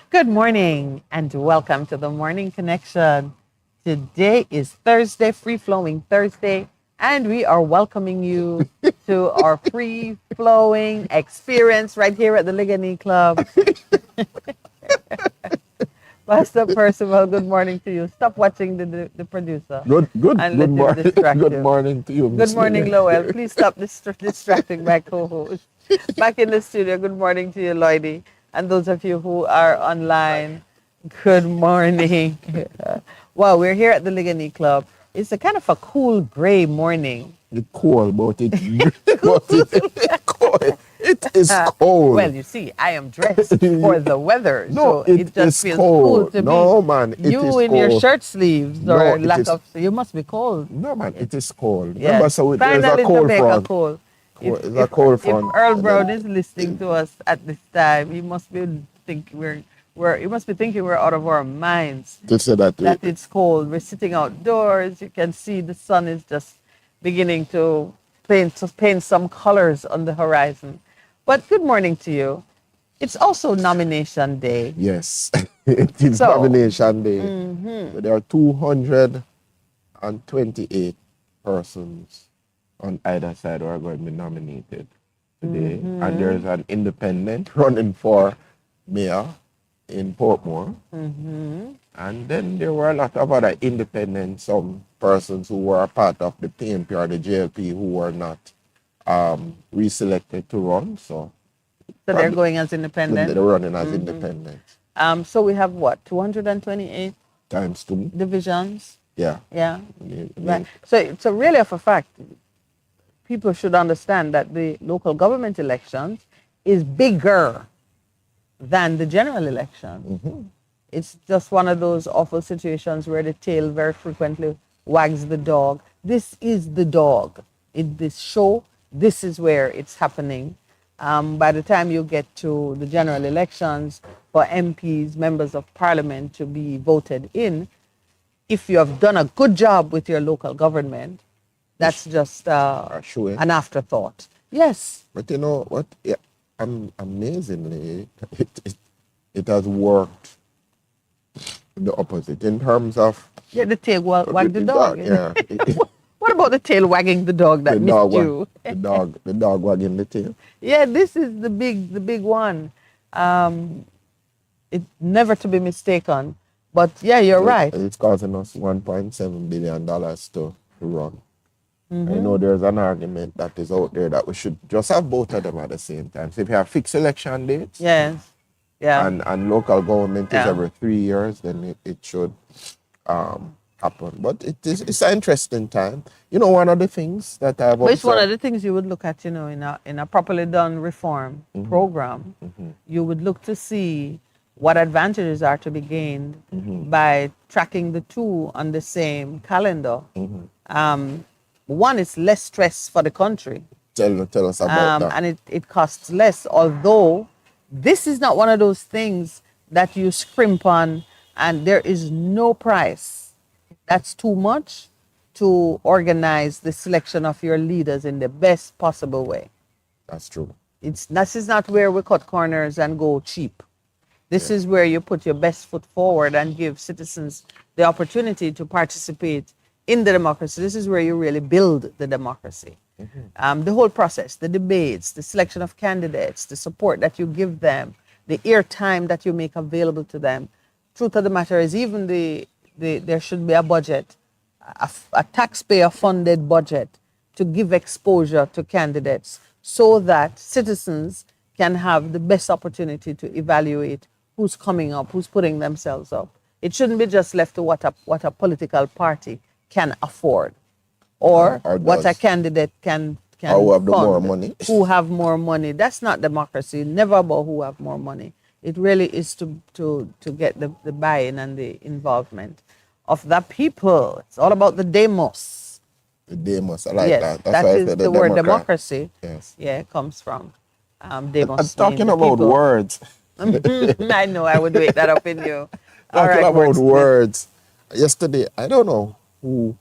Good morning and welcome to the Morning Connection. Today is Thursday, free flowing Thursday, and we are welcoming you to our free flowing experience right here at the Ligani Club. Pastor Percival, good morning to you. Stop watching the producer and Good let him morning. distract Good you. morning to you, Good Miss morning, Lily. Lowell. Please stop distracting my co-host. Back in the studio, good morning to you, Lloydie. And those of you who are online, good morning. Well, we're here at the Ligani Club. It's a kind of a cool gray morning. It's cold, but it Cool. it's cold. It is Well, cold. you see, I am dressed for the weather, No, so it it just is feels cool cold. to me. No, man, it You is in your cold. shirt sleeves No, or it lack is. of, you must be cold. No, man, it is cold. Yes, Remember, so there's a finally cold Jamaica front. cool. There's a cold If front, Earl and Brown then is listening to us at this time, he must be thinking we're he must be thinking we're out of our minds. to say that That it's cold. We're sitting outdoors. You can see the sun is just beginning to paint some colors on the horizon. But good morning to you. It's also nomination day. yes, it is So, nomination day. So there are 228 persons on either side who are going to be nominated today. And there's an independent running for mayor in Portmore. And then there were a lot of other independents, some persons who were a part of the PNP or the JLP who were not reselected to run. So so they're probably going as they're independent. running as independents. So we have what, 228 Times two. divisions? Yeah. Yeah. I Right. mean, So really of a fact, people should understand that the local government elections is bigger than the general election. It's just one of those awful situations where the tail very frequently wags the dog. This is the dog. In this show, this is where it's happening. By the time you get to the general elections for MPs, members of parliament to be voted in, if you have done a good job with your local government, that's just sure. an afterthought. Yes. But you know what? Yeah, amazingly, it has worked the opposite in terms of Yeah, the tail wag the the dog. Yeah, What about the tail wagging the dog the that missed dog, you? the dog wagging the tail. Yeah, this is the big one. Um, it never to be mistaken. But yeah, you're right. It's causing us $1.7 billion to run. I know there's an argument that is out there that we should just have both of them at the same time. So if you have fixed election dates Yes. Yeah. and local government is Yeah. every 3 years, then it should happen. But it's an interesting time. You know, one of the things that I've But it's one of observed. the things you would look at, in a properly done reform program. You would look to see what advantages are to be gained by tracking the two on the same calendar. One is less stress for the country, Tell us about that. and it costs less, although this is not one of those things that you scrimp on and there is no price. That's too much to organize the selection of your leaders in the best possible way. That's true. This is not where we cut corners and go cheap. This is where you put your best foot forward and give citizens the opportunity to participate in the democracy. This is where you really build the democracy. The whole process, the debates, the selection of candidates, the support that you give them, the airtime that you make available to them. Truth of the matter is, even there should be a budget, a taxpayer-funded budget to give exposure to candidates so that citizens can have the best opportunity to evaluate who's coming up, who's putting themselves up. It shouldn't be just left to what a political party can afford or Or what a does. candidate can Or who have the more fund, money. who have more money. That's not democracy. Never about who have more money. It really is to get the buy-in and the involvement of the people. It's all about the demos. The demos, I like Yes, that. That's that why I is said the word Democrat. democracy. Yes. Yeah, it comes from And demos. talking meaning the about people. words, I know I would wake that up in you. All talking right, about wordsmith. words. Yesterday, I don't know who.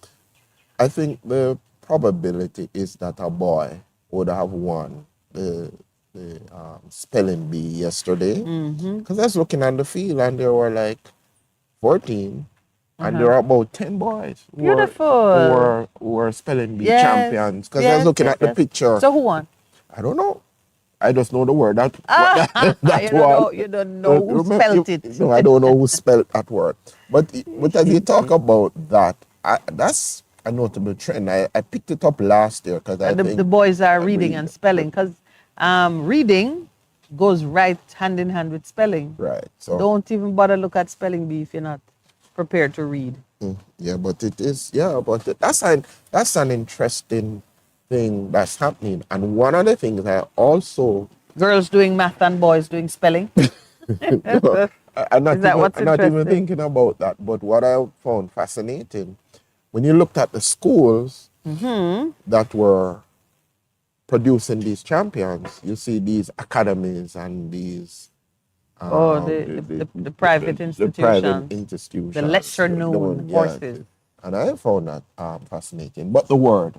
I think the probability is that a boy would have won the spelling bee yesterday Mm-hmm. because I was looking on the field and there were like 14 and there Uh-huh. were about 10 boys Beautiful. who were spelling bee Yes, champions because I was yes, looking yes, at the yes. picture. So who won? I don't know. I just know the word that what Ah, that you don't one. know. You don't know who Remember, spelt it. no, I don't know who spelled that word. But as you talk about that, that's a notable trend. I picked it up last year because I The think boys are I reading read and spelling because reading goes right hand in hand with spelling. right. So Don't even bother look at spelling bee if you're not prepared to read. yeah, but it is that's an interesting thing that's happening. And one of the things I also Girls doing math and boys doing spelling. no, Is that what's I'm not even interesting? thinking about that. But what I found fascinating when you looked at the schools that were producing these champions, you see these academies and these Oh, the private the private institutions, the institutions. lesser known Yeah, horses. and I found that fascinating. But the word,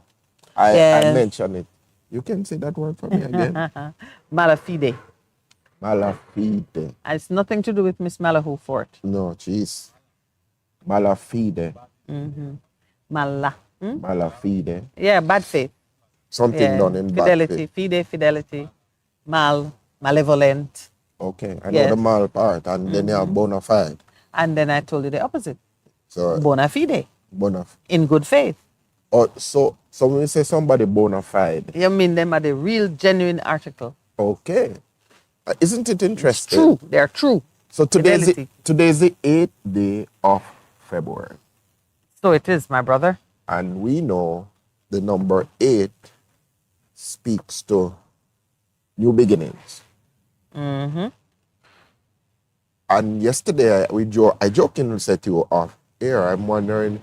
I Yes. mentioned it. You can say that word for me again. Malafide. Malafide. And it's nothing to do with Miss Malahoo Fort. No, jeez. Malafide. Mala. Malafide. Yeah, bad faith. Something Yeah, done in bad fidelity, faith. fide, fidelity, malevolent. Okay, I know the Yes. mal part, and then you have bona fide. And then I told you the opposite. So Bona fide, bona. in good faith. Oh, so when you say somebody bona fide, You mean them are the real, genuine article. okay, isn't it It's interesting? true. They're true. So Fidelity. today is the 8th day of February, So it is, my brother. and we know the number 8 speaks to new beginnings. And yesterday I jokingly said to you off air, I'm wondering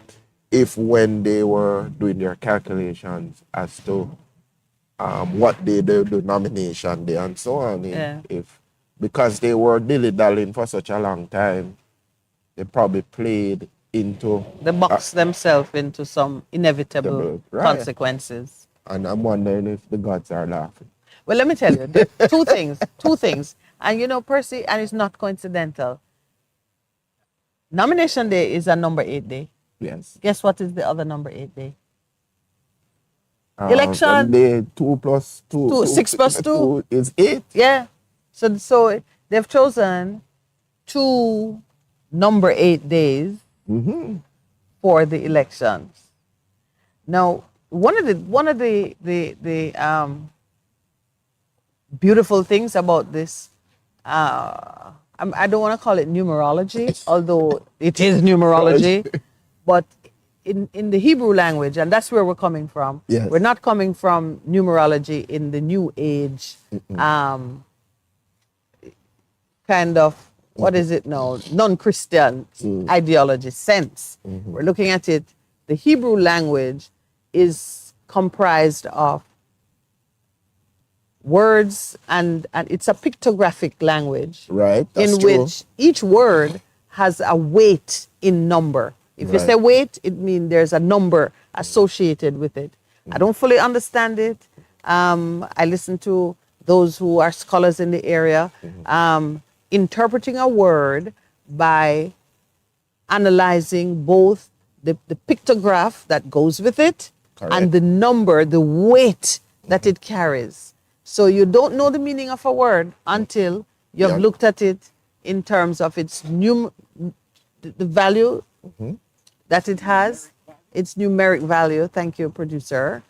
if when they were doing their calculations as to what day they do nomination day and so on, Yeah. if because they were dilly-dallying for such a long time, they probably played into They box themselves into some inevitable right. consequences. And I'm wondering if the gods are laughing. Well, let me tell you, there are two things. And you know, Percy, and it's not coincidental. Nomination day is a number 8 day. Yes. Guess what is the other number 8 day? And Election. they 2 plus 2, 6 plus 2. is 8. Yeah. So they've chosen 2 number 8 days for the elections. Now, one of the beautiful things about this, I don't want to call it numerology, although it is numerology, but in the Hebrew language, and that's where we're coming from. Yes. We're not coming from numerology in the New Age kind of, what is it now, non-Christian ideology sense. We're looking at it, the Hebrew language is comprised of words and it's a pictographic language. Right, that's in true. which each word has a weight in number. If you Right. say weight, it means there's a number associated with it. I don't fully understand it. I listen to those who are scholars in the area, interpreting a word by analyzing both the pictograph that goes with it Correct. and the number, the weight that it carries. So you don't know the meaning of a word until you've Yeah. looked at it in terms of its the value that it has, its numeric value. Thank you, producer.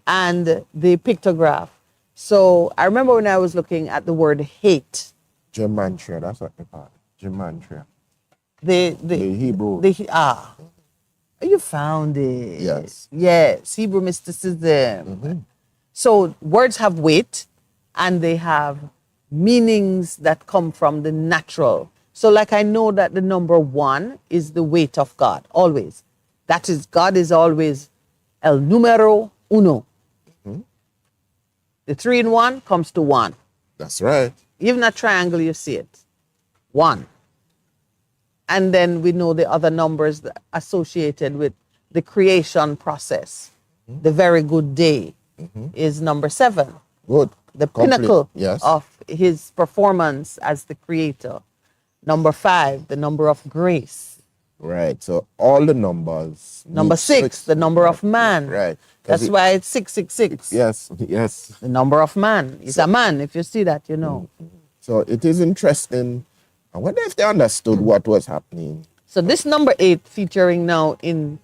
And the pictograph. So I remember when I was looking at the word hate, Gematria, that's what they call it. Gematria. the Hebrew. You found it. Yes. Yes, Hebrew mysticism. So words have weight and they have meanings that come from the natural. So like I know that the number 1 is the weight of God, always. That is, God is always el numero uno. The 3 in 1 comes to 1. That's right. Even a triangle, you see it. 1. And then we know the other numbers associated with the creation process. The very good day is number 7. Good. the Complete, pinnacle yes. of his performance as the creator. Number 5, the number of grace. Right. So all the numbers. Number need 6, the number of man. Right. 'Cause That's why it's 666. Yes, yes. The number of man. It's a man. If you see that, you know. So it is interesting. I wonder if they understood what was happening. So this number 8 featuring now in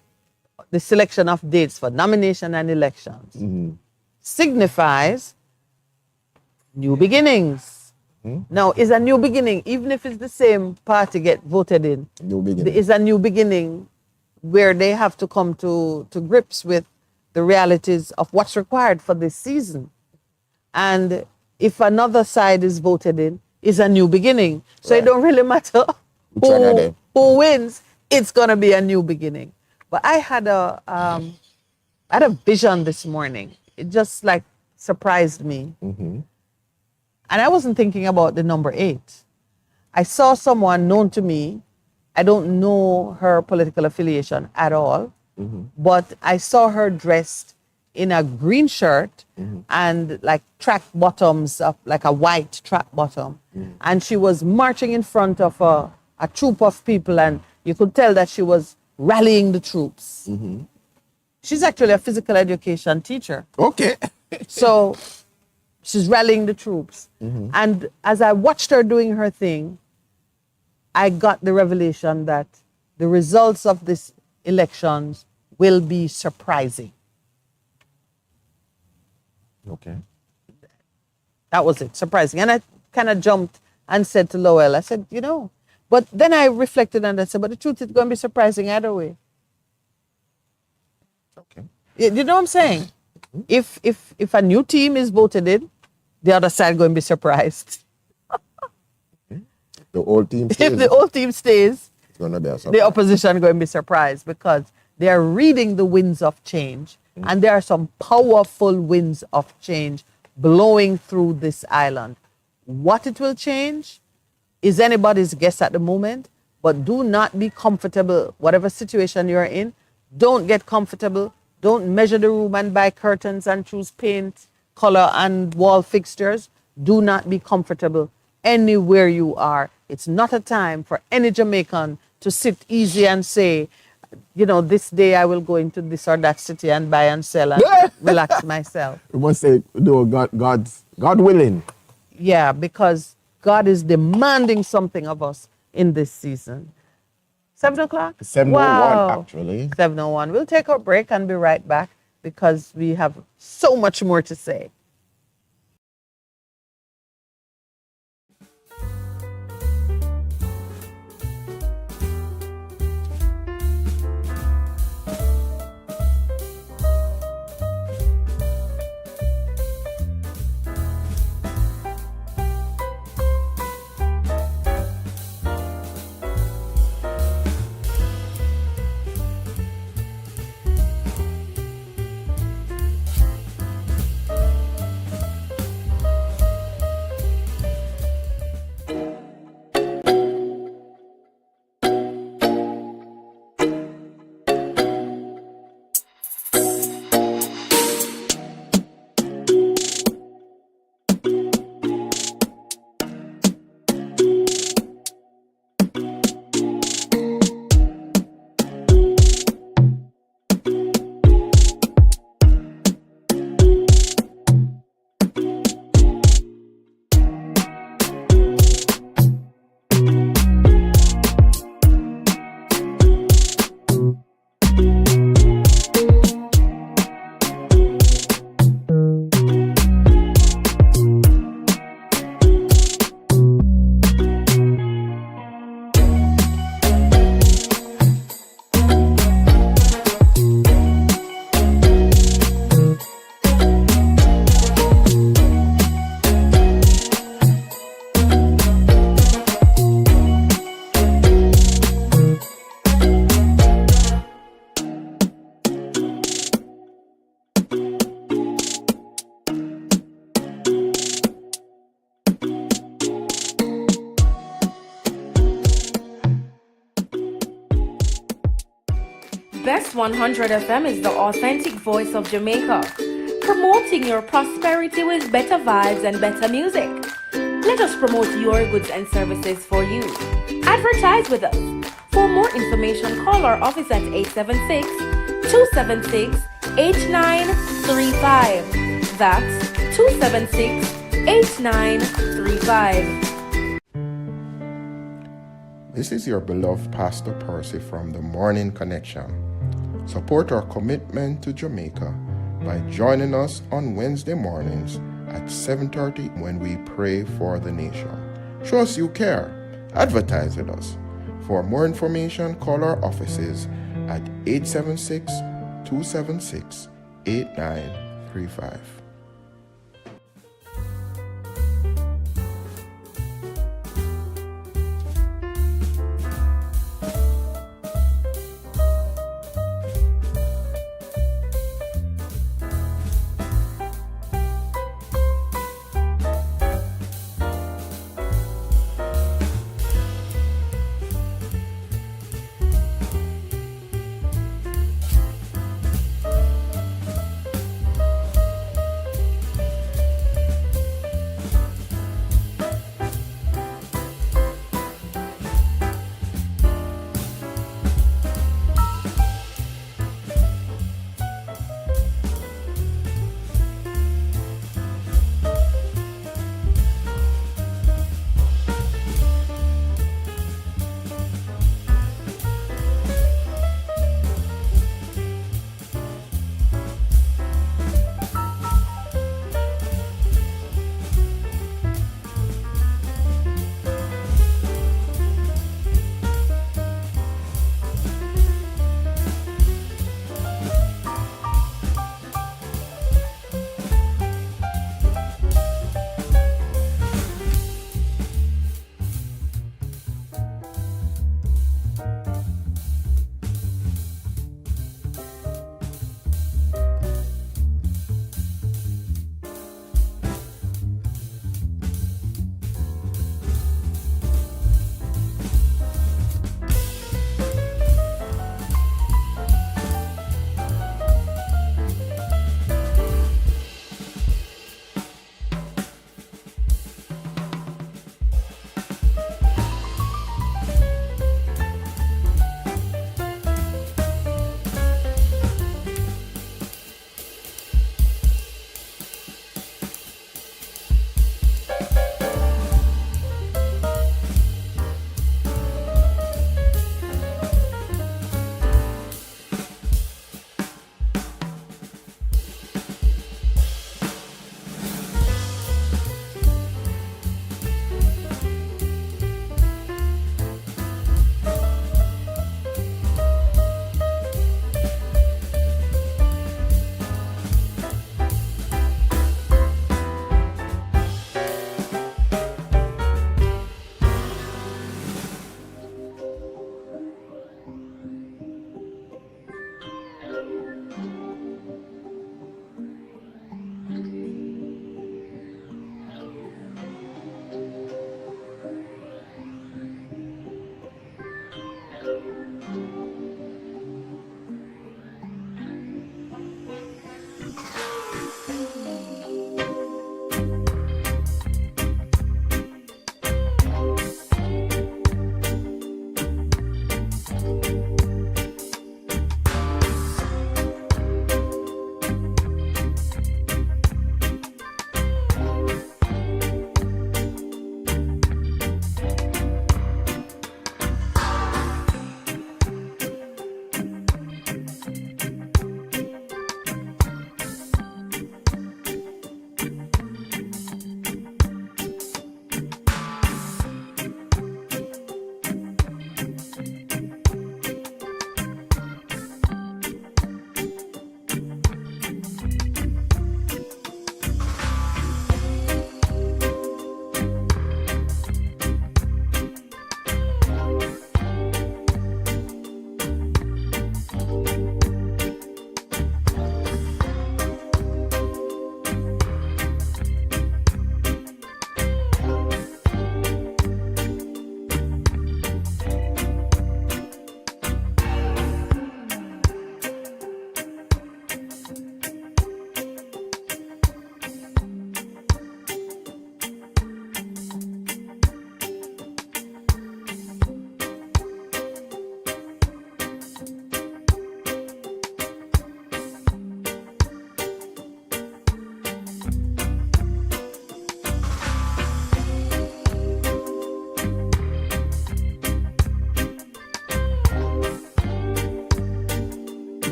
the selection of dates for nomination and elections signifies new beginnings. Now, is a new beginning, even if it's the same party get voted in, New beginning. is a new beginning where they have to come to grips with the realities of what's required for this season. And if another side is voted in, is a new beginning. So it don't really matter Which one are they? who wins, it's going to be a new beginning. But I had a vision this morning. It just like surprised me. And I wasn't thinking about the number 8. I saw someone known to me. I don't know her political affiliation at all, but I saw her dressed in a green shirt and like track bottoms, like a white track bottom. And she was marching in front of a troop of people, and you could tell that she was rallying the troops. She's actually a physical education teacher. Okay. So she's rallying the troops. And as I watched her doing her thing, I got the revelation that the results of this elections will be surprising. Okay. That was it, surprising. And I kind of jumped and said to Lowell, I said, but then I reflected and I said, but the truth is going to be surprising either way. Okay. You know what I'm saying? If a new team is voted in, the other side going to be surprised. The old team stays. If the old team stays, It's gonna be a surprise. the opposition going to be surprised because they are reading the winds of change, and there are some powerful winds of change blowing through this island. What it will change is anybody's guess at the moment, but do not be comfortable. Whatever situation you're in, don't get comfortable. Don't measure the room and buy curtains and choose paint, color, and wall fixtures. Do not be comfortable anywhere you are. It's not a time for any Jamaican to sit easy and say, this day I will go into this or that city and buy and sell and relax myself. We must say, no, God willing. Yeah, because God is demanding something of us in this season. 7 o'clock? 7:01 actually. 7:01. We'll take our break and be right back because we have so much more to say. Best 100 FM is the authentic voice of Jamaica. promoting your prosperity with better vibes and better music. Let us promote your goods and services for you. Advertise with us. For more information, call our office at 876-276-8935. That's 276-8935. This is your beloved Pastor Percy from the Morning Connection. Support our commitment to Jamaica by joining us on Wednesday mornings at 7:30 when we pray for the nation. Show us you care. Advertise with us. For more information, call our offices at 876-276-8935.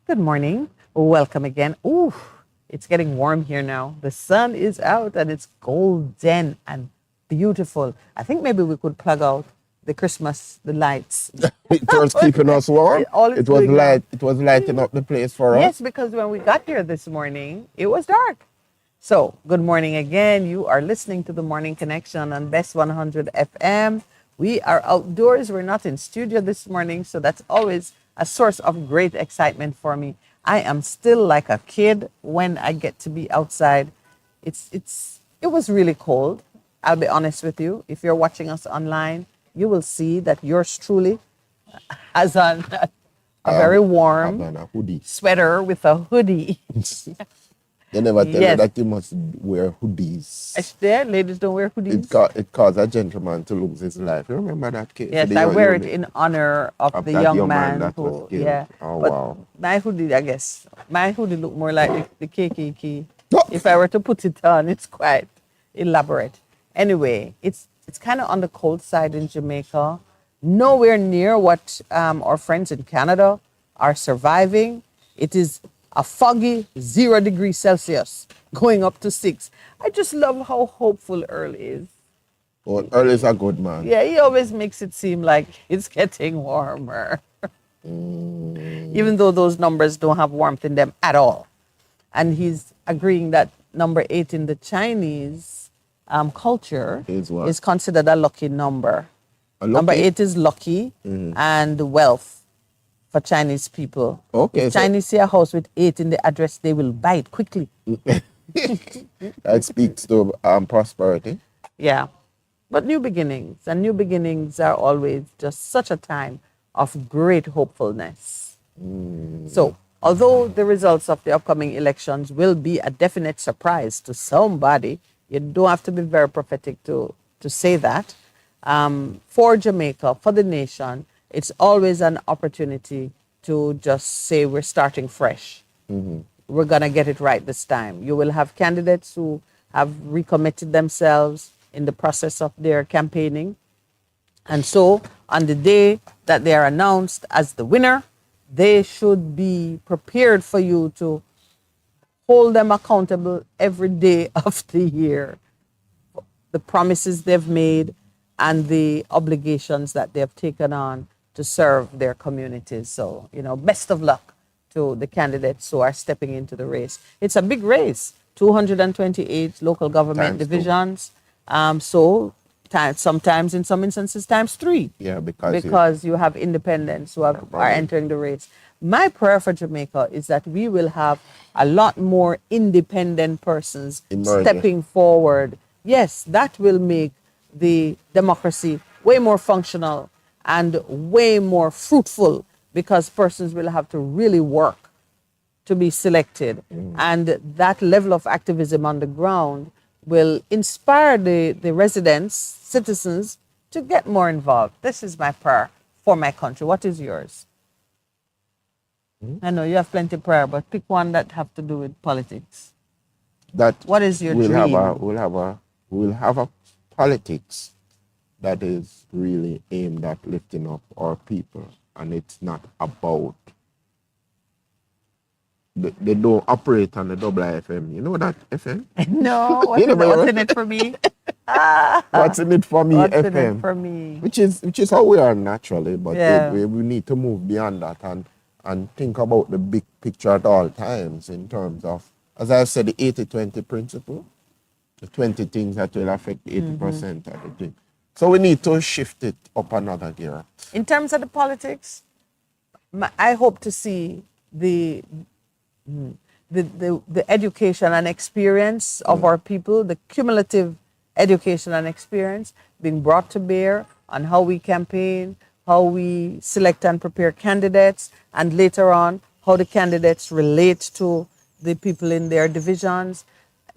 Good morning. Welcome again. Ooh, it's getting warm here now. The sun is out and it's golden and beautiful. I think maybe we could plug out the lights. It was keeping us warm. All it's doing now. It was lighting up the place for Yes, us. because when we got here this morning, it was dark. So, good morning again. You are listening to the Morning Connection on Best 100 FM. We are outdoors. We're not in studio this morning, so that's always a source of great excitement for me. I am still like a kid when I get to be outside. It was really cold. I'll be honest with you. If you're watching us online, you will see that yours truly has on a very warm Having a hoodie. sweater with a hoodie. They never tell you Yes. that you must wear hoodies. There, ladies don't wear hoodies. It caused a gentleman to lose his life. You remember that case? Yes, The I young wear it unit in honor of of the that young young man man that who, was killed. yeah. Oh, But wow. my hoodie, I guess, my hoodie look more like the KKK. Oh. If I were to put it on, it's quite elaborate. Anyway, it's kind of on the cold side in Jamaica. Nowhere near what our friends in Canada are surviving. It is a foggy 0 degrees Celsius, going up to 6. I just love how hopeful Earl is. Well, Earl is a good man. Yeah, he always makes it seem like it's getting warmer. Even though those numbers don't have warmth in them at all. And he's agreeing that number 8 in the Chinese culture Is what? is considered a lucky number. A Number lucky- 8 is lucky and wealth for Chinese people. Okay, If so- Chinese see a house with 8 in the address, they will buy it quickly. That speaks to prosperity. Yeah. But new beginnings, and new beginnings are always just such a time of great hopefulness. So, although the results of the upcoming elections will be a definite surprise to somebody, you don't have to be very prophetic to say that. For Jamaica, for the nation, it's always an opportunity to just say we're starting fresh. We're going to get it right this time. You will have candidates who have recommitted themselves in the process of their campaigning. And so, on the day that they are announced as the winner, they should be prepared for you to hold them accountable every day of the year. The promises they've made and the obligations that they've taken on to serve their communities. So, best of luck to the candidates who are stepping into the race. It's a big race, 228 local government Times two. divisions. Sometimes in some instances times 3. Yeah, because You have independents who are Right. entering the race. My prayer for Jamaica is that we will have a lot more independent persons Emerging. stepping forward. Yes, that will make the democracy way more functional and way more fruitful, because persons will have to really work to be selected. And that level of activism on the ground will inspire the residents, citizens, to get more involved. This is my prayer for my country. What is yours? I know you have plenty of prayer, but pick one that have to do with politics. that What is your we'll dream? we'll have a politics that is really aimed at lifting up our people, and it's not about they don't operate on the double FM. You know that FM? No, You know, what's in it for me? What's in it for me? What's in FM. it for me? Which is how we are naturally, but Yeah. we need to move beyond that and think about the big picture at all times in terms of, as I said, the 80-20 principle, the 20 things that will affect 80% of the thing. So we need to shift it up another gear. In terms of the politics, I hope to see the education and experience of our people, the cumulative education and experience being brought to bear on how we campaign, how we select and prepare candidates, and later on, how the candidates relate to the people in their divisions.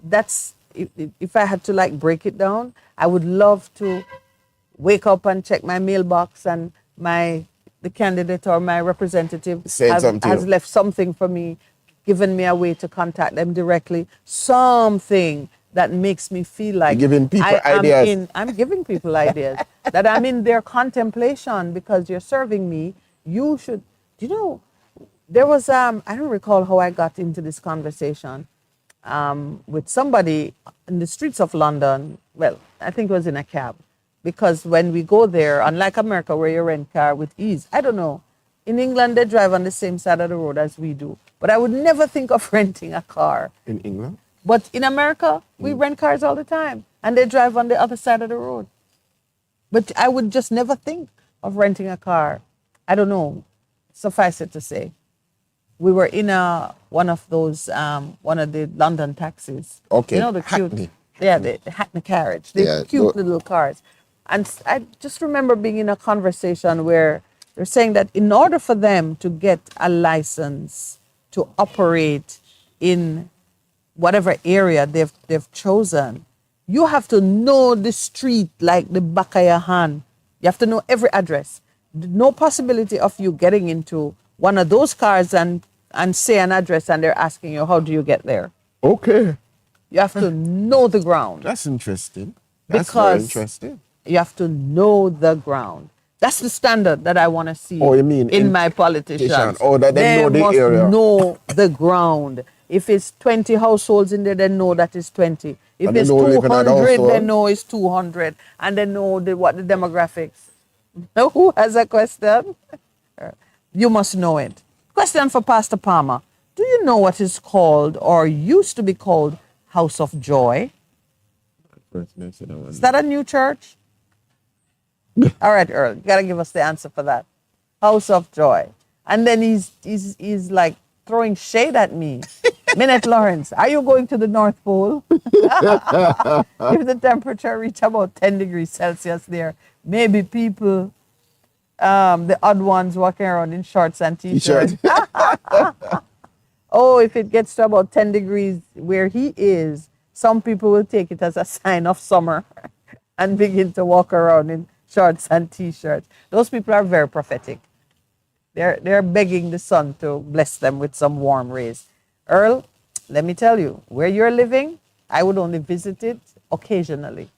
That's, if I had to break it down, I would love to wake up and check my mailbox and the candidate or my representative Said something to has you. left something for me, given me a way to contact them directly, something that makes me feel like You're giving people ideas. I'm giving people ideas that I'm in their contemplation, because you're serving me. You should, There was I don't recall how I got into this conversation with somebody in the streets of London. Well, I think it was in a cab, because when we go there, unlike America where you rent car with ease, I don't know. In England, they drive on the same side of the road as we do, but I would never think of renting a car. In England? But in America, we rent cars all the time, and they drive on the other side of the road. But I would just never think of renting a car. I don't know. Suffice it to say, we were in one of those one of the London taxis. Okay, You know the cute, Hackney. yeah, the Hackney carriage. The Yeah, cute little cars. And I just remember being in a conversation where they're saying that in order for them to get a license to operate in whatever area they've chosen, you have to know the street like the back of your hand. You have to know every address. No possibility of you getting into one of those cars and say an address and they're asking you, how do you get there? Okay. You have to know the ground. That's interesting. That's very Because interesting. you have to know the ground. That's the standard that I want to see Oh, you mean in in my politicians. Oh, that they know the must area. know the ground. If it's 20 households in there, they know that it's 20. If And they it's know who live in that 200, they household. know it's 200. And they know what the demographics. Who has a question? You must know it. Question for Pastor Palmer. Do you know what is called or used to be called House of Joy? Is that a new church? All right, Earl, you gotta give us the answer for that. House of Joy. And then he's like throwing shade at me. Minute Lawrence, are you going to the North Pole? If the temperature reach about 10 degrees Celsius there, maybe people, the odd ones walking around in shorts and t-shirts. Oh, if it gets to about 10 degrees where he is, some people will take it as a sign of summer and begin to walk around in shorts and t-shirts. Those people are very prophetic. They're begging the sun to bless them with some warm rays. Earl, let me tell you, where you're living, I would only visit it occasionally.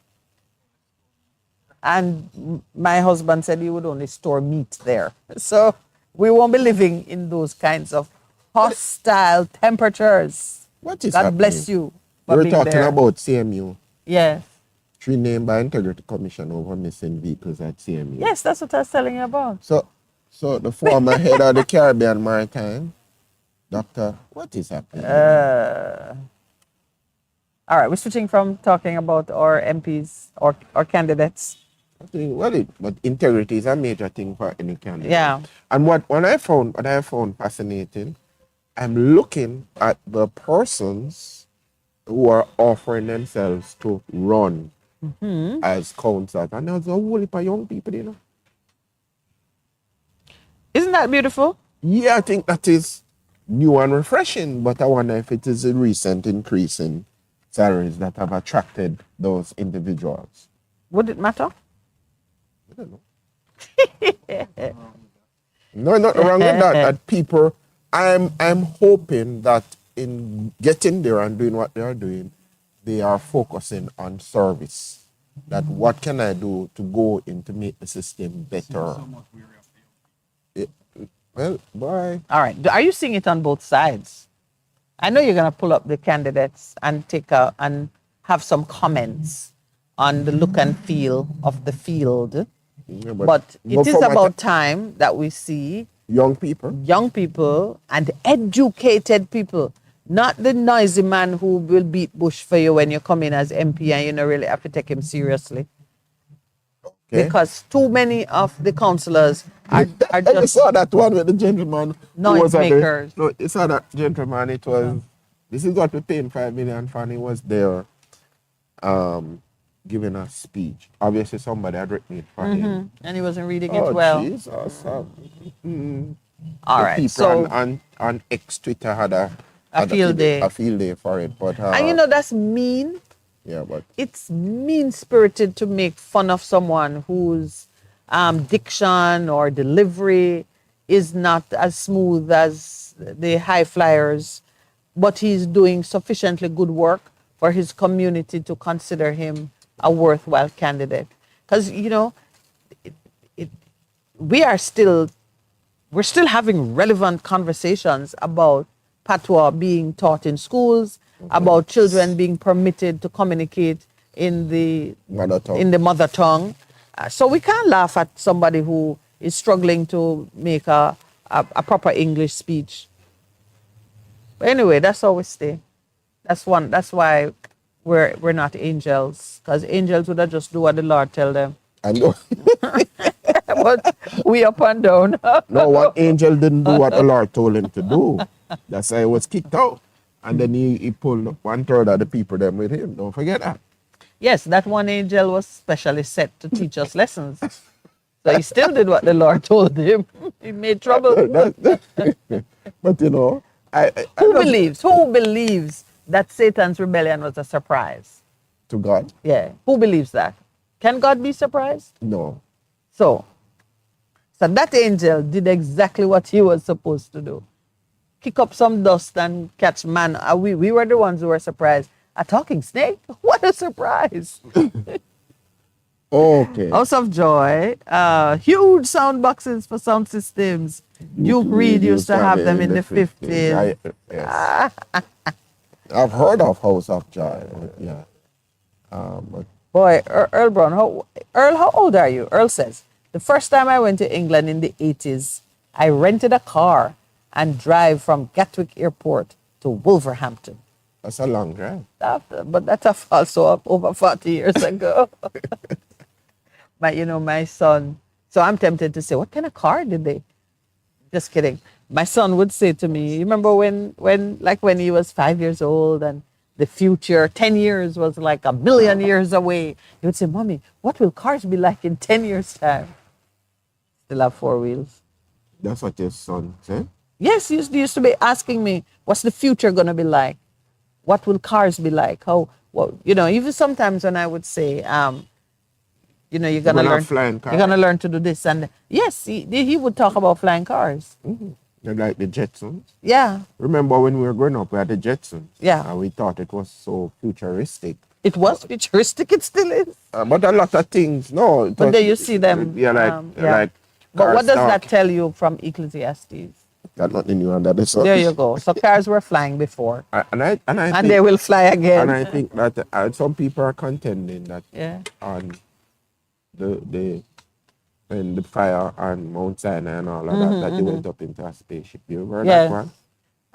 And my husband said he would only store meat there. So we won't be living in those kinds of hostile temperatures. What is God bless happening? you for We're being talking there. about CMU. Yes. Three named by Integrity Commission over missing vehicles at CMU. Yes, that's what I was telling you about. So the former head of the Caribbean Maritime, Doctor, what is happening? All right, we're switching from talking about our MPs or candidates. I think, but integrity is a major thing for any candidate. Yeah. And what I found fascinating, I'm looking at the persons who are offering themselves to run as councillors, and there's a whole heap of young people, you know. Isn't that beautiful? Yeah, I think that is new and refreshing, but I wonder if it is a recent increase in salaries that have attracted those individuals. Would it matter? I don't know. No, not wrong with that. That people, I'm hoping that in getting there and doing what they are doing, they are focusing on service. That what can I do to go in to make the system better? Well, bye. All right. Are you seeing it on both sides? I know you're going to pull up the candidates and and have some comments on the look and feel of the field. Yeah, But it is about time that we see young people. young people and educated people, not the noisy man who will beat bush for you when you come in as MP and you don't really have to take him seriously. Okay. Because too many of the councillors are And you just saw that one with the gentleman who noise was at the- makers. No, you saw that gentleman. It was this is what we paying 5 million for, and he was there, giving a speech. Obviously, somebody had written it for him. and he wasn't reading Oh it well. Jesus! All The right, people so on X Twitter had a field day. a field day for it, but and you know that's mean. yeah, but It's mean-spirited to make fun of someone whose diction or delivery is not as smooth as the high flyers, but he's doing sufficiently good work for his community to consider him a worthwhile candidate. Because, you know, we are still we're still having relevant conversations about patois being taught in schools, about children being permitted to communicate in the Mother tongue. in the mother tongue. So we can't laugh at somebody who is struggling to make a proper English speech. But anyway, that's how we stay. That's why we're not angels, because angels would have just do what the Lord tell them. I know. But we up and down. No, one angel didn't do what the Lord told him to do. That's why he was kicked out. And then he pulled 1/3 of the people them with him. Don't forget that. Yes, that one angel was specially set to teach us lessons. So he still did what the Lord told him. He made trouble. But you know, Who believes that Satan's rebellion was a surprise? to God? Yeah. Who believes that? Can God be surprised? No. So that angel did exactly what he was supposed to do. Kick up some dust and catch man. We were the ones who were surprised. A talking snake? What a surprise. Okay. House of Joy, huge sound boxes for sound systems. Duke Reed used to have them in the 50s. Yes. I've heard of House of Joy. Yeah. But Boy, Earl Brown, how old are you? Earl says, the first time I went to England in the 80s, I rented a car and drive from Gatwick Airport to Wolverhampton. that's a long drive. But that's also over 40 years ago. My son, so I'm tempted to say, what kind of car did they? Just kidding. My son would say to me, you remember when he was 5 years old and the future, 10 years was like a million years away. He would say, Mommy, what will cars be like in 10 years' time? Still have 4 wheels. That's what your son said? Yes, he used to be asking me, what's the future going to be like? What will cars be like? Even sometimes when I would say, you're gonna learn. Flying cars. You're gonna learn to do this, and yes, he would talk about flying cars. Mm-hmm. They're like the Jetsons. Yeah, Remember when we were growing up, we had the Jetsons. Yeah. And we thought it was so futuristic. it was futuristic. It still is. But a lot of things, no. it But was- then you see them. Yeah, like. But car what does stock. that tell you from Ecclesiastes? Got nothing new under the sun. There you go. So cars were flying before, And I and think, they will fly again. and I think that some people are contending that Yeah. on the fire on Mount Sinai and all of that they went up into a spaceship. You heard Yeah. that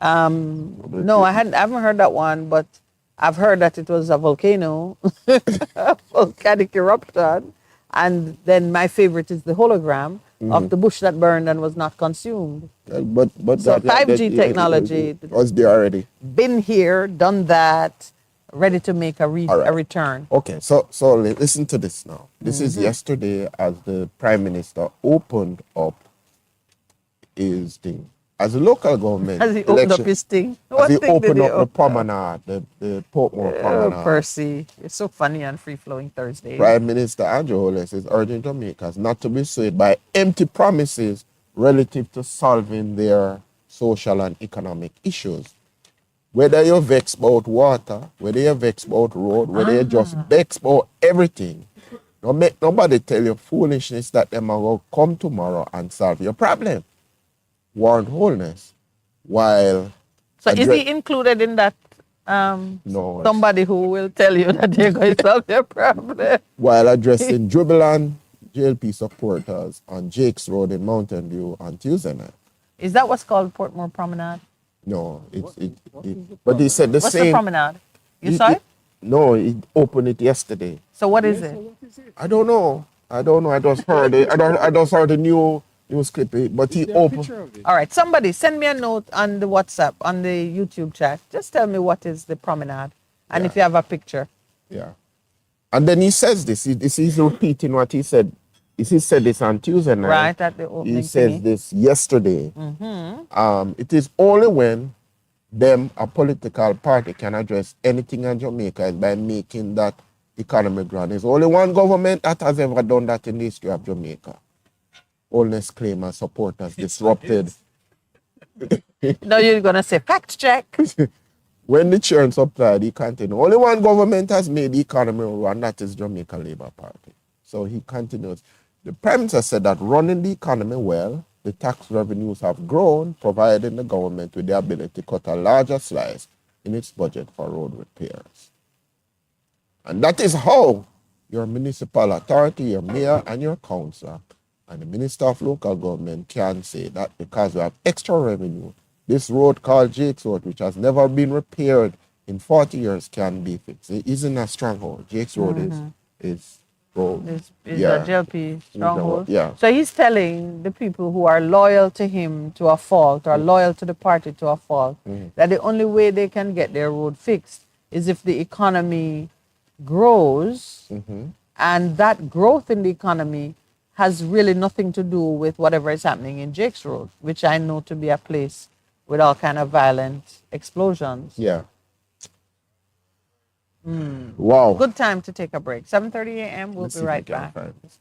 one? No, I haven't heard that one, but I've heard that it was a volcano, volcanic eruption, and then my favorite is the hologram of the bush that burned and was not consumed. But So 5G technology- was there already. Been here, done that, ready to make a All right. return. Okay, so listen to this now. This is yesterday as the Prime Minister opened up his thing. As a local government As he opened up election- his thing. as What he thing did opened he up the open? promenade, the Portmore Oh, promenade. Percy. You're so funny on Free Flowing Thursdays. Prime Minister Andrew Holness is urging Jamaicans not to be swayed by empty promises relative to solving their social and economic issues. Whether you're vexed about water, whether you're vexed about road, whether you're just vexed about everything, don't make nobody tell you foolishness that them are going to come tomorrow and solve your problem. Warren Holness, while So is addre- he included in that? No. Somebody who will tell you that they're going to solve their problem. while addressing Jubilant JLP supporters on Jake's Road in Mountain View on Tuesday night. Is that what's called Portmore Promenade? No, but he said the What's same. the promenade? You saw it? No, he opened it yesterday. So what is it? I don't know. I just heard it. I just heard the news clip. But he opened. All right, somebody send me a note on the WhatsApp, on the YouTube chat. Just tell me what is the promenade, and Yeah. if you have a picture. Yeah. And then he says this. He's repeating what he said. He said this on Tuesday night. Right at the opening He says thingy. this yesterday. It is only when a political party can address anything in Jamaica is by making that economy ground. There's only one government that has ever done that in the history of Jamaica. Holness claim and supporters disrupted. No, you're gonna say fact check. When the churn supplied, he continued. Only one government has made the economy grow, and that is Jamaica Labour Party. So he continues. The Prime Minister said that running the economy well the tax revenues have grown, providing the government with the ability to cut a larger slice in its budget for road repairs. And that is how your municipal authority, your mayor, and your council, and the minister of local government can say that because we have extra revenue, this road called Jake's Road, which has never been repaired in 40 years, can be fixed. It isn't a stronghold. Jake's Road is road. Is a JLP stronghold. Yeah. So he's telling the people who are loyal to him to a fault, or loyal to the party to a fault, that the only way they can get their road fixed is if the economy grows, and that growth in the economy has really nothing to do with whatever is happening in Jake's Road, which I know to be a place with all kind of violent explosions. Yeah. Wow. Good time to take a break. 7:30 a.m. We'll Let's be see if right we can back. find this.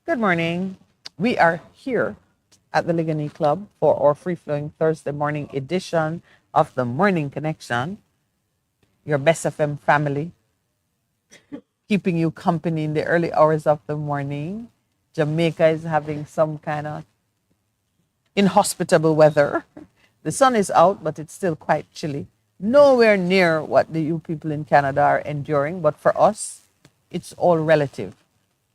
Good morning. We are here at the Ligani Club for our free-flowing Thursday morning edition of the Morning Connection, your Best FM family, keeping you company in the early hours of the morning. Jamaica is having some kind of inhospitable weather. The sun is out, but it's still quite chilly. Nowhere near what the you people in Canada are enduring, but for us, it's all relative.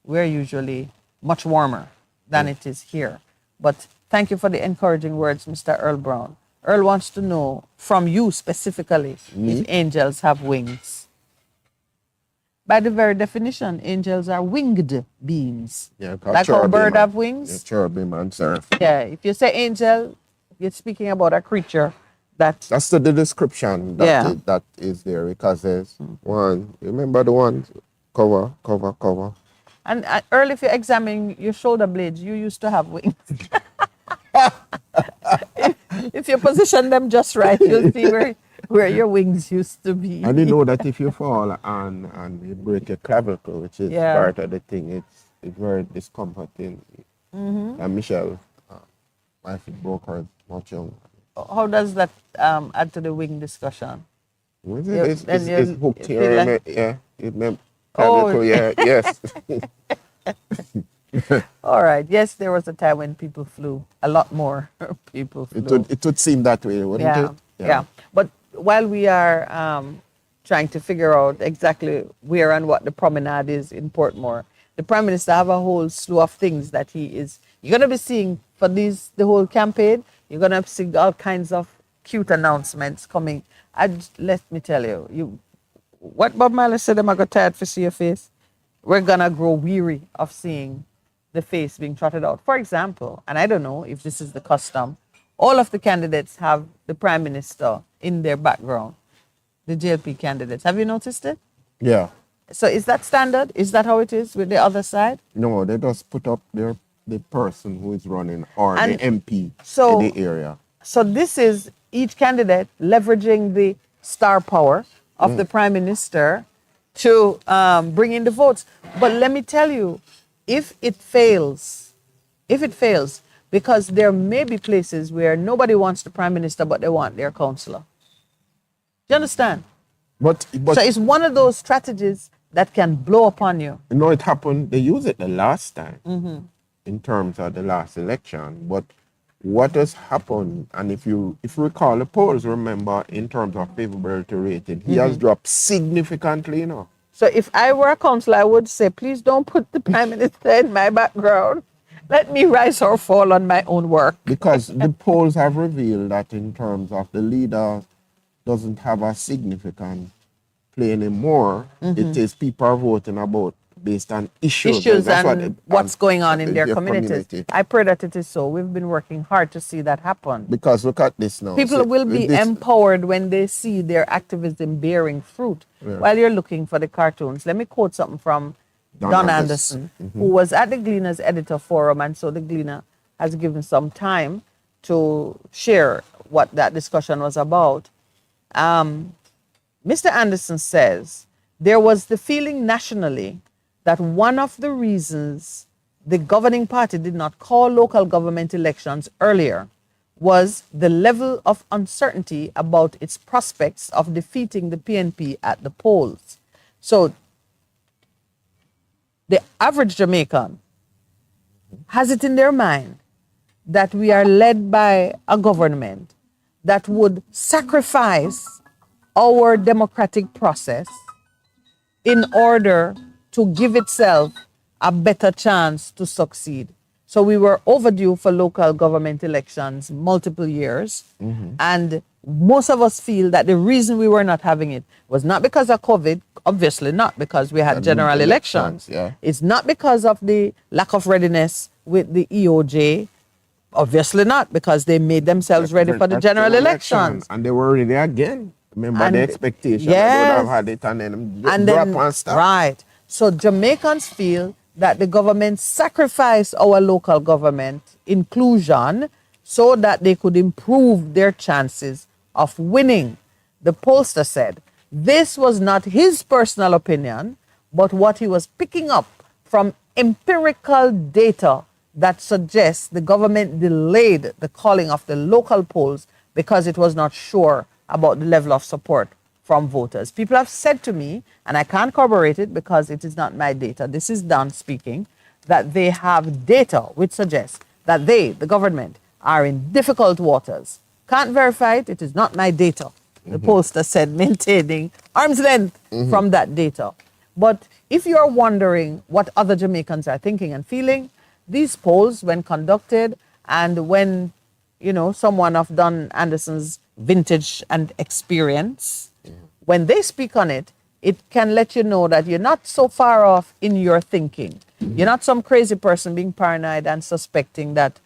We're usually much warmer than it is here. But thank you for the encouraging words, Mr. Earl Brown. Earl wants to know from you specifically if angels have wings. By the very definition, angels are winged beings. Yeah, like how a bird have wings. Yeah, cherubim and seraph. Yeah, if you say angel, you're speaking about a creature that... That's the description that is there, because there's one, remember the one, cover. And Earl, if you examine your shoulder blades, you used to have wings. if you position them just right, you'll see where your wings used to be. And you know that if you fall and you break your clavicle, which is part of the thing, it's very discomforting. And Michelle, my feet broke her much young. How does that add to the wing discussion? It's hooked here. Clavicle, yes. All right. Yes, there was a time when people flew. A lot more people flew. It would seem that way, wouldn't it? Yeah. But while we are trying to figure out exactly where and what the promenade is in Portmore, the Prime Minister have a whole slew of things that you're going to be seeing for the whole campaign. You're going to see all kinds of cute announcements coming. Let me tell you, what Bob Marley said, I'm going to tired to see your face. We're going to grow weary of seeing the face being trotted out. For example, and I don't know if this is the custom, all of the candidates have the Prime Minister in their background, the JLP candidates. Have you noticed it? Yeah. So is that standard? Is that how it is with the other side? No, they just put up the person who is running or the MP in the area. So this is each candidate leveraging the star power of the Prime Minister to bring in the votes. But let me tell you, if it fails, because there may be places where nobody wants the Prime Minister, but they want their councillor. Do you understand? But so it's one of those strategies that can blow upon you. You know, it happened, they used it the last time in terms of the last election. But what has happened, and if you recall the polls, remember, in terms of favorability rating, he has dropped significantly, you know. So if I were a councillor, I would say, please don't put the Prime Minister in my background. Let me rise or fall on my own work. Because the polls have revealed that in terms of the leader doesn't have a significant play anymore. It is people are voting about based on issues and what's going on in their communities. I pray that it is so. We've been working hard to see that happen. Because look at this now. People will be empowered when they see their activism bearing fruit. Yeah. While you're looking for the cartoons, let me quote something from Don Anderson, who was at the Gleaner's Editor Forum, and so the Gleaner has given some time to share what that discussion was about. Mr. Anderson says, there was the feeling nationally that one of the reasons the governing party did not call local government elections earlier was the level of uncertainty about its prospects of defeating the PNP at the polls. So the average Jamaican has it in their mind that we are led by a government that would sacrifice our democratic process in order to give itself a better chance to succeed. So we were overdue for local government elections multiple years. And most of us feel that the reason we were not having it was not because of COVID, obviously not, because we had general elections. It's not because of the lack of readiness with the EOJ, obviously not, because they made themselves ready for the general elections. And they were ready again. Remember the expectation. Yes. They would have had it and then drop and stuff. Right. So Jamaicans feel that the government sacrificed our local government inclusion so that they could improve their chances of winning. The pollster said this was not his personal opinion, but what he was picking up from empirical data that suggests the government delayed the calling of the local polls because it was not sure about the level of support from voters. People have said to me, and I can't corroborate it because it is not my data, this is Don speaking, that they have data which suggests that they, the government, are in difficult waters. Can't verify it, it is not my data. The pollster said, maintaining arm's length from that data. But if you're wondering what other Jamaicans are thinking and feeling, these polls, when conducted and when, someone of Don Anderson's vintage and experience, when they speak on it, it can let you know that you're not so far off in your thinking. You're not some crazy person being paranoid and suspecting that,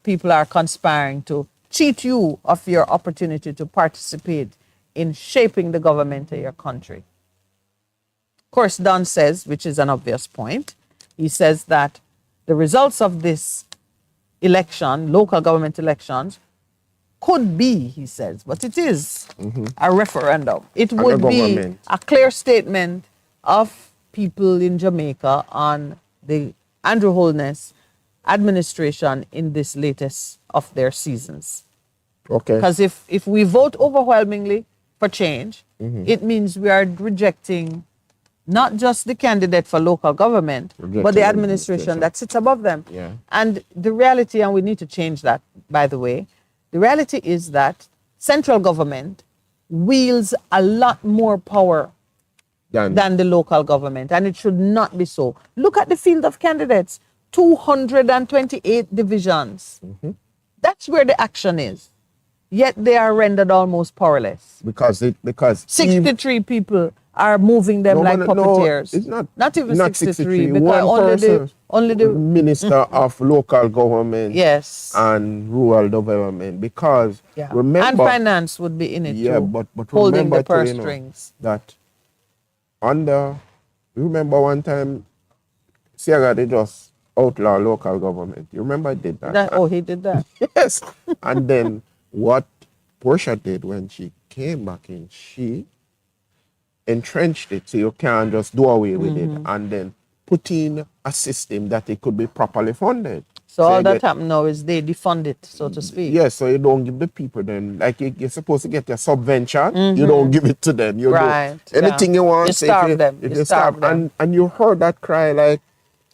people are conspiring to cheat you of your opportunity to participate in shaping the government of your country. Of course, Don says, which is an obvious point, he says that the results of this election, local government elections, could be, he says, but it is a referendum. It would be a clear statement of people in Jamaica on the Andrew Holness administration in this latest of their seasons. Okay. Because if we vote overwhelmingly for change, it means we are rejecting not just the candidate for local government, but the administration that sits above them. Yeah. And the reality, and we need to change that, by the way, the reality is that central government wields a lot more power than the local government, and it should not be so. Look at the field of candidates, 228 divisions. That's where the action is. Yet they are rendered almost powerless. Because 63 people are moving them like puppeteers. It's not even 63 because only the minister of local government, yes, and rural development. Because remember, and finance would be in it too. but holding remember the purse strings. That remember one time, Sierra, they just outlaw local government. You remember I did that? He did that. Yes. And then what Portia did when she came back in, she entrenched it so you can't just do away with it, and then put in a system that it could be properly funded. So all that happened now is they defund it, so to speak. Yes, so you don't give the people then, like you're supposed to get your subvention, you don't give it to them. You right. do anything you want. You starve them. You starve them. And you heard that cry like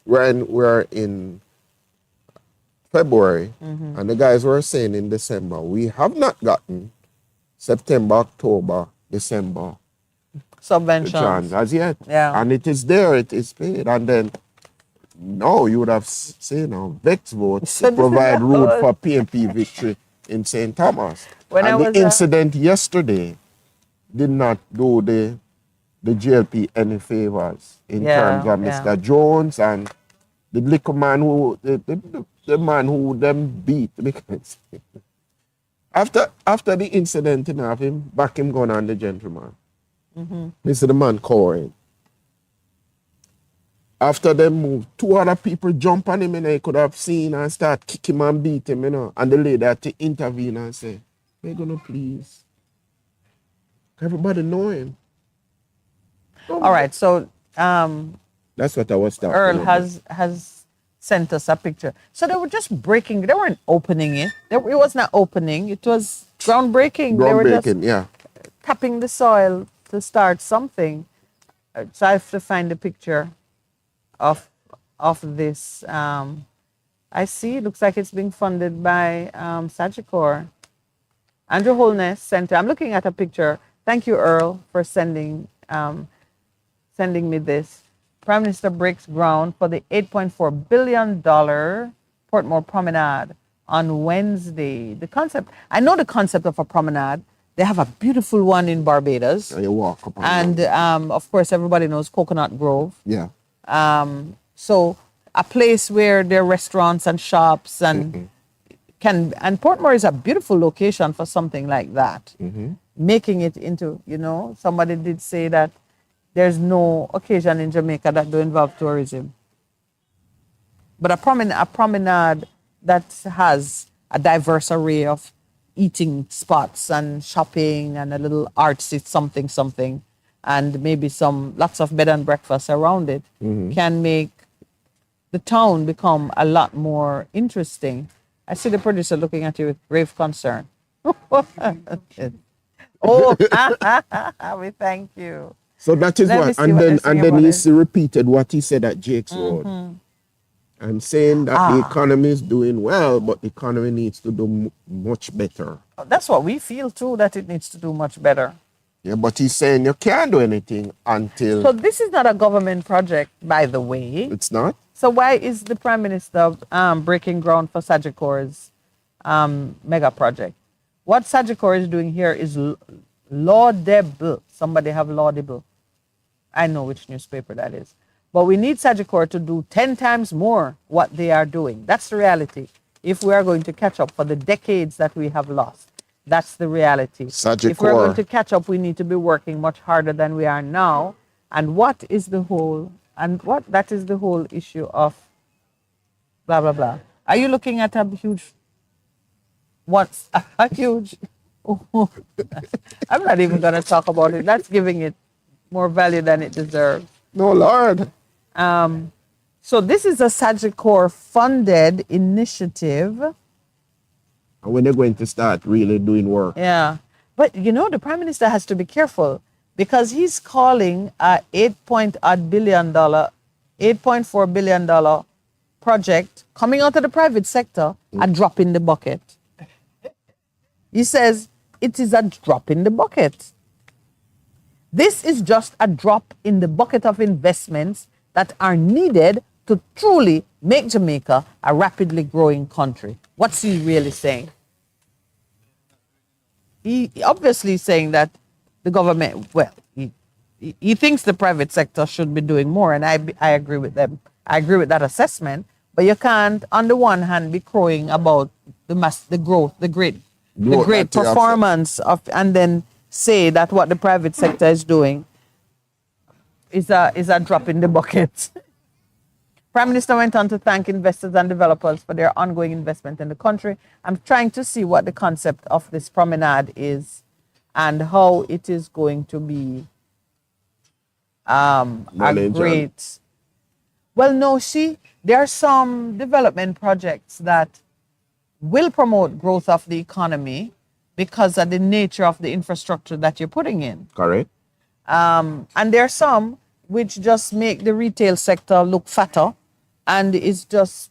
when we're in February, and the guys were saying in December, we have not gotten September, October, December subventions as yet. Yeah. And it is there, it is paid. And then, no, you would have seen Vex votes to provide route for PNP victory in St. Thomas. The incident yesterday did not do the GLP any favors in terms of Mr. Jones and the liquor man who, the man who them beat. Because after the incident, have him back him gun on the gentleman. This is the man cowering. After them move, two other people jump on him and they could have seen and start kick him and beat him, And the lady had to intervene and say, "We're gonna please." Everybody know him. All right, so that's what I was talking Earl about. has sent us a picture. So they were just breaking, they weren't opening it. It was not opening, it was groundbreaking. They were just tapping the soil to start something. So I have to find a picture of this. I see, it looks like it's being funded by Sagicor. Andrew Holness Center. I'm looking at a picture. Thank you, Earl, for sending me this. Prime Minister breaks ground for the $8.4 billion Portmore Promenade on Wednesday. I know the concept of a promenade. They have a beautiful one in Barbados. You walk up and of course, everybody knows Coconut Grove. Yeah. So a place where there are restaurants and shops and and Portmore is a beautiful location for something like that. Making it into, somebody did say that there's no occasion in Jamaica that don't involve tourism. But a promenade that has a diverse array of eating spots and shopping and a little artsy something, and maybe lots of bed and breakfast around it can make the town become a lot more interesting. I see the producer looking at you with grave concern. Oh, we thank you. So that is Let me what, see what they're saying and then about he it. repeated what he said at Jake's Road. And saying that the economy is doing well, but the economy needs to do much better. That's what we feel too, that it needs to do much better. Yeah, but he's saying you can't do anything until So this is not a government project, by the way. it's not. So why is the Prime Minister breaking ground for Sagicor's mega project? What Sagicor is doing here is laudable. Somebody have laudable. I know which newspaper that is. But we need Sagicor to do 10 times more what they are doing. That's the reality. If we are going to catch up for the decades that we have lost, that's the reality. If we're going Sagicor. to catch up, we need to be working much harder than we are now. And what is the whole, that is the whole issue of blah, blah, blah. Are you looking at a huge, what's a huge, I'm not even going to talk about it. That's giving it more value than it deserves. No, Lord. So this is a Sagicor funded initiative. And when they're going to start really doing work. Yeah. But you know, the Prime Minister has to be careful because he's calling a $8.4 billion project coming out of the private sector a drop in the bucket. He says it is a drop in the bucket. This is just a drop in the bucket of investments that are needed to truly make Jamaica a rapidly growing country. What's he really saying? He obviously is saying that the government, well, he thinks the private sector should be doing more, and I agree with them. I agree with that assessment, but you can't, on the one hand, be crowing about the growth, the great performance of, and then say that what the private sector is doing is a drop in the bucket. Prime Minister went on to thank investors and developers for their ongoing investment in the country. I'm trying to see what the concept of this promenade is and how it is going to be a great. Well, no, see, there are some development projects that will promote growth of the economy because of the nature of the infrastructure that you're putting in. Correct. And there are some which just make the retail sector look fatter and is just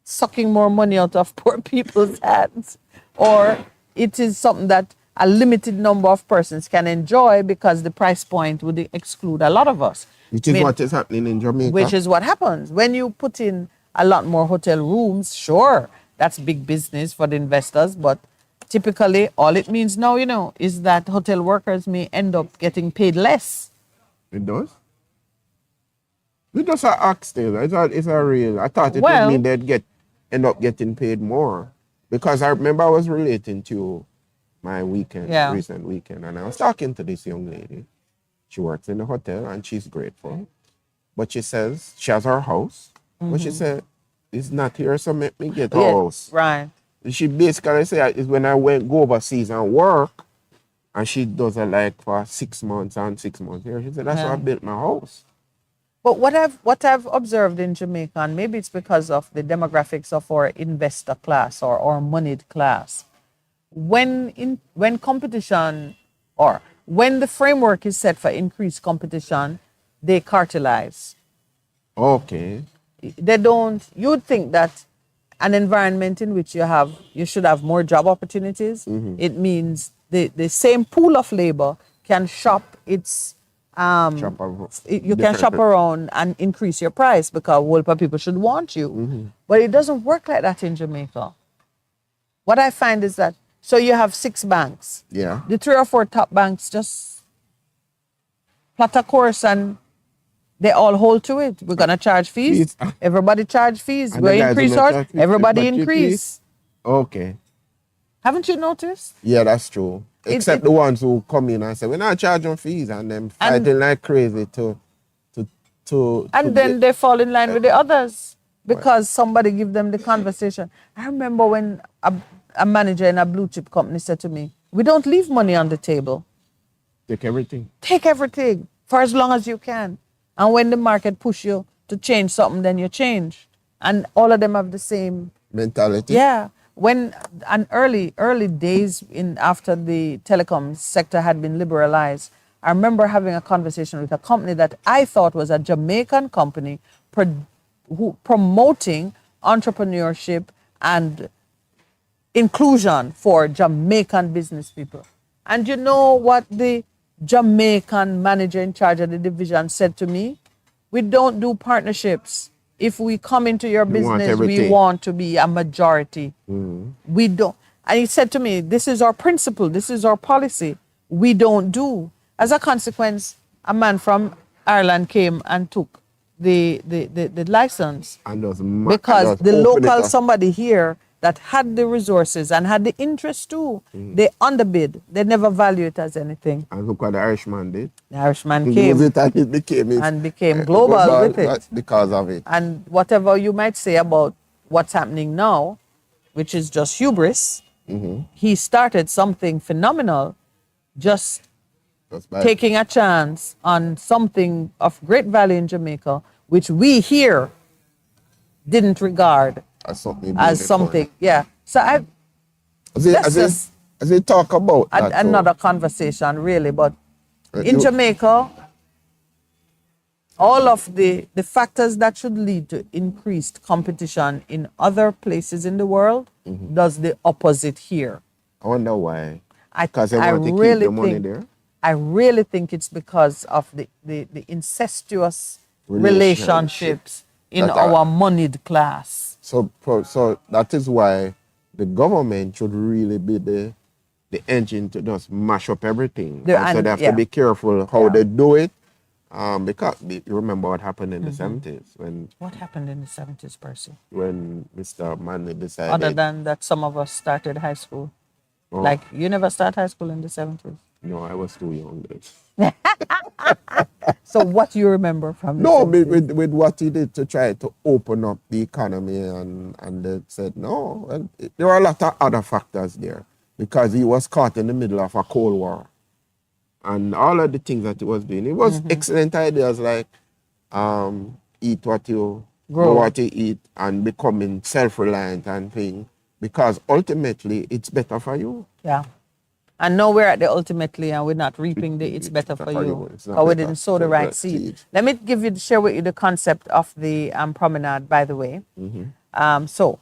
sucking more money out of poor people's hands. Or it is something that a limited number of persons can enjoy because the price point would exclude a lot of us. Which is what is happening in Jamaica. Which is what happens. When you put in a lot more hotel rooms, sure, that's big business for the investors, but typically all it means now, you know, is that hotel workers may end up getting paid less. It does? It's just an oxtail. It's a real. I thought it would mean they'd end up getting paid more. Because I remember I was relating to my recent weekend, and I was talking to this young lady. She works in the hotel and she's grateful. But she says she has her house. But she said, it's not here, so make me get a house. Right. She basically said, it's when I go overseas and work, and she does it like for 6 months and 6 months here. She said, that's why I built my house. But what I've observed in Jamaica, and maybe it's because of the demographics of our investor class or moneyed class, when competition or when the framework is set for increased competition, they cartelize. Okay. They don't. You'd think that an environment in which you should have more job opportunities. It means the same pool of labor can shop its. You can shop around and increase your price because whole people should want you. But it doesn't work like that in Jamaica. What I find is that, so you have 6 banks. Yeah. The 3 or 4 top banks just plot a course and they all hold to it. We're going to charge fees. Everybody charge fees. We increase ours. Everybody increase. Okay. Haven't you noticed? Yeah, that's true. Except the ones who come in and say, we're not charging fees, and them fighting like crazy then they fall in line with the others because somebody give them the conversation. I remember when a manager in a blue chip company said to me, we don't leave money on the table. Take everything. Take everything for as long as you can. And when the market push you to change something, then you change. And all of them have the same. Mentality. Yeah. When an early days in after the telecom sector had been liberalized, I remember having a conversation with a company that I thought was a Jamaican company promoting entrepreneurship and inclusion for Jamaican business people. And you know what the Jamaican manager in charge of the division said to me? We don't do partnerships. If we come into your You want business, we everything. want to be a majority. We don't. And he said to me, this is our principle, this is our policy. We don't do. As a consequence, a man from Ireland came and took the license And because the open it local up. somebody here that had the resources and had the interest too, they underbid. They never value it as anything. And look what the Irishman did. The Irishman He came used it and it became it. and became global with it. Because of it. And whatever you might say about what's happening now, which is just hubris, he started something phenomenal, just Just by taking a chance on something of great value in Jamaica, which we here didn't regard as something. as something. Yeah. So let's just As they talk about that, another conversation, really. But in you- Jamaica, all of the factors that should lead to increased competition in other places in the world does the opposite here. I wonder why. I Because they I want to keep really the money think- there. I really think it's because of the incestuous relationships in that are- our moneyed class. So that is why the government should really be the engine to just mash up everything. The- And so and- they have yeah. to be careful how Yeah. they do it. Because you remember what happened in the 70s What happened in the 70s, Percy? when Mr. Manley decided. Other than that, some of us started high school. Oh, Like, you never start high school in the 70s. no, I was too young then. So what do you remember from the No, 70s? with what he did to try to open up the economy, and they said no. Well, there were a lot of other factors there because he was caught in the middle of a Cold War, and all of the things that he was doing. It was excellent ideas like eat what you Grow. what you eat and becoming self-reliant and things, because ultimately it's better for you. Yeah. And now we're at the ultimately, and we're not reaping the it's better for you. It's not Because we better didn't sow the for right that seed. seed. Let me share with you the concept of the promenade, by the way. So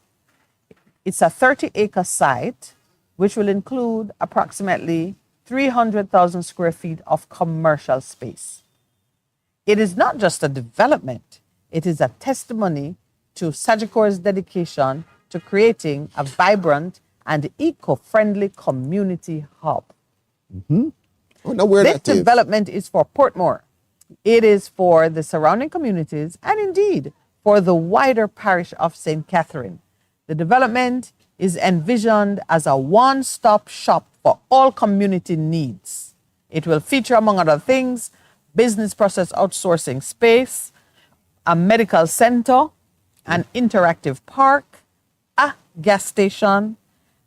it's a 30-acre site, which will include approximately 300,000 square feet of commercial space. It is not just a development, it is a testimony to Sagicor's dedication to creating a vibrant and eco-friendly community hub. I wonder where This that is. development is for Portmore. It is for the surrounding communities and indeed for the wider parish of St. Catherine. The development is envisioned as a one-stop shop for all community needs. It will feature, among other things, business process outsourcing space, a medical center, an interactive park, a gas station,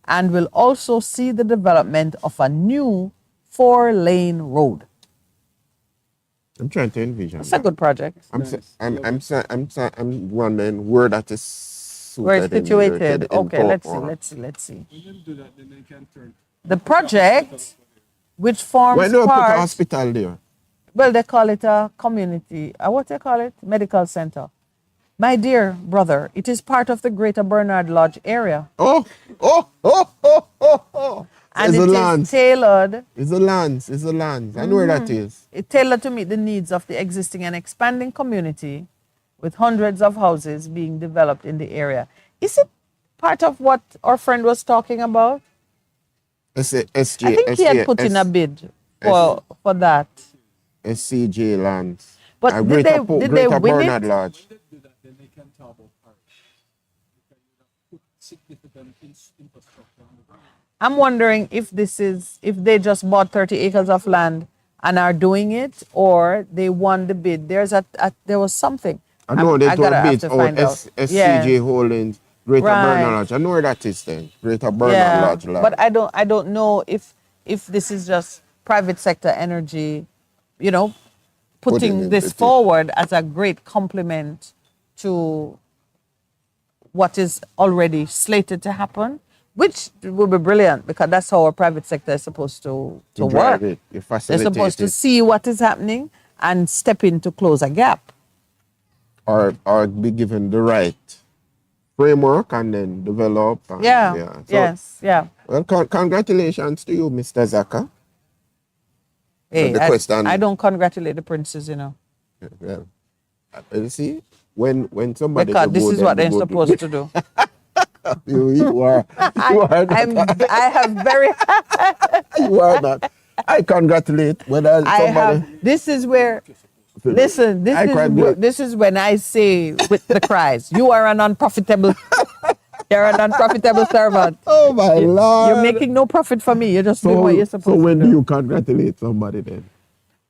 and will also see the development of a new 4-lane road. I'm trying to envision. It's a good project. I'm wondering where that is Where it's suited in here, situated. in Okay, let's see, Portmore. let's see. The project, which forms Why do I put a part, hospital there? well, they call it a community, what they call it? Medical center. My dear brother, it is part of the Greater Bernard Lodge area. Oh. And It's it a is land. tailored, It's a land. I know where that is. tailored to meet the needs of the existing and expanding community, with hundreds of houses being developed in the area. Is it part of what our friend was talking about? SJ, I think he had put in a bid for that. SCJ lands. But did they Greater win Bernard it? Lodge. do that, then they can talk about parish. Because you have put significant infrastructure on the ground. I'm wondering if they just bought 30 acres of land and are doing it, or they won the bid. There was something. I know they I told gotta have bids to out find out. SCJ Yeah. Holdings, Greater Right. Bernard Lodge. I know where that is then. Greater Bernard Yeah, Lodge land. but I don't know if this is just private sector energy, putting in this it. forward as a great compliment to what is already slated to happen, which will be brilliant because that's how our private sector is supposed to drive work. it, you They're facilitate supposed to it, see what is happening and step in to close a gap. or be given the right framework and then develop. And, Yeah. So, Yes. Yeah. well, congratulations to you, Mr. Zaka. Hey, the question. I don't congratulate the princes, Well, you see, when somebody because do this good, is then what the they're good- supposed to do. you are, you are not. I have very, You are not. I congratulate whether I somebody. have. This is where. Listen, I congratulate. this is when I say with the cries, you are an unprofitable, you're an unprofitable servant. Oh my Lord! You're making no profit for me. You're just doing what you're supposed so to when do. do you congratulate somebody then?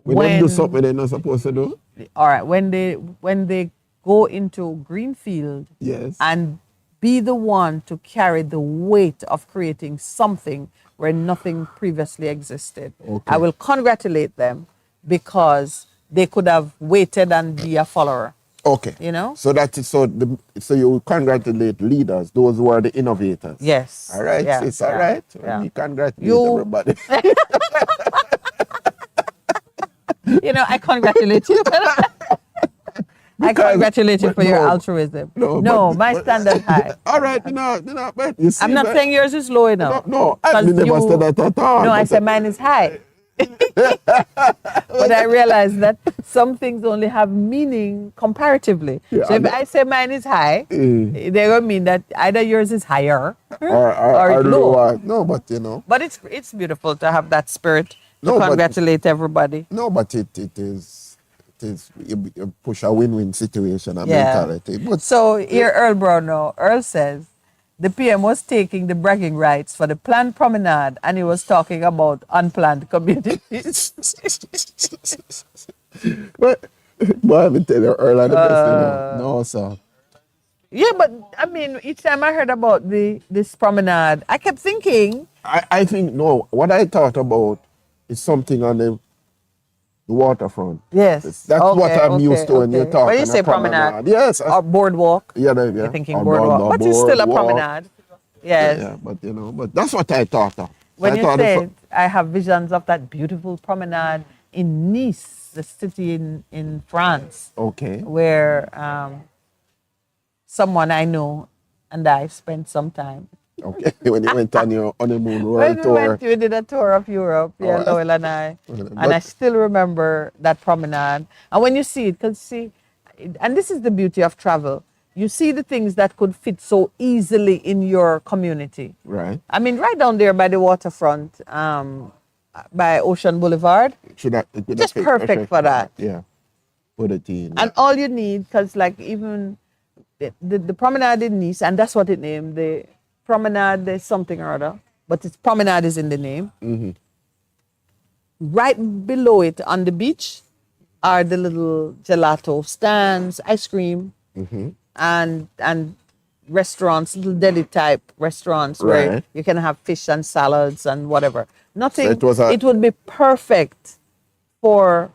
When they do something they're not supposed to do? All right, when they go into greenfield Yes. and be the one to carry the weight of creating something where nothing previously existed. Okay. I will congratulate them because they could have waited and be a follower. Okay. You know? So that is so you congratulate leaders, those who are the innovators. Yes. All right, Yeah, it's all yeah, right. yeah. We congratulate You- everybody. I congratulate you. I congratulate you but for your no. altruism. No, No, but- my but- standard high. All right, but you see I'm not that- saying yours is low enough. No, I 'Cause never said that at all. No, I but- said mine is high. But I realize that some things only have meaning comparatively. Yeah, So if I know. I say mine is high, they will mean that either yours is higher or it's low. lower. No, but But it's beautiful to have that spirit to No, but- congratulate everybody. no, but it is you push a win-win situation and Yeah. mentality. But So here Earl Brown Earl says the PM was taking the bragging rights for the planned promenade and he was talking about unplanned communities. but I will tell you earlier the best thing. No, sir. Yeah, but I mean, each time I heard about this promenade, I kept thinking, I think no. What I thought about is something on the waterfront. yes, That's what I'm used to when you're talking. When you say a promenade, Yes. or boardwalk, yeah. you're thinking Or boardwalk, but it's still a boardwalk. promenade. Yes. Yeah, but that's what I thought of. When I you thought say of- it, I have visions of that beautiful promenade in Nice, the city in France, okay. where someone I know and I spent some time. Okay. When you went on your honeymoon world When we tour. we did a tour of Europe, yeah, Oh, Lowell and I. But- And I still remember that promenade. And when you see it, and this is the beauty of travel, you see the things that could fit so easily in your community. Right. I mean, right down there by the waterfront, by Ocean Boulevard, It could just fit perfect for that. Yeah. Put it in. And all you need, because like even the promenade in Nice, and that's what it named, the promenade, there's something or other, but its promenade is in the name. Right below it on the beach are the little gelato stands, ice cream, and restaurants, little deli type restaurants where Right. you can have fish and salads and whatever. Nothing. So it would be perfect for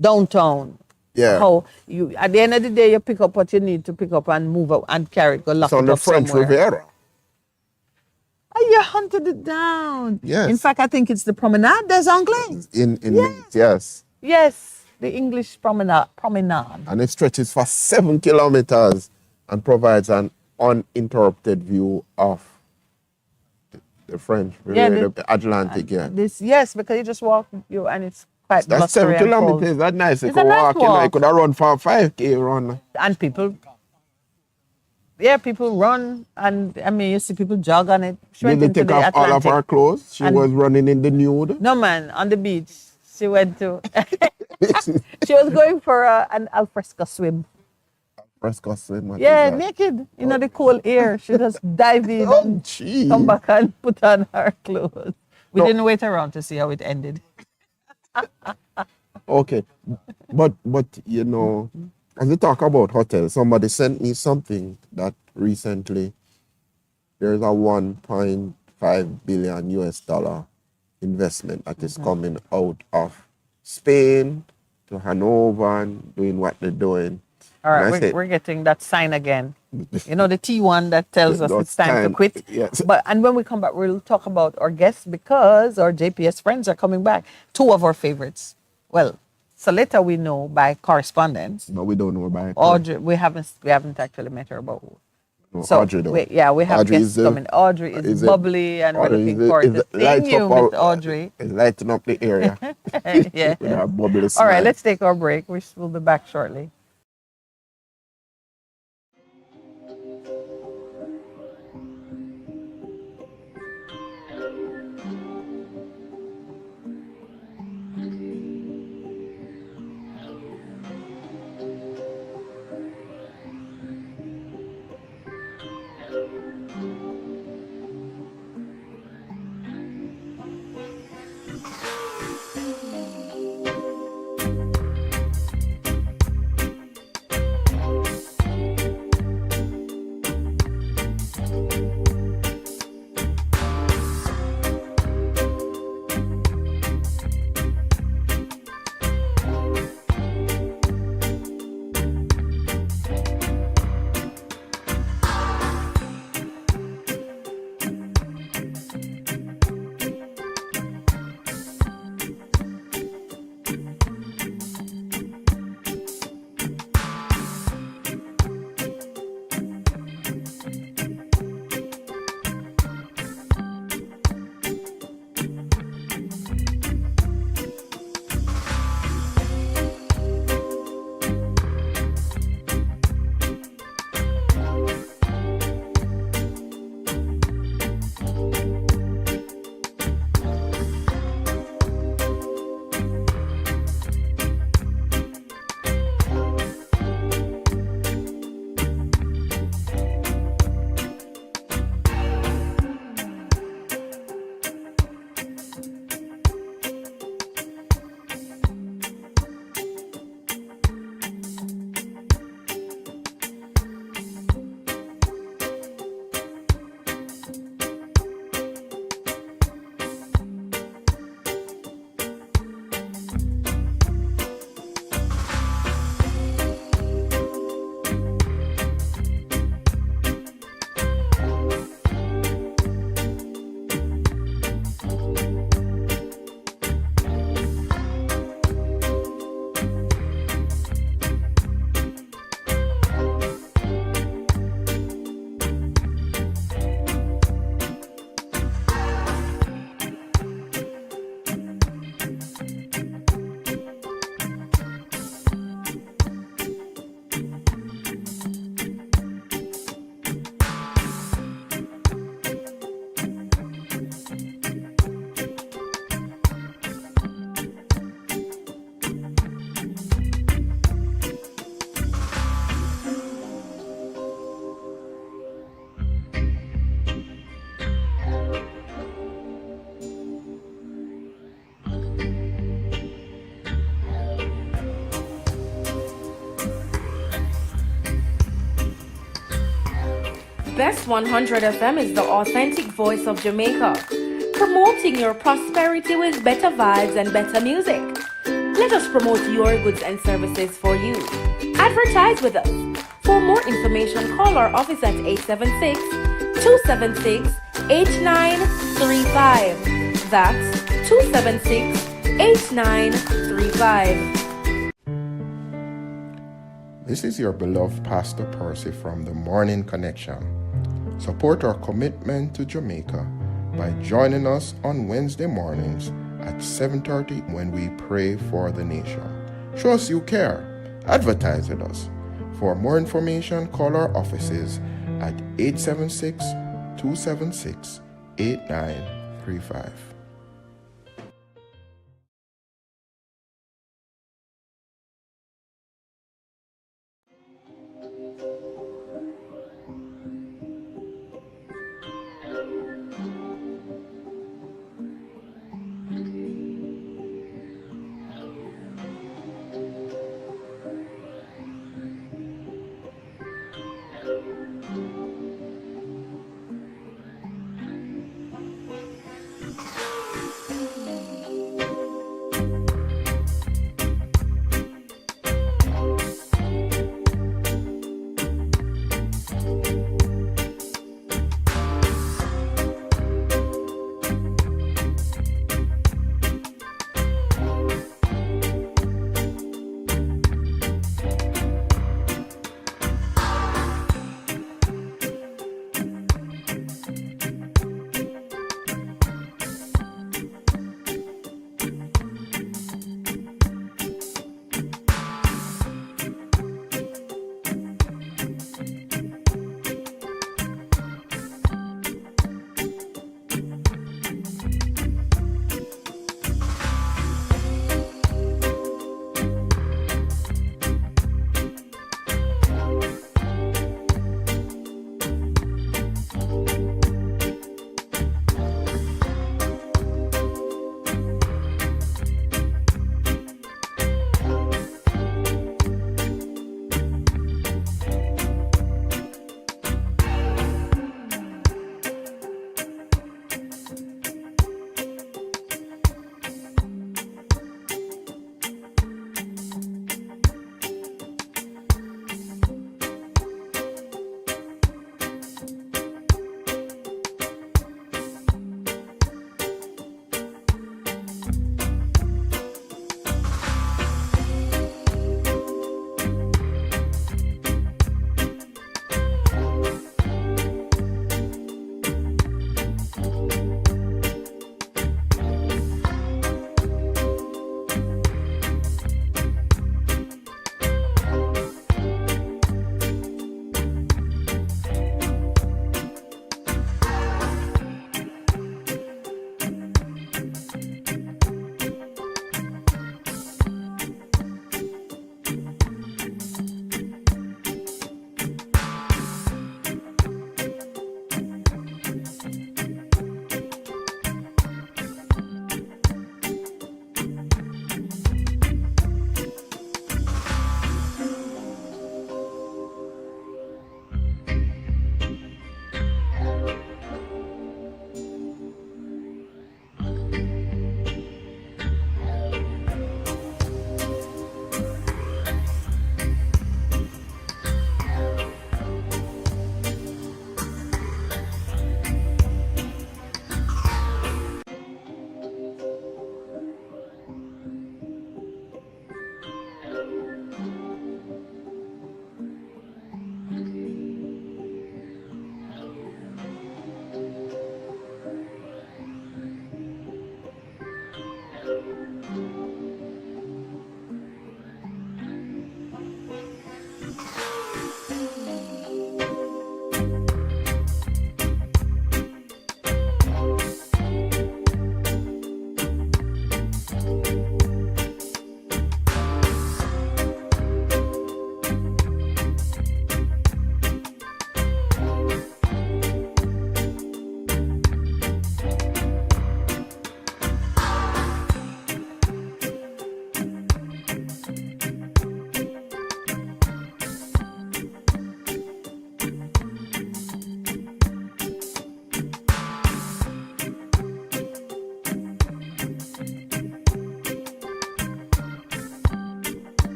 downtown. Yeah. How you at the end of the day you pick up what you need to pick up and move up and carry it, go lock It's on it the up French somewhere. Riviera. Oh, you hunted it down. Yes. In fact, I think it's the Promenade des Anglais. In Nice, yes. Yes, the English promenade. And it stretches for 7 kilometers and provides an uninterrupted view of the French Riviera, the Atlantic. Yeah. Yes, because you just walk and it's quite That's 7 blustery and cold. kilometers. That's nice. You It's a could nice walk, you know, you walk. could have run for a 5K run. And people run, and I mean you see people jog on it. She Did went they into take the off all of Atlantic. her clothes? She And- was running in the nude. No man, on the beach. She went to she was going for an alfresco swim. Fresco swim. what Yeah, is that? naked. You know, the cold air. She just dive in Oh, and gee. come back and put on her clothes. We No. didn't wait around to see how it ended. Okay, but you know, as we talk about hotels, somebody sent me something that recently there's a 1.5 billion US dollar investment that is coming out of Spain to Hanover and doing what they're doing. All And right, I we're, said, we're getting that sign again. You know, the T1 that tells us "No, it's time to quit. Yes. And when we come back, we'll talk about our guests because our JPS friends are coming back. Two of our favorites. Well, Saleta we know by correspondence. But we don't know about her. Audrey, we haven't actually met her, but No, so Audrey though. we have Audrey guests coming. Audrey is bubbly, and we're Audrey looking forward to seeing lights you, up Miss Audrey. It's lighting up the area Yeah. with her bubbly All smile. right, let's take our break. We'll be back shortly. Best 100 FM is the authentic voice of Jamaica, promoting your prosperity with better vibes and better music. Let us promote your goods and services for you. Advertise with us. For more information, call our office at 876-276-8935. That's 276-8935. This is your beloved Pastor Percy from the Morning Connection. Support our commitment to Jamaica by joining us on Wednesday mornings at 7:30 when we pray for the nation. Show us you care. Advertise with us. For more information, call our offices at 876-276-8935.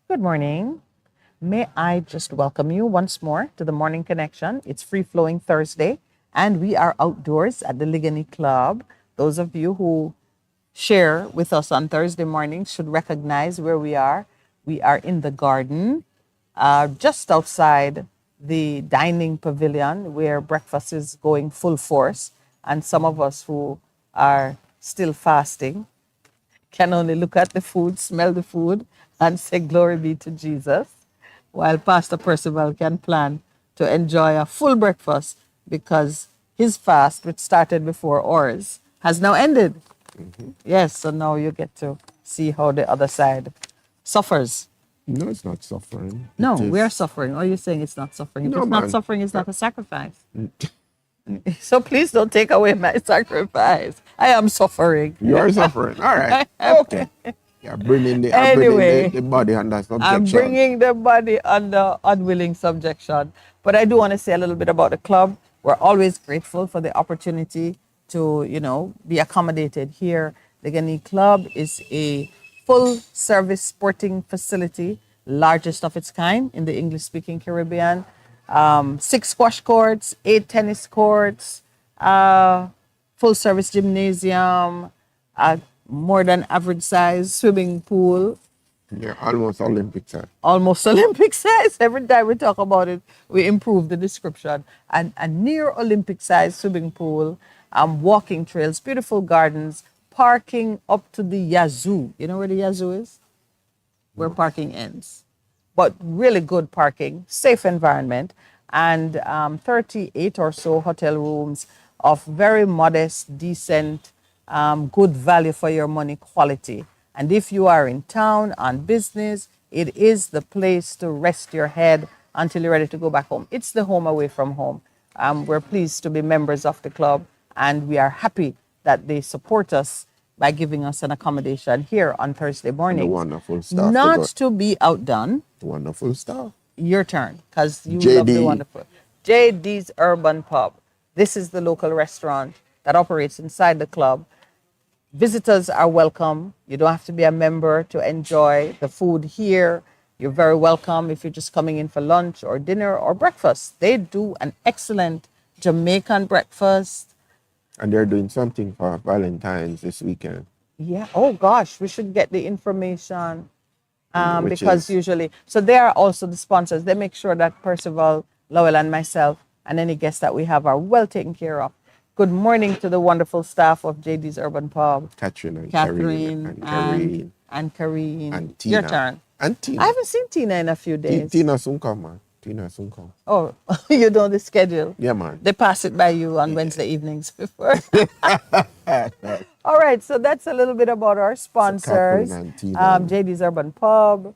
Good morning. May I just welcome you once more to the Morning Connection. It's Free Flowing Thursday, and we are outdoors at the Ligani Club. Those of you who share with us on Thursday mornings should recognize where we are. We are in the garden, just outside the dining pavilion where breakfast is going full force. And some of us who are still fasting can only look at the food, smell the food, and say, Glory be to Jesus, while Pastor Percival can plan to enjoy a full breakfast because his fast, which started before ours, has now ended. Yes, so now you get to see how the other side suffers. No, it's not suffering. No, It we are is. suffering. Are you saying it's not suffering? If No, it's not man. suffering, it's not a sacrifice. So please don't take away my sacrifice. I am suffering. You are suffering. All right. Okay. Yeah, Anyway, the body under I'm subjection. bringing the body under unwilling subjection. But I do want to say a little bit about the club. We're always grateful for the opportunity to, be accommodated here. The Gani Club is a full service sporting facility, largest of its kind in the English speaking Caribbean. 6 squash courts, 8 tennis courts, uh, full service gymnasium, a more than average size swimming pool, Yeah, almost Olympic time. almost Olympic size. Every time we talk about it, we improve the description. And a near Olympic size swimming pool, walking trails, beautiful gardens, parking up to the Yazoo. You know where the Yazoo is? Where parking ends. But really good parking, safe environment, and 38 or so hotel rooms of very modest, decent, good value for your money quality. And if you are in town on business, it is the place to rest your head until you're ready to go back home. It's the home away from home. We're pleased to be members of the club, and we are happy that they support us by giving us an accommodation here on Thursday mornings. wonderful staff they Not got. to be outdone, Wonderful stuff. your turn, because you JD. love the wonderful. JD's Urban Pub. This is the local restaurant that operates inside the club. Visitors are welcome. You don't have to be a member to enjoy the food here. You're very welcome if you're just coming in for lunch or dinner or breakfast. They do an excellent Jamaican breakfast. And they're doing something for Valentine's this weekend. Yeah. Oh gosh, we should get the information. Which Because is usually, so they are also the sponsors. They make sure that Percival, Lowell, and myself, and any guests that we have are well taken care of. Good morning to the wonderful staff of JD's Urban Pub, Catherine and Catherine Karine and Karine and Karine. and Tina. Your turn. And Tina. I haven't seen Tina in a few days. Tina soon come, man. Tina soon come. Oh, you know the schedule. Yeah, man. They pass it by you on Wednesday evenings before. All right, so that's a little bit about our sponsors. Catherine and Tina. JD's Urban Pub,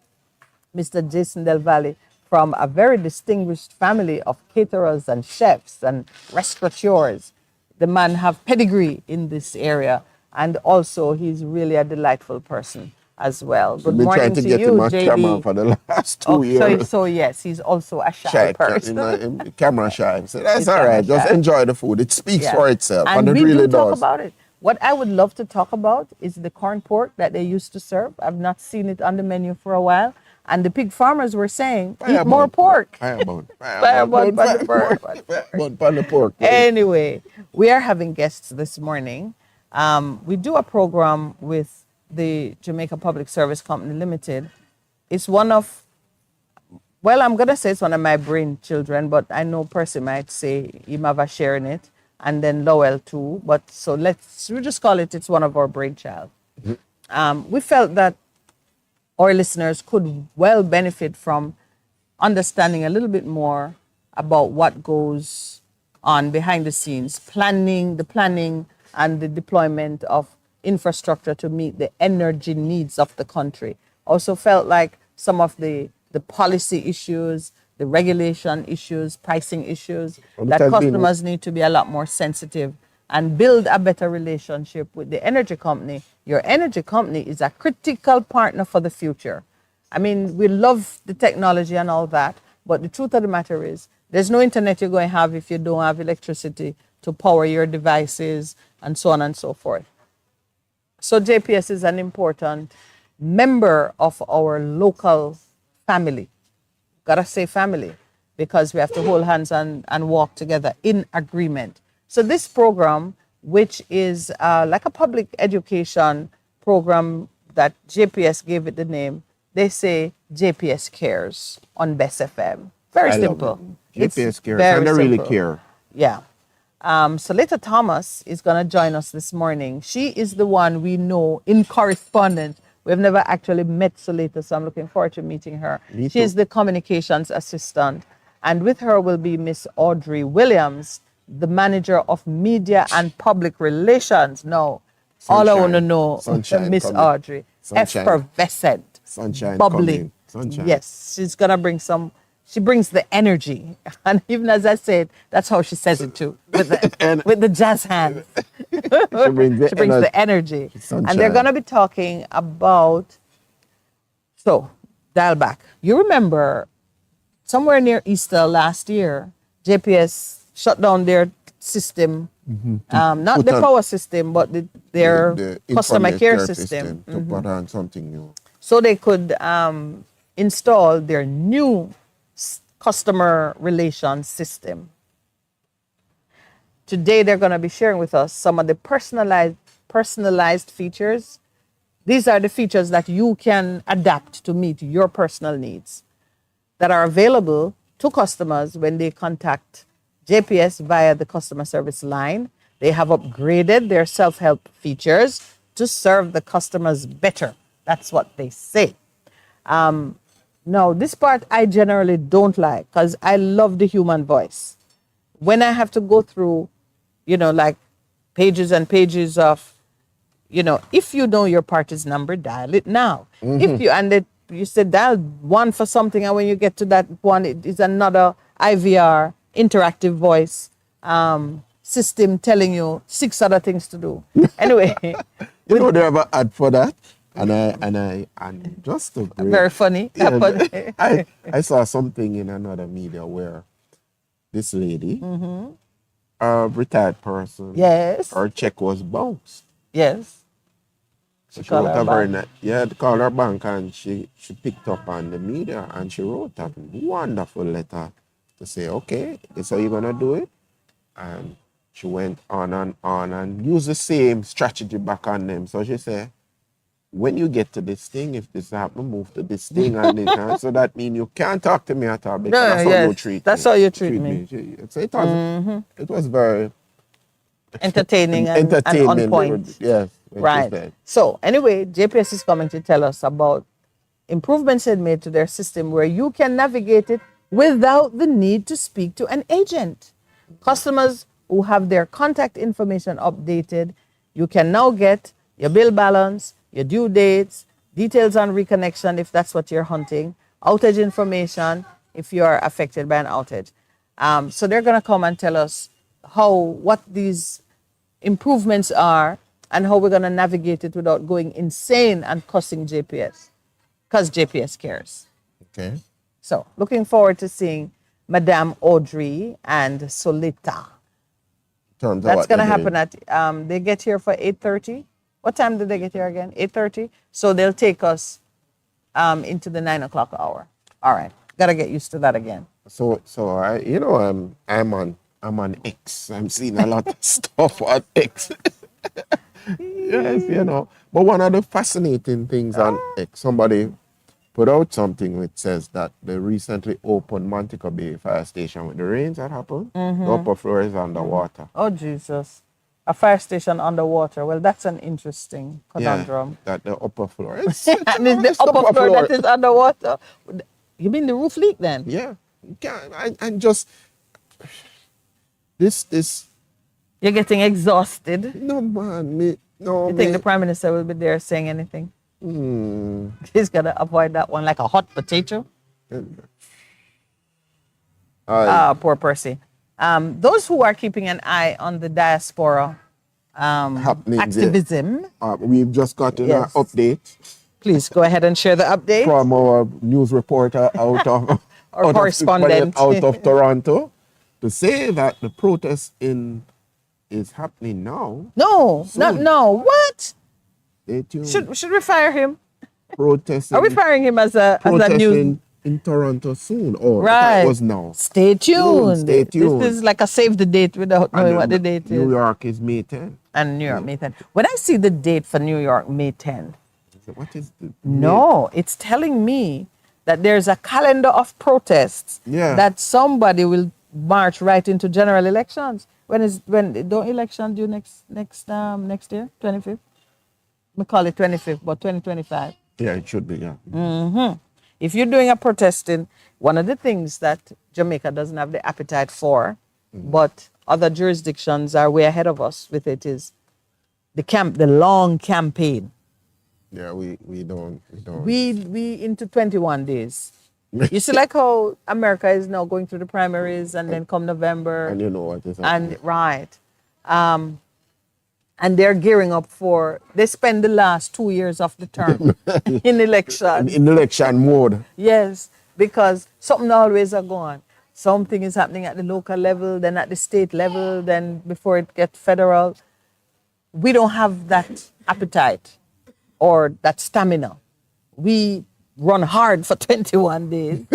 Mr. Jason Del Valle, from a very distinguished family of caterers and chefs and restaurateurs. The man have pedigree in this area, and also he's really a delightful person as well. Good Been morning trying to to get you, him on camera JD. for the last 2 Oh, years. so yes, he's also a shy Shy, person. camera shy. So that's He's all right. camera Just shy. enjoy the food. It speaks Yeah. for itself, And and we it really do talk does. about it. What I would love to talk about is the corn pork that they used to serve. I've not seen it on the menu for a while. And the pig farmers were saying, eat more pork. Firebone. Firebone on the pork. Firebone on the pork. Anyway, we are having guests this morning. We do a program with the Jamaica Public Service Company Limited. It's one of, well, I'm going to say it's one of my brain children, but I know Percy might say he might have a share in it, and then Lowell too. But so we just call it's one of our brainchild. We felt that our listeners could well benefit from understanding a little bit more about what goes on behind the scenes, the planning and the deployment of infrastructure to meet the energy needs of the country. Also felt like some of the policy issues, the regulation issues, pricing issues, Well, that it has been- customers need to be a lot more sensitive and build a better relationship with the energy company. Your energy company is a critical partner for the future. I mean, we love the technology and all that, but the truth of the matter is there's no internet you're going to have if you don't have electricity to power your devices and so on and so forth. So JPS is an important member of our local family. Gotta say family, because we have to hold hands and walk together in agreement. So this program, which is like a public education program that JPS gave it the name, they say JPS Cares on Best FM. Very I love simple. it. It's GPS cares, very and they really simple. care. Yeah. Solita Thomas is going to join us this morning. She is the one we know in correspondence. We've never actually met Solita, so I'm looking forward to meeting her. Me She is too. the communications assistant. And with her will be Miss Audrey Williams, the manager of media and public relations. Now, all I want to Sunshine. know, Sunshine Miss coming. Audrey, Sunshine. effervescent, Sunshine bubbly. coming. Sunshine. Yes, she's gonna bring some. She brings the energy, and even as I said, that's how she says it too, with the jazz hands. She brings the She brings energy. the energy, and Sunshine. they're gonna be talking about. So, dial back. You remember, somewhere near Easter last year, JPS shut down their system, not Put the on- power system, but their The customer information care therapy system. to put on something new. So they could install their new customer relation system. Today they're going to be sharing with us some of the personalized features. These are the features that you can adapt to meet your personal needs that are available to customers when they contact JPS via the customer service line. They have upgraded their self-help features to serve the customers better. That's what they say. Now, this part I generally don't like because I love the human voice. When I have to go through, like pages and pages of, if you know your party's number, dial it now. If you said dial one for something, and when you get to that one, it is another IVR interactive voice system telling you 6 other things to do. Anyway, You know, they have an ad for that, and just to break, very funny. yeah, But- I saw something in another media where this lady, a retired person, yes, her check was bounced. yes. So she called wrote her a very bank. called her bank, and she picked up on the media, and she wrote a wonderful letter to say, okay, this is how you're gonna do it. And she went on and used the same strategy back on them. So she said, when you get to this thing, if this happen, move to this thing and this. And so that means you can't talk to me at all because No, that's how you yes, treat that's me. how you treat me. So it was very Entertaining and entertaining. on point. Yes. when she Right. said. So anyway, JPS is coming to tell us about improvements it made to their system where you can navigate it without the need to speak to an agent. Customers who have their contact information updated, you can now get your bill balance, your due dates, details on reconnection if that's what you're hunting, outage information if you are affected by an outage. So they're going to come and tell us what these improvements are and how we're going to navigate it without going insane and cussing JPS, because JPS cares. Okay. So looking forward to seeing Madame Audrey and Solita. Terms of That's what going to they're happen at, they get here for 8:30. What time did they get here again? 8:30. So they'll take us into the 9 o'clock hour. All right. Got to get used to that again. So I'm on X. I'm seeing a lot of stuff on X. Yes, But one of the fascinating things on X, somebody put out something which says that they recently opened Montego Bay Fire Station with the rains that happened. The upper floor is underwater. Oh, Jesus. A fire station underwater. Well, that's an interesting Yeah, conundrum. that the upper floor. And it's the upper floor that is underwater. You mean the roof leak then? Yeah. You can't, and just this You're getting exhausted. no man, You think the Prime Minister will be there saying anything? He's going to avoid that one like a hot potato. Poor Percy. Those who are keeping an eye on the diaspora happening there. activism, We've just gotten Yes. an update please go ahead and share the update. from our news reporter out of Or out of- correspondent. out of Toronto to say that the protest is happening now. No, not Soon. no. What? Stay tuned. Should we fire him? protesting. Are we firing him as a news? in Toronto soon. Oh, I thought Right. it was now. Stay tuned. Stay tuned. This is like a save the date without knowing And what the then date New is. York is May 10th. And New York, May 10th. When I see the date for New York, May 10th, So what is the no, it's telling me that there's a calendar of protests Yeah. that somebody will march right into general elections. When don't election due next year, 25th? We call it 25th, but 2025. Yeah, it should be, yeah. If you're doing a protesting, one of the things that Jamaica doesn't have the appetite for, but other jurisdictions are way ahead of us with it, is the long campaign. Yeah, we don't. We into 21 days. You see, like how America is now going through the primaries, and then come November, And you know what is happening. and right, and they're gearing up for. They spend the last 2 years of the term in election. In election mode. Yes, because something always are going. Something is happening at the local level, then at the state level, then before it gets federal. We don't have that appetite or that stamina. We run hard for 21 days.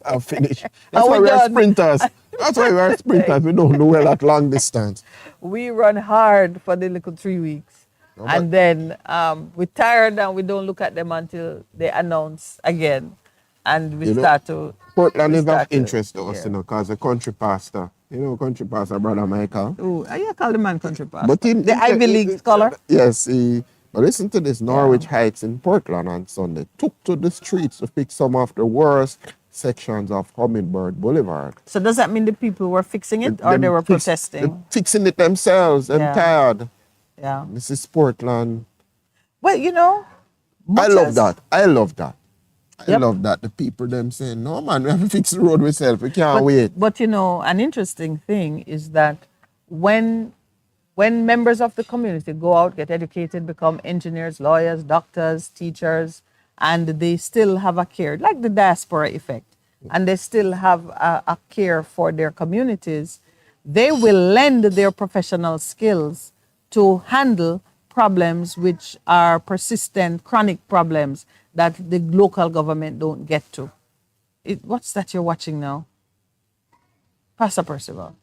I'll finish. Are That's why we we are done? sprinters. That's why we are sprinters. We don't do well at long distance. We run hard for the little 3 weeks. No, And then we're tired and we don't look at them until they announce again. And we You know, start to. Portland we is of start to- interest to us, yeah. you know, because the country pastor, country pastor, Brother Michael. Oh, you call the man country pastor. But the Ivy League scholar. Yes, but listen to this. Norwich Heights in Portland on Sunday took to the streets to fix some of the worst sections of Hummingbird Boulevard. So does that mean the people were fixing it or they were They're protesting? fixing it themselves. I'm Yeah. tired. Yeah. This is Portland. Well, I much love as- that. I love that. I Yep. love that. The people them saying, no man, we have to fix the road ourselves. We can't wait. But an interesting thing is that when members of the community go out, get educated, become engineers, lawyers, doctors, teachers, and they still have a care, like the diaspora effect, and they still have a care for their communities, they will lend their professional skills to handle problems which are persistent, chronic problems that the local government don't get to. What's that you're watching now? Pastor Percival.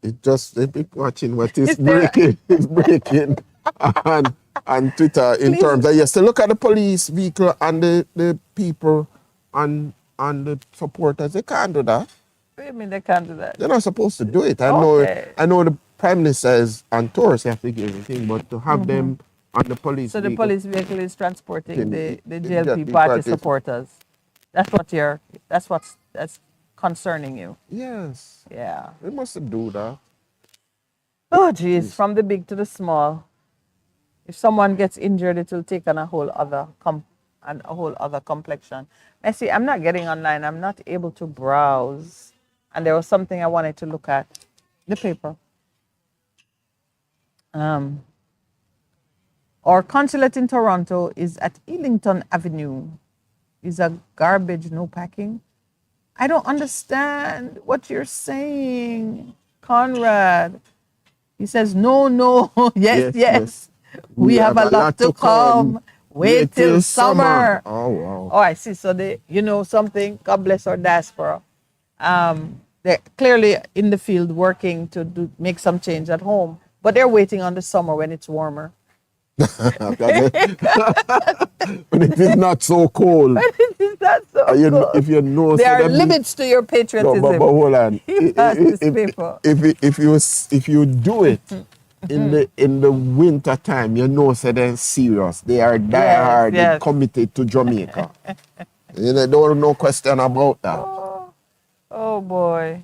It be watching what is Is there- breaking. It's breaking on Twitter in Please. terms of, yes, to look at the police vehicle and the people and the supporters. They can't do that. What do you mean they can't do that? They're not supposed to do it. Okay. I know the Prime Minister is on tours, you have to give anything, but to have them on the police So the vehicle, police vehicle is transporting the The JLP JLP party party. supporters. That's concerning you. Yes, Yeah. they must do that. Oh geez, from the big to the small. If someone gets injured, it will take on a whole other complexion. I see. I'm not getting online. I'm not able to browse, and there was something I wanted to look at. The paper. Our consulate in Toronto is at Ellington Avenue. Is a garbage no packing? I don't understand what you're saying, Conrad. He says, no, yes. We have a lot to come. Wait till summer. Oh, wow. Oh, I see. So something, God bless our diaspora. They're clearly in the field working to make some change at home, but they're waiting on the summer when it's warmer. When it is not so cold. Is that so cool? If you know, There so are that means- limits to your No, patriotism. but hold on. He passed this paper. If you do it in the winter time, you know, so they're serious. They are diehard, yes. committed to Jamaica. Don't no question about that. Oh boy.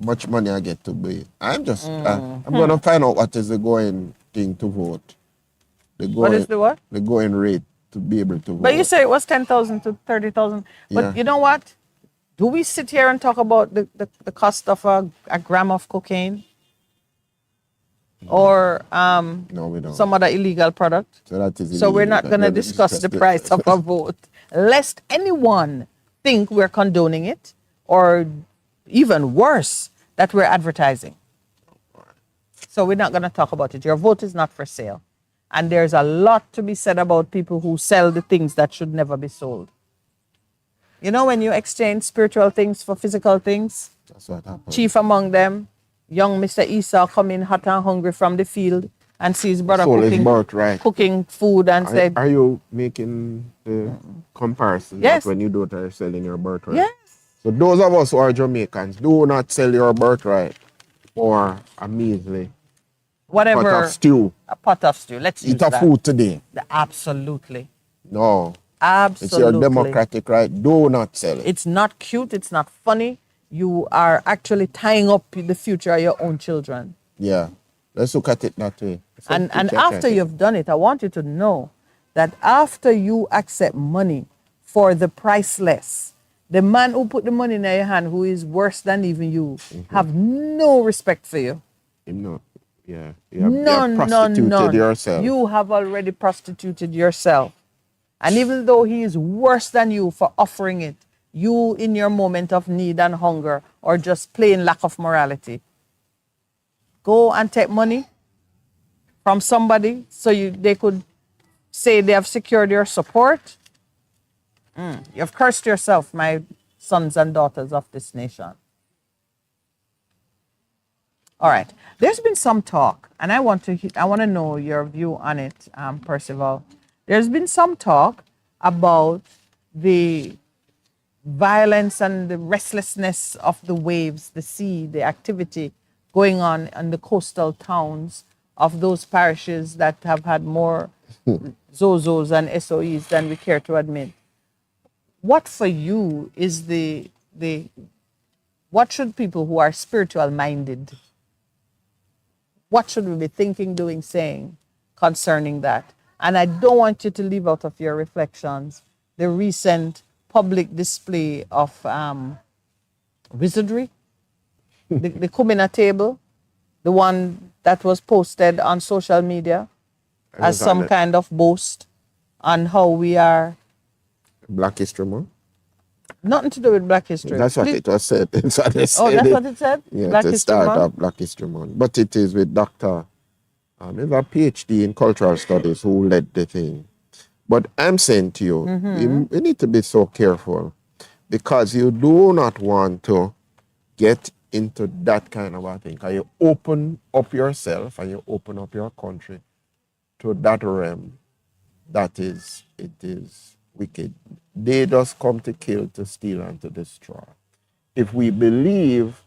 Much money I get to be. I'm gonna find out what is the going thing to vote. What is the what? The going rate to be able to vote. But you say it was 10,000 to 30,000. But Yeah. you know what? Do we sit here and talk about the cost of a gram of cocaine? Or No, we don't. some other illegal product? So that is So we're not illegal. going to discuss the price of a vote, lest anyone think we're condoning it, or even worse, that we're advertising. So we're not going to talk about it. Your vote is not for sale. And there's a lot to be said about people who sell the things that should never be sold. You know, when you exchange spiritual things for physical things, That's what happened. chief among them, young Mr. Esau, coming hot and hungry from the field and see his brother Soul is birthright. cooking food and say, Are you making the comparison Yes. that when you do it, are selling your birthright? yes, So those of us who are Jamaicans, do not sell your birthright for a measly whatever, pot of stew. a pot of stew. Let's use Eat a that. food today. Absolutely. No. Absolutely. It's your democratic right. Do not sell it. It's not cute. It's not funny. You are actually tying up the future of your own children. Yeah. Let's look at it that way. And after you've done it, I want you to know that after you accept money for the priceless, the man who put the money in your hand, who is worse than even you, have no respect for you. No. Yeah. You have prostituted none. yourself. You have already prostituted yourself. And even though he is worse than you for offering it, you in your moment of need and hunger or just plain lack of morality, go and take money from somebody so they could say they have secured your support. You've cursed yourself, my sons and daughters of this nation. All right. There's been some talk, and I want to know your view on it, Percival. There's been some talk about the violence and the restlessness of the waves, the sea, the activity going on in the coastal towns of those parishes that have had more Zozos and SOEs than we care to admit. What for you is what should people who are spiritual minded, what should we be thinking, doing, saying concerning that? And I don't want you to leave out of your reflections the recent public display of wizardry, the Kumina table, the one that was posted on social media as some kind of boast on how we are. Black History Month? Nothing to do with Black History. That's what it was said. That's what they said. Oh, that's what it said? Yeah, Black to History start Month? up Black History Month. But it is with Dr. There's a PhD in cultural studies who led the thing. But I'm saying to you, you need to be so careful because you do not want to get into that kind of a thing. Because you open up yourself and you open up your country to that realm it is wicked. They just come to kill, to steal, and to destroy. If we believe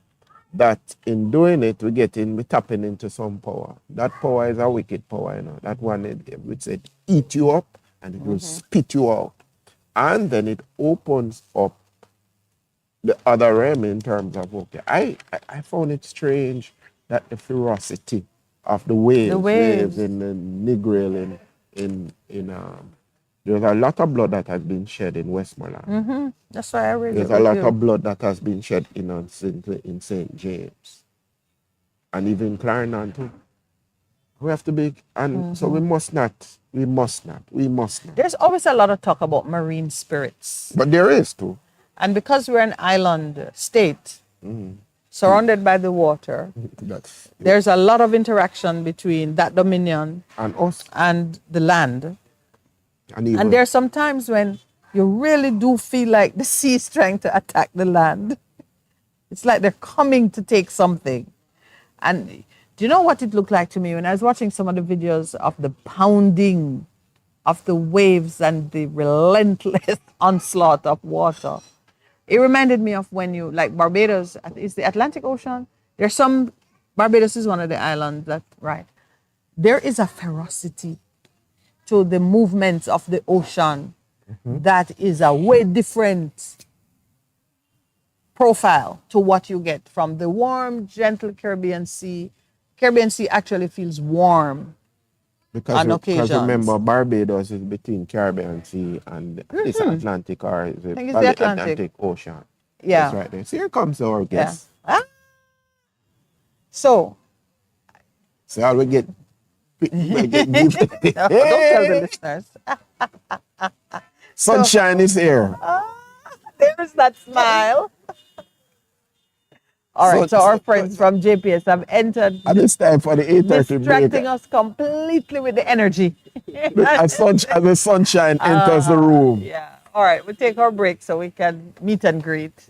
that in doing it, we're tapping into some power. That power is a wicked power, you know. That one, it said, eat you up, and it will spit you out. And then it opens up the other realm in terms of, okay, I found it strange that the ferocity of the waves in the Negril, there's a lot of blood that has been shed in Westmoreland. That's why I read There's it a lot with of you. blood that has been shed in St. James. And even Clarendon too. We have to be, and so we must not. There's always a lot of talk about marine spirits. But there is too. And because we're an island state, surrounded by the water, That's there's a lot of interaction between that dominion and us. and the land. And even And there are some times when you really do feel like the sea is trying to attack the land. It's like they're coming to take something. And do you know what it looked like to me when I was watching some of the videos of the pounding of the waves and the relentless onslaught of water? It reminded me of when you, like Barbados, is the Atlantic Ocean? Barbados is one of the islands right. There is a ferocity to the movements of the ocean that is a way different profile to what you get from the warm, gentle Caribbean Sea. Caribbean Sea actually feels warm on occasions. Because remember, Barbados is between Caribbean Sea and it's Atlantic, or is it think it's the Atlantic. Ocean? Yeah. That's right there. So here comes our Yeah. guest. So, So how we get don't tell the listeners. sunshine is here. There's that smile. All right, so our friends from JPS have entered, And it's time for the 8:30 distracting break. us completely with the energy. As the sunshine enters the room. Yeah. All right, we'll take our break so we can meet and greet.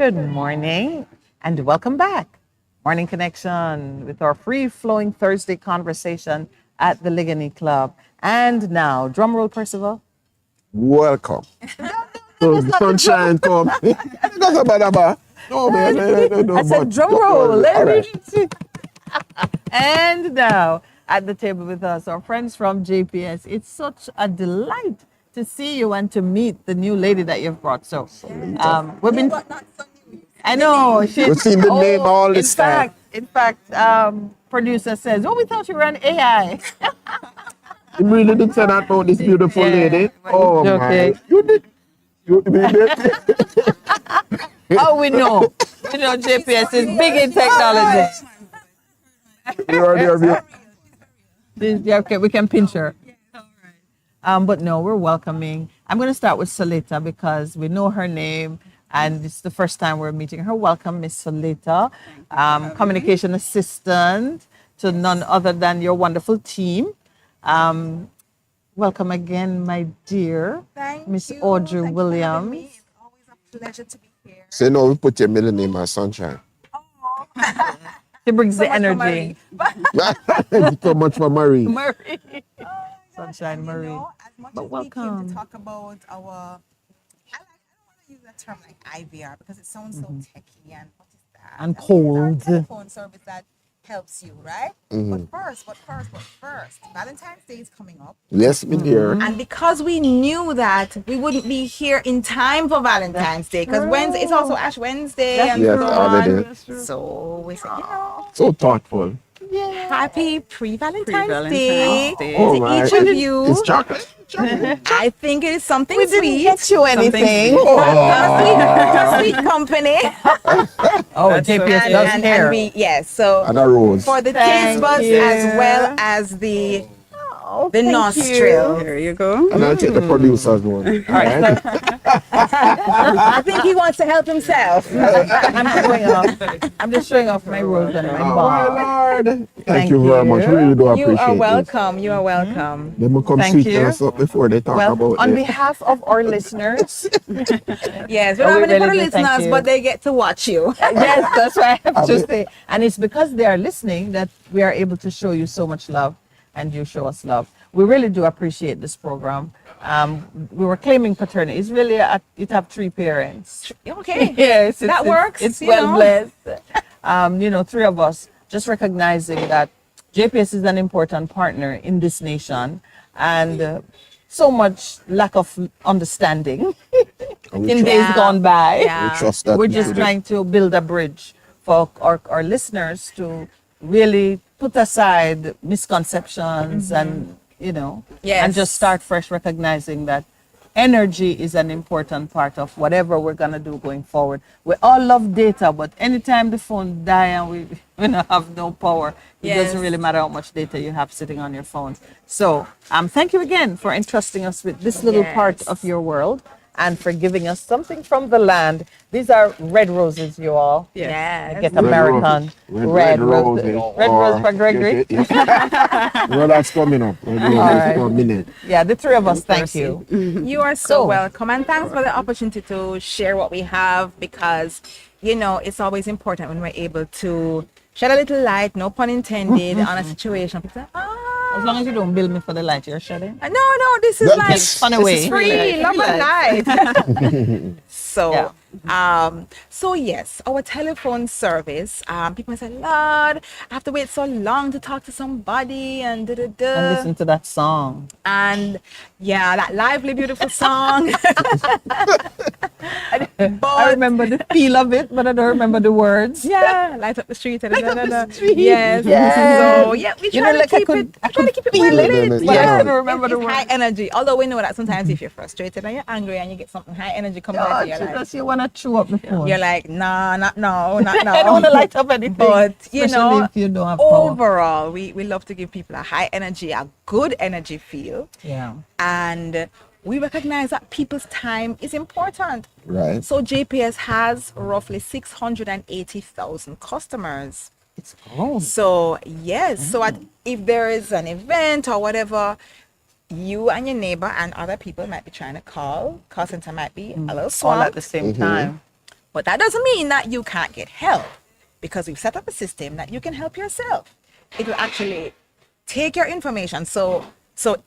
Good morning and welcome back. Morning Connection with our free flowing Thursday conversation at the Ligani Club. And now, drum roll, Percival. Welcome. So the sunshine come. No, man, no, I said but- drum roll. All Let me right. see. And now, at the table with us, our friends from JPS. It's such a delight to see you and to meet the new lady that you've brought. So, we've been. I know. We've seen the name all this time. In fact, producer says, "Oh, we thought you were an AI." You really did say that about this beautiful Yeah, lady. but Oh it's okay. my! You did. You did. Oh, we know. We know JPS is big in technology. You are. Yeah, okay, we can pinch her. But no, we're welcoming. I'm going to start with Solita because we know her name and it's the first time we're meeting her. Welcome, Miss Solita, communication assistant to none other than your wonderful team. Welcome again, my dear Thank Miss you. Audrey Thank you for having Williams. me. It's always a pleasure to be here. Say no, we put your middle name as Sunshine. She brings So the much for energy. Marie. So much for Marie. Marie. Gosh, Sunshine and Marie. As much But as we came welcome. to talk about our, I don't want to use that term like IVR because it sounds so techy and what is that? And I mean, it's our cold. telephone service that helps you, right? But first, Valentine's Day is coming up. Yes, me dear. And because we knew that we wouldn't be here in time for Valentine's Day, because Wednesday it's also Ash Wednesday and Yes, so holiday. on. So we said, So thoughtful. happy pre-Valentine's Day Oh to my! each of you. It's chocolate. I think it is something We sweet. didn't get you anything. Sweet company. Oh, JPS does and care. we, yes, so And a rose. for the Thank taste buds you. as well as the Oh, the thank nostril. you. There you go. And I'll take the producer's one. All right, so I think he wants to help himself. I'm showing off. I'm just showing off my rose and my Oh, bar. my Lord. Thank Thank you very much. you. Really do appreciate You are it. welcome. You are welcome. They will come Thank sweeten you. us up before they talk Well, about on it. behalf of our listeners, Yes, we Oh, don't we have any for really the do thank listeners, you. but they get to watch you. yes, that's why I have to say. And it's because they are listening that we are able to show you so much love and you show us love. We really do appreciate this program. We were claiming paternity. It's really, it have three parents. Okay. Yes, That works, It's you well know. blessed. Three of us just recognizing that JPS is an important partner in this nation, and so much lack of understanding And we in trust- days Yeah. gone by. Yeah. we trust that We're we just should- trying to build a bridge for our listeners to really put aside misconceptions and Yes. and just start fresh, recognizing that energy is an important part of whatever we're gonna do going forward. We all love data, but anytime the phone die and we don't have no power, it Yes. doesn't really matter how much data you have sitting on your phone. So thank you again for entrusting us with this little part Yes. of your world and for giving us something from the land. These are red roses, you all. Yes. I get Red American roses. red roses. roses. Red rose or- for Gregory. Yes, yes. Well, that's coming up. Red roses right. for a minute. Yeah, the three of us. Thank you. You are So- so welcome, and thanks for the opportunity to share what we have, because it's always important when we're able to shed a little light, no pun intended, on a situation. People say, As long as you don't bill me for the light you're shedding. no, this is That- like Yes. Fun this away. is free, love and light. So, so yes, our telephone service. People say, Lord, I have to wait so long to talk to somebody, and da da da. And listen to that song. And yeah, that lively, beautiful song. I remember the feel of it, but I don't remember the words. Yeah, light up the street. Light up the street. Yes. Yes. So yeah, we You try know, to like I keep could- it. I We try to could keep it feel well it, lit. but I Yeah. couldn't remember the It's words. high energy. Although we know that sometimes if you're frustrated and you're angry and you get something high energy coming Oh, out, you're like, Jesus, you want to chew up the phone. you're like, nah, not now, not now. I don't want to light up anything. But you Especially know, if you don't have power. overall, we love to give people a high energy, a good energy feel, Yeah. and we recognize that people's time is important. Right. So JPS has roughly 680,000 customers. It's grown. So yes, so if there is an event or whatever, you and your neighbor and other people might be trying to call center might be a little All swamped. at the same time. But that doesn't mean that you can't get help, because we've set up a system that you can help yourself. It will actually take your information. So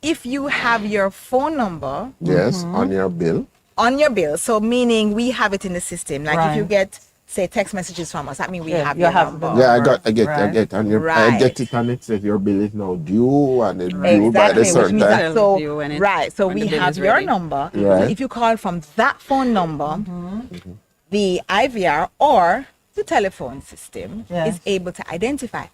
if you have your phone number Yes, on your bill. on your bill, so meaning we have it in the system. Like if you Right. get, say, text messages from us, that means we Yeah, have you your have the number. Yeah, I Right. get, and I Right. get it, and it says your bill is now due, and it's due by Exactly, the which certain means time. that, so You when it- right, so when the we bill have is your ready. number. So Right. if you call from that phone number, the IVR or the telephone system Yes. is able to identify,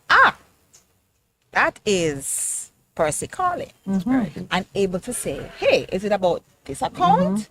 that is Percy calling, right? And able to say, hey, is it about this account?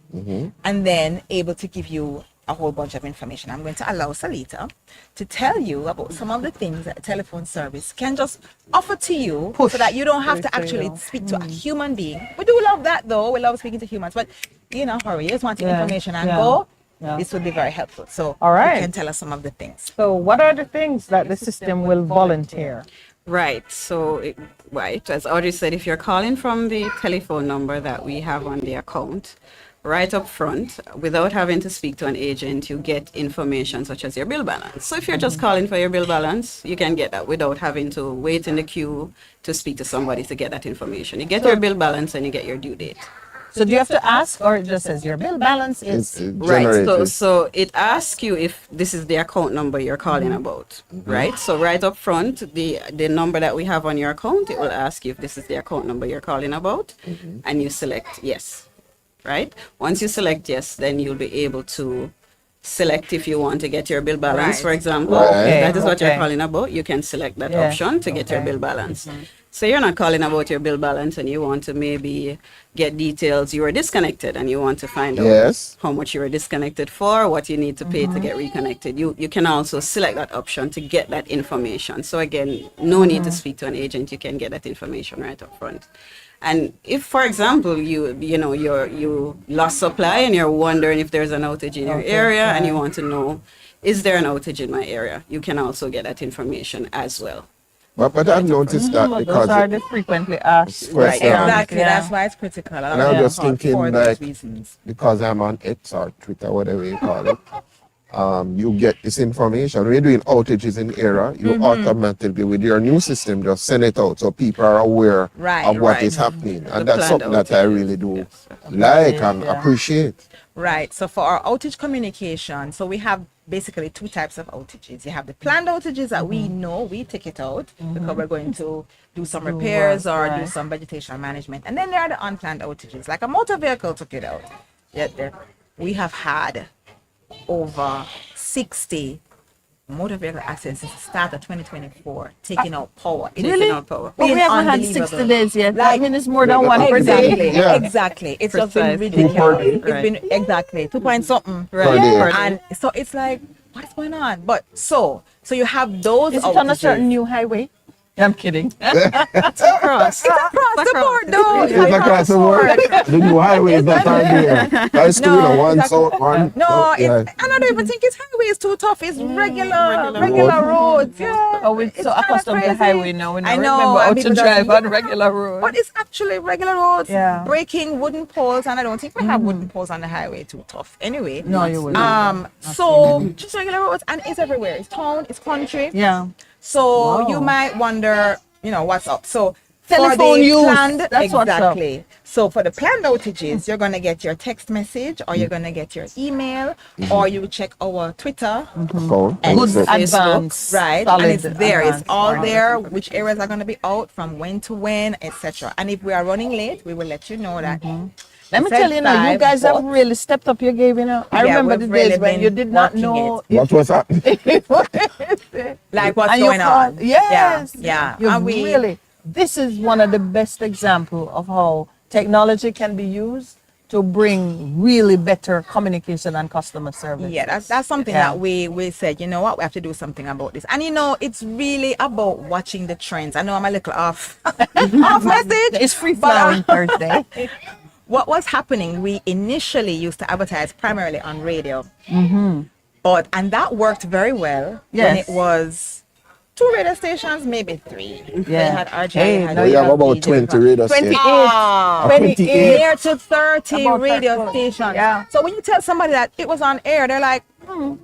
And then able to give you a whole bunch of information. I'm going to allow Salita to tell you about some of the things that a telephone service can just offer to you, so that you don't have to Push actually to you. speak to a human being. We do love that though. We love speaking to humans, but you know, hurry, you just want the Yeah, information and yeah, go. yeah. This would be very helpful. So All right. you can tell us some of the things. So what are the things that the system will volunteer? Right. So, right, as Audrey said, if you're calling from the telephone number that we have on the account, right up front, without having to speak to an agent, you get information such as your bill balance. So if you're just calling for your bill balance, you can get that without having to wait in the queue to speak to somebody to get that information. You get your bill balance and you get your due date. So do you have to ask, or it just says your bill balance is? It's Right. generated. So it asks you if this is the account number you're calling about, right? So right up front, the number that we have on your account, it will ask you if this is the account number you're calling about, and you select yes, right? Once you select yes, then you'll be able to select if you want to get your bill balance, Right. for example. Right. If that is what you're Okay. calling about, you can select that Yeah. option to get your Okay. bill balance. So you're not calling about your bill balance and you want to maybe get details. You were disconnected and you want to find out Yes. how much you were disconnected for, what you need to pay to get reconnected. You can also select that option to get that information. So again, no need to speak to an agent. You can get that information right up front. And if, for example, you lost supply and you're wondering if there's an outage in your area and you want to know, is there an outage in my area? You can also get that information as well. But I've noticed that Those because are the frequently asked Right, questions. Exactly. Yeah. That's why it's critical. And I was just thinking, for like, those reasons. because I'm on X or Twitter, whatever you call it, you get this information. When you're doing outages in area, you automatically, with your new system, just send it out so people are aware Right, of what right. is happening. And The that's planned something that I outages. really do Yes. like and Yeah. appreciate. Right. So for our outage communication, so we have basically two types of outages. You have the planned outages that we know we take it out because we're going to do some Do repairs work, or do right. some vegetation management. And then there are the unplanned outages, like a motor vehicle took it out. Yet we have had over 60 motor vehicle accidents since the start of 2024, taking out power. It is Taking out power. But we been haven't had unbelievable. 60 days yet. Like- That means it's more than one per day. Exactly, Yeah. exactly. It's just been Precisely. ridiculous. 240. It's been exactly 2 point something. Per day. And so it's like, what's going on? But so you have those. Is it on a outages. certain new highway? I'm kidding. Across. It's across the board, though. It's across the board. The new highways that are there. That's still No, one it's south, one. No, oh, yeah. I don't even think it's highway is too tough. It's regular roads. Yeah. Oh, we're It's so kinda accustomed to crazy. highway now. We I don't know, remember how and to people drive just- on regular roads. But it's actually regular roads. Yeah. Breaking wooden poles, and I don't think we have wooden poles on the highway too tough. Anyway. No, you wouldn't. So just regular roads, and it's everywhere. It's town, it's country. Yeah. So Wow. you might wonder, what's up. So Telephone for the use, planned, that's what's up. exactly. So for the planned outages, you're gonna get your text message, or you're gonna get your email, or you check our Twitter. Phone. And Good so- advance. Right, Solid and it's there. It's advance. all Right. there. Which areas are going to be out from when to when, etc. And if we are running late, we will let you know that. Let me Said tell you now, you five, guys have but- really stepped up your game, you know. I Yeah, remember the we've days really when been you did not working know What was happening? Like what's and you going on? call- Yes. Yeah. You And we really, this is one of the best examples of how technology can be used to bring really better communication and customer service. Yeah, that's something Yeah. that we said, you know what, we have to do something about this. And it's really about watching the trends. I know I'm a little off off message. It's free but, flowing Thursday. what was happening, we initially used to advertise primarily on radio. And that worked very well when Yes. it was 2 radio stations, maybe 3. So you Yeah. had RJ, Hey, you had now We you have have about DJ, 20 radio 28. stations. Ah, 28. near to 30 About radio 30. stations. Yeah. So when you tell somebody that it was on air, they're like,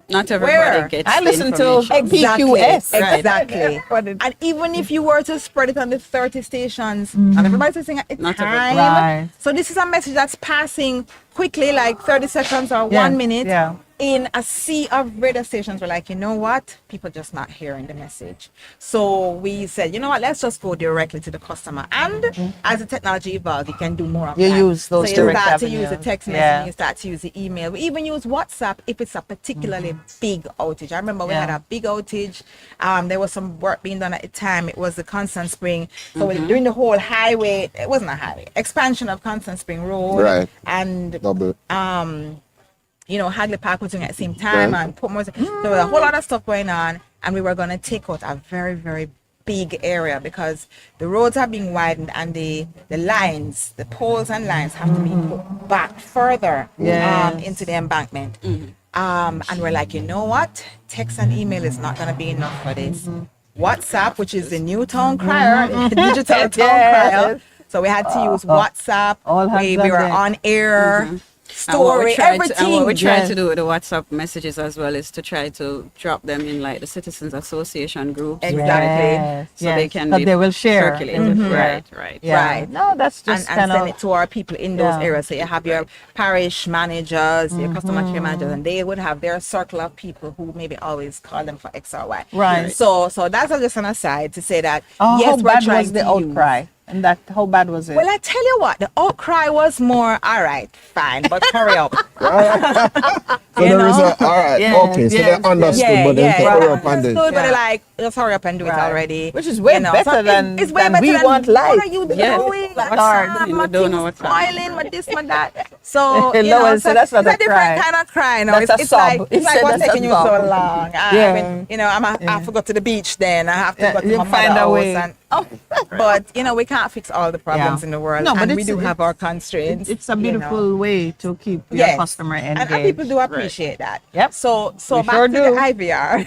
Not everybody Where? gets I the listen to information. PQS. Right. Exactly. And even if you were to spread it on the 30 stations, and everybody's listening at a Not time, Right. so this is a message that's passing quickly, like 30 seconds or Yeah, 1 minute, yeah. in a sea of radio stations. We're like, you know what? People just not hearing the message. So we said, you know what? Let's just go directly to the customer. And as the technology evolves, you can do more of You that. use those So you direct start to use the avenues. text messaging, Yeah. you start to use the email. We even use WhatsApp if it's a particularly big outage. I remember we had Yeah. a big outage. There was some work being done at the time. It was the Constant Spring. So during the whole highway, it wasn't a highway, expansion of Constant Spring Road. Right. And Double. Hadley Park was doing at the same time, Right. and Portmore. There was a whole lot of stuff going on, and we were going to take out a very, very big area because the roads are being widened and the lines, the poles and lines have to be put back further Yes. into the embankment. And we're like, you know what? Text and email is not going to be enough for this. WhatsApp, which is the new town crier, the digital town crier. Yes. So we had to use WhatsApp. All hands We on were deck. on air. And what Story, we try everything. to, and what we try Yes. to do with the WhatsApp messages as well is to try to drop them in like the Citizens Association groups. Exactly. Yes, So they yes. can 'Cause be they will share. circulated. Mhm. Right. Yeah. Right. No, that's and just send kind it of to our people in those Yeah. areas. So you have your parish managers, your customer care managers, and they would have their circle of people who maybe always call them for X or Y. Right. So that's just an aside to say that how yes, we're bad trying was the to use- outcry? And that how bad was it? Well, I tell you what, the outcry was more all right, fine, but hurry up. So there is a, all right, Yes, okay, so yes, they understood, but then yeah. hurry up and Understood, then. but they're Yeah. like, just hurry up and do it Right. already. Which is way better so than- it's way than better we than want life. What are you Yes. doing? What's Like, happening? my We don't know thing's what's happening. spoiling, my this, my that. So Lois, so that's not it's a a different cry. kind of cry. No, That's a it's sob. like He it's like said what's that's a taking you so sob. long. Yeah. I have to go to the beach. Then I have to go to you my find mother a house way. and but we can't fix all the problems Yeah. in the world. No, but and we it's- do have it's- our constrengths. It's a you know. beautiful way to keep your Yes. customer engaged. And people do appreciate that. Yep. So We back sure to do. the IVR.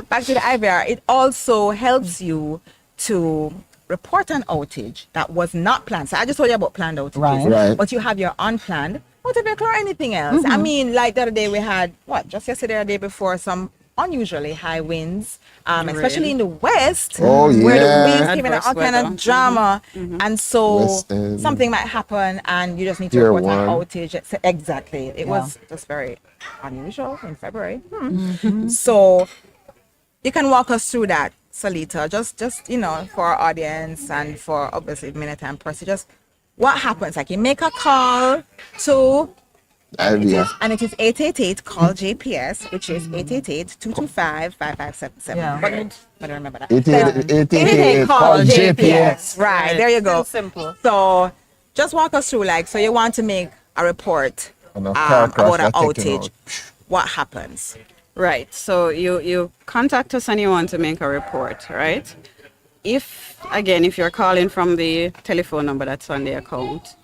Back to the IVR. It also helps you to report an outage that was not planned. So I just told you about planned outages. Right. But you have your unplanned motor vehicle or anything else. I mean, like the other day we had just yesterday or the day before, some unusually high winds, especially in the west, Oh, where the yeah. winds came in all Adverse kind of weather. drama, and so West End. something might happen, and you just need to Tier report an one. outage. Exactly, it Yeah. was just very unusual in February. So you can walk us through that, Salita, just for our audience and for obviously Minute and Percy, just what happens. Like you make a call to IVR. and it is 888 call JPS, which is 888-225-5577. Yeah. But I remember that. 888 call JPS. Right, there you go. Simple. So just walk us through, so you want to make a report On a car crash about an that taken outage. out. What happens? Right. So you contact us and you want to make a report, right? If you're calling from the telephone number that's on the account,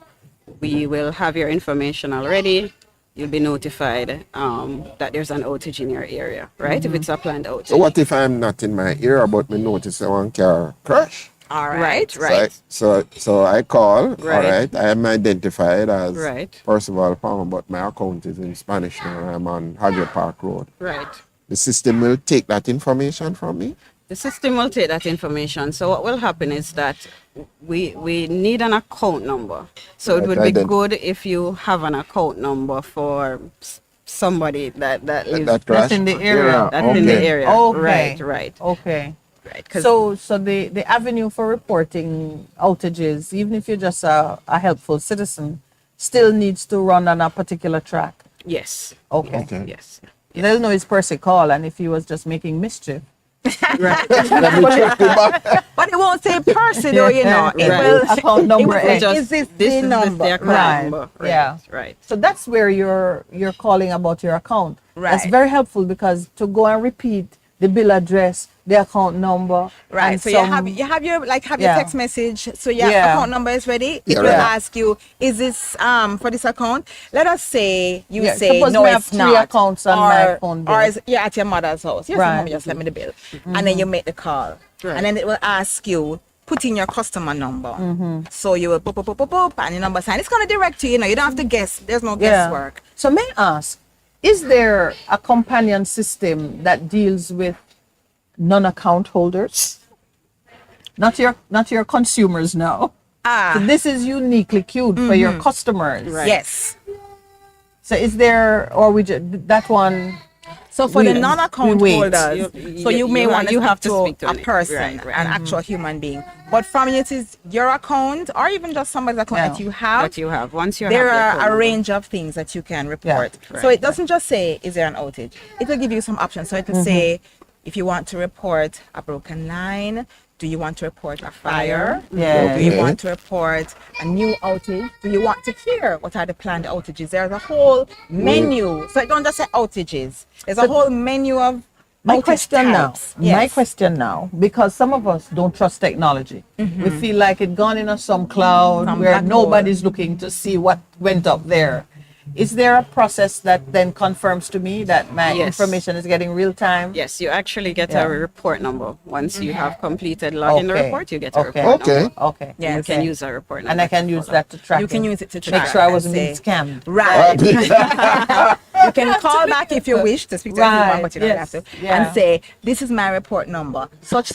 we will have your information already. You'll be notified that there's an outage in your area, right? If it's a planned outage. So what if I'm not in my area, but me notice one car crash? All Right. So I call, all Right. right, I am identified as Right. Percival Palmer, but my account is in Spanish now. I'm on Hagley Park Road. Right. The system will take that information from me. The system will take that information. So what will happen is that we need an account number. So it Right, would I be did. good if you have an account number for somebody that lives That crash. That's in the area. that's in the area. Okay. Right. Okay. 'Cause- So the avenue for reporting outages, even if you're just a helpful citizen, still needs to run on a particular track. yes. Okay. Okay. Yes. They'll know it's Percy call, and if he was just making mischief. Right. Let me check it back. But it won't say Percy though, It Right. will. Account number it will X. say, is this the number? the account Right. number. Right. Yeah. Right. So that's where you're calling about your account. That's Right. very helpful because to go and repeat the bill address, the account number, Right. and So some- you have your your Yeah. text message. So your Yeah. account number is ready. It Yeah, will right. ask you, is this for this account? Let us say you Yeah, say suppose no, me have it's 3 not. accounts on my phone bill. Or you're at your mother's house. Yes, Right. mommy, just send me the bill. And then you make the call. Right. And then it will ask you, put in your customer number. So you will boop, boop, boop, boop, boop, and your number sign. It's gonna direct you, you don't have to guess. There's no guesswork. So may I ask, Is there a companion system that deals with non-account holders? Not your consumers now. So this is uniquely cute for your customers. Right. Yes. So is there, or we just, that one? So for We- the non-account we wait. holders, so you may want you to have speak to speak to a an- person, right, right. an actual human being. But from it is your account, or even just somebody's account Yeah. that you have. That you have. Once you There have the are account a number. range of things that you can report. Yeah. So Right. it doesn't just say, is there an outage? It will give you some options. So it will say, if you want to report a broken line, do you want to report a fire? Yeah. Do you Okay. want to report a new outage? Do you want to hear what are the planned outages? There's a whole menu. So it don't just say outages. There's a whole menu of My outage question now, types. my Yes. question now, because some of us don't trust technology. We feel like it gone in some cloud Some where black hole. nobody's looking to see what went up there. Is there a process that then confirms to me that my Yes. information is getting real time? Yes, you actually get Yeah. a report number. Once you have completed logging the Okay. report, you get a Okay. report Okay. number. Okay. Yeah, You can okay. use a report number. And I can use that to track. You can it. use it to Make track sure I and wasn't being say- scammed. Right. You can call back if you wish to speak to Right, anyone, but you don't yes, have to. yeah. And say, this is my report number, such,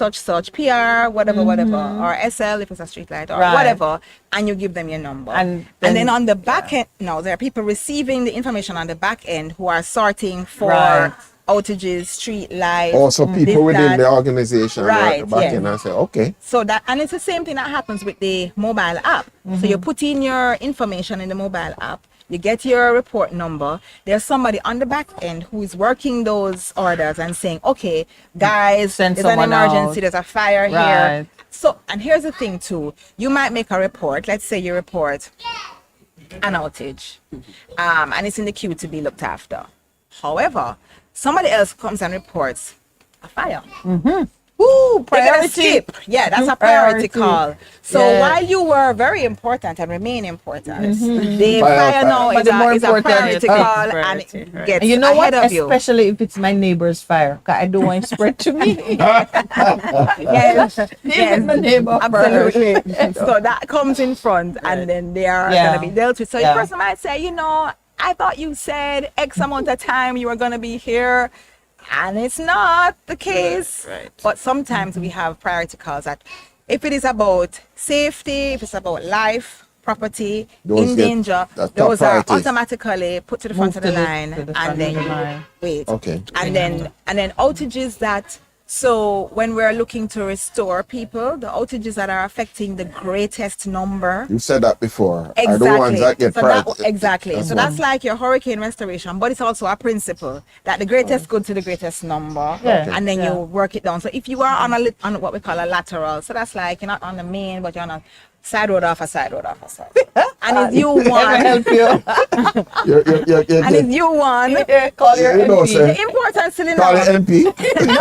PR, whatever, or SL if it's a street light, or Right. whatever, and you give them your number. And then then- on the back end, no, there are people receiving the information on the back end who are sorting for Right. outages, street lights. Also, people this, within that. the organization Right, back yeah. in and say, okay. So that, and it's the same thing that happens with the mobile app. So you put in your information in the mobile app, you get your report number. There's somebody on the back end who is working those orders and saying, okay, guys, Send there's an someone emergency, out. there's a fire Right. here. So, and here's the thing too, you might make a report. Let's say you report an outage, and it's in the queue to be looked after. However, somebody else comes and reports a fire. Woo, They're gonna priority. skip. Yeah, that's a priority call. So Yeah. while you were very important and remain important, the Fire, fire now But is the more a important priority is- call Priority, and it right. gets And you know what? ahead of you. Especially if it's my neighbor's fire. 'Cause I don't want it spread to me. Yes, Even my neighbor absolutely. first. So that comes in front, and then they are Yeah. going to be dealt with. So Yeah. the person might say, you know, I thought you said X amount of time you were going to be here. And it's not the case. Right. But sometimes we have priority calls that if it is about safety, if it's about life, property, Those in get- danger, that's top those are priority. automatically put to the front Move of the to the- line, to the front and then of the you line. wait. Okay. And then outages that, so when we're looking to restore people, the outages that are affecting the greatest number. You said that before. Exactly. Are the ones that get So that- priority. exactly. That's So one. that's like your hurricane restoration, but it's also a principle that the greatest good to the greatest number, Yeah. and then Yeah. you work it down. So if you are on on what we call a lateral, so that's like you're not on the main, but you're on a side road off a side road off a side. And if you Can I want, help you? and if you want, Call your You know, MP. sir. the important still in Call the it MP.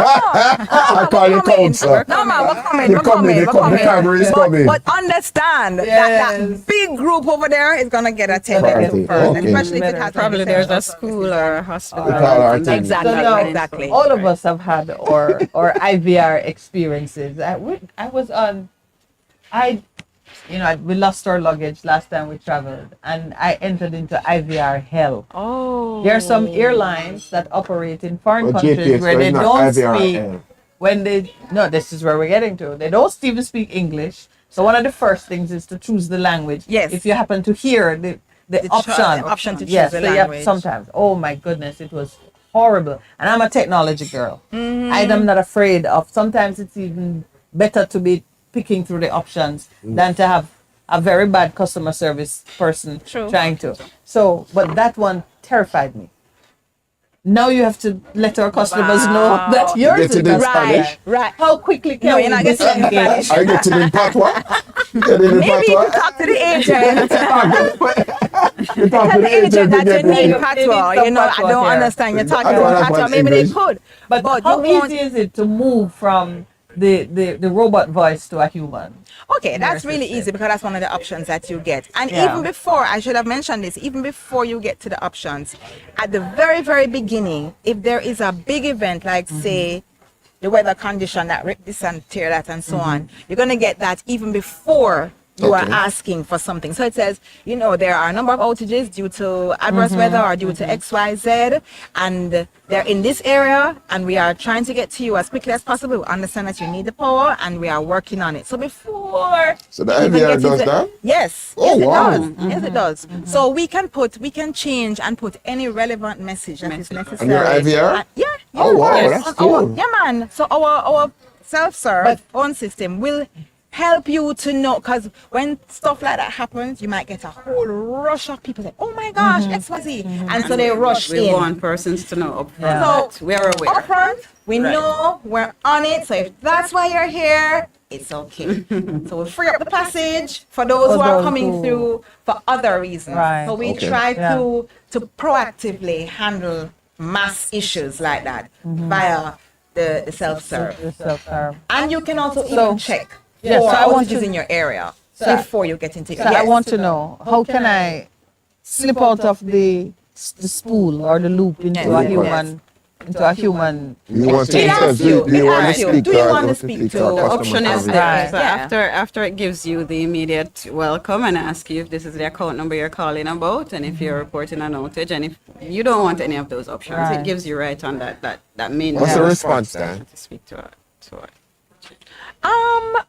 I call you counsel. No, man, we're coming, They we're coming, coming, they we're come, the coming. cavalry is But- coming. But understand that Yes. big group over there is gonna get attended Priority, to first, okay. especially if it has Probably an there's a essential school service. or a hospital. They call our team. Exactly, So now, exactly. all of us have had or IVR experiences. I was on, we lost our luggage last time we traveled, and I entered into IVR hell. Oh. There are some airlines that operate in foreign Well, countries GPS, where but they it's not don't IVRL. speak when they no. This is where we're getting to. They don't even speak English. So one of the first things is to choose the language. Yes. If you happen to hear the option to choose yes, the so you have language. sometimes. Oh my goodness, it was horrible. And I'm a technology girl. I am not afraid of. Sometimes it's even better to be picking through the options than to have a very bad customer service person True. trying to. So, but that one terrified me. Now you have to let our customers know that yours Get is it in not Spanish. Right, right. How quickly can No, we you're not getting it in disengage? Spanish. I get it in patois. Get it in Maybe you patois. talk to the agent. You talk to Tell the the agent agent that to you get need it. patois. some You know, I patois don't here. understand. You're talking I don't about understand patois. Maybe they English. could. But you how won't. easy is it to move from the robot voice to a human? Okay, that's really assistant. easy because that's one of the options that you get. And Yeah. even before, I should have mentioned this, even before you get to the options, at the very, very beginning, if there is a big event, like say the weather condition that rip this and tear that and so on, you're going to get that even before you are Okay. asking for something. So it says, there are a number of outages due to adverse weather or due to XYZ, and they're in this area, and we are trying to get to you as quickly as possible. We understand that you need the power, and we are working on it. So before So the you even IVR get does into- that? Yes. Oh, Yes, it wow. does. Yes, it does. So we can change and put any relevant message that is necessary. On your IVR? Yeah. Oh, wow, yes. that's On cool. yeah, man. So our self-serve phone system will help you to know, because when stuff like that happens, you might get a whole rush of people say, "Oh my gosh, XYZ," and so they rush We in. want persons to know upfront Yeah. that we are aware. Upfront, we Right. know we're on it. So if that's why you're here, it's okay. So we'll free up the passage for those who are those coming who- through for other reasons. Right. So we Okay. try Yeah. to proactively handle mass issues like that via the self-serve. The self-serve. And you can also So- even check Yes, for so I want outages to- in your area So- before you get into it. So I want to know, how can I slip out of the spool or the loop into Yes. a Yes. human, into a human? You want to It asks do you. do you It want to asks you. speak Do you to want to our speak to The customer option is service? there. Right. So Yeah. after it gives you the immediate welcome and ask you if this is the account number you're calling about, and if you're reporting an outage, and if you don't want any of those options, Right. it gives you right on that main. What's the line response time? to speak to it.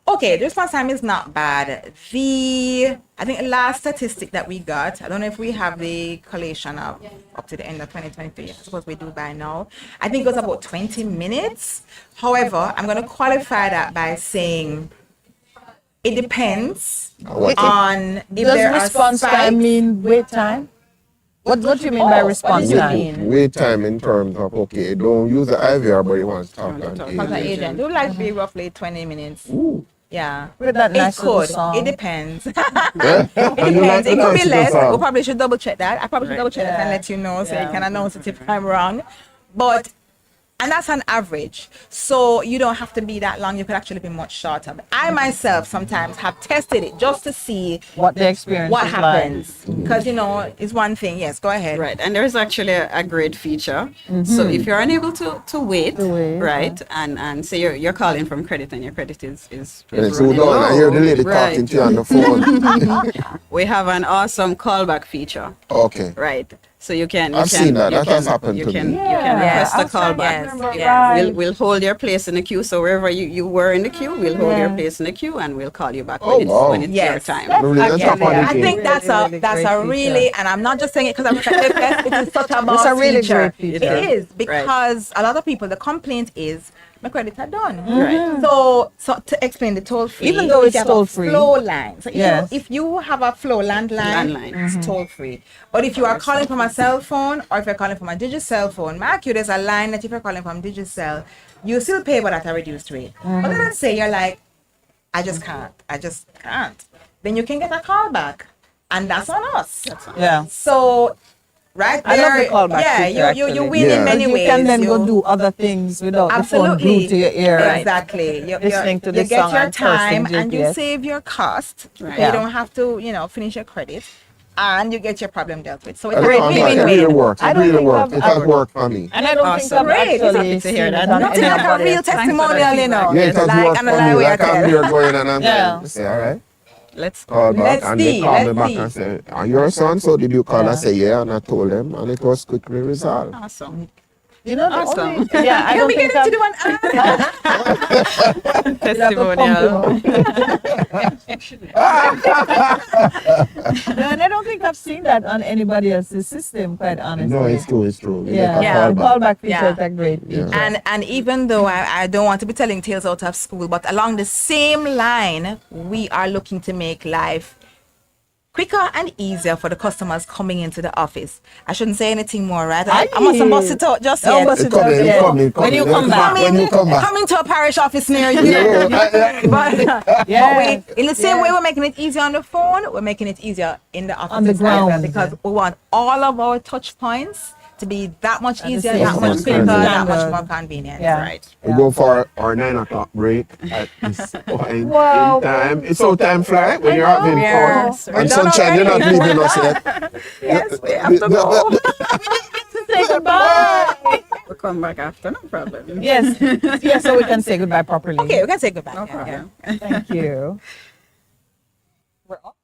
Okay, the response time is not bad. I think the last statistic that we got, I don't know if we have the collation up to the end of 2023. I suppose we do by now. I think it was about 20 minutes. However, I'm going to qualify that by saying it depends What- on if Does there are response time spikes. mean wait time? What do you mean by Oh, response what do you time? mean? Wait time in terms of, okay, don't use the IVR, but you want to talk to an Contact agent. agent. It would like to be roughly 20 minutes. Ooh. Yeah. With that nice it little could. song. It depends. And It you like depends. the It could nice be little less. song. We probably should double check that. I probably should double check that and Yeah. let you know so you Yeah. can announce it if I'm wrong. But and that's an average. So you don't have to be that long. You could actually be much shorter. But I myself sometimes have tested it just to see What the experience what is happens. Mm-hmm. Because it's one thing. Yes, go ahead. Right, and there's actually a great feature. So if you're unable to wait, wait, right, and say you're calling from credit and your credit is And so running down, I low, hear the lady right. talking to you on the phone. We have an awesome callback feature, Okay. right? So you can. I've seen that. That has happened you to can, me. You can Yeah, request a I've tried callback. Yes, that. yes. We'll hold your place in the queue. So wherever you were in the queue, we'll hold your Yeah. place in the queue, and we'll call you back Oh, wow. when it's Yes. your time. Really, that's Actually, a funny I thing. think that's Really, a great really, feature. and I'm not just saying it because I'm it is such a boss It's a really feature. great feature. It is because a lot of people, the complaint is my credits are done. Right. So to explain the toll free, Even though if it's you have a toll-free. flow line. So Yes. if you have a flow landline, Landline. it's toll free. But if you are calling from a cell phone or if you're calling from a Digicel phone, mark you there's a line that if you're calling from Digicel, you still pay but at a reduced rate. But then let's say you're like, I just can't. Then you can get a call back. And that's on us. Yeah. So right I there, love the callback yeah, feature, you actually. win Yeah. in many you ways. can then You- go do other things without the phone Absolutely. glued to your ear. Exactly. Listening to you this get song your and cursing time and you GPS. save your cost. Right. You Yeah. don't have to, finish your credit. And you get your problem dealt with. So it's I a don't great know, it really win-win. works. I It don't really think works. I've- It has worked for me. And I don't think Awesome. I've Great. It's actually happy to hear seen that. it on Nothing like a anybody real else. testimonial, feedback. Yeah, it has Like worked an for me. lie Like I'm here going and I'm Yeah. like, say, all right. Let's Call back Let's and see, they call me let's back see. and say, are you your son? So did you call? Yeah. I say, yeah, and I told them and it was quickly resolved. awesome. You know, the Awesome. only, yeah, I Can don't we think get into I've- the one? Testimonial. and I don't think I've seen that on anybody else's system, quite honestly. No, it's true. It's true. You Yeah, make a Yeah. call the back. callback feature Yeah. is a great Yeah. feature. And even though I don't want to be telling tales out of school, but along the same line, we are looking to make life quicker and easier for the customers coming into the office. I shouldn't say anything more, right? I must bust it out just Oh, yet. bust It's it out, coming, yeah. it's coming, When you coming. come back. When you come back. Coming to a parish office near you. Yeah. but Yes, in the same yes. way we're making it easier on the phone, we're making it easier in the office On the as well, ground. because we want all of our touch points to be that much the easier, same that much standard. quicker, that much Standard. more convenient. Yeah. Right. We go for our 9 o'clock break at this point Wow. in time. It's so time fly when you're having know. fun. Yes, we're And done sunshine, you're not already. leaving us yet. Yes, we have to go. Say goodbye. We'll come back after, no problem. Yes, yes, so we can say goodbye properly. Okay, we can say goodbye. No Yeah, yeah. problem. Thank you. we're off.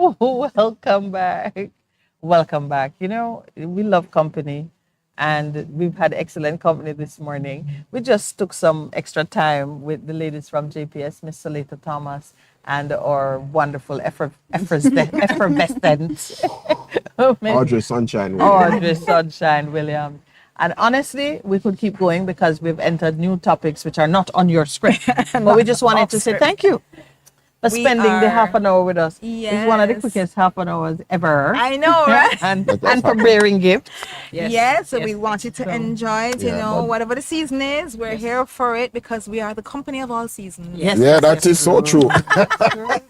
Welcome back. Welcome back. You know, we love company and we've had excellent company this morning. We just took some extra time with the ladies from JPS, Miss Salita Thomas, and our wonderful effervescent Audrey Sunshine. Audrey Sunshine Williams. And honestly, we could keep going because we've entered new topics which are not on your script. But we just wanted to say thank you for We spending the are- half an hour with us. It's one of the Yes. quickest half an hours ever. I know, right? and for bearing gifts. Yes, so we want you to enjoy it, you Yeah, know, but- whatever the season is, we're here for it because we are the company of all seasons. Yes. Yeah, that is so true.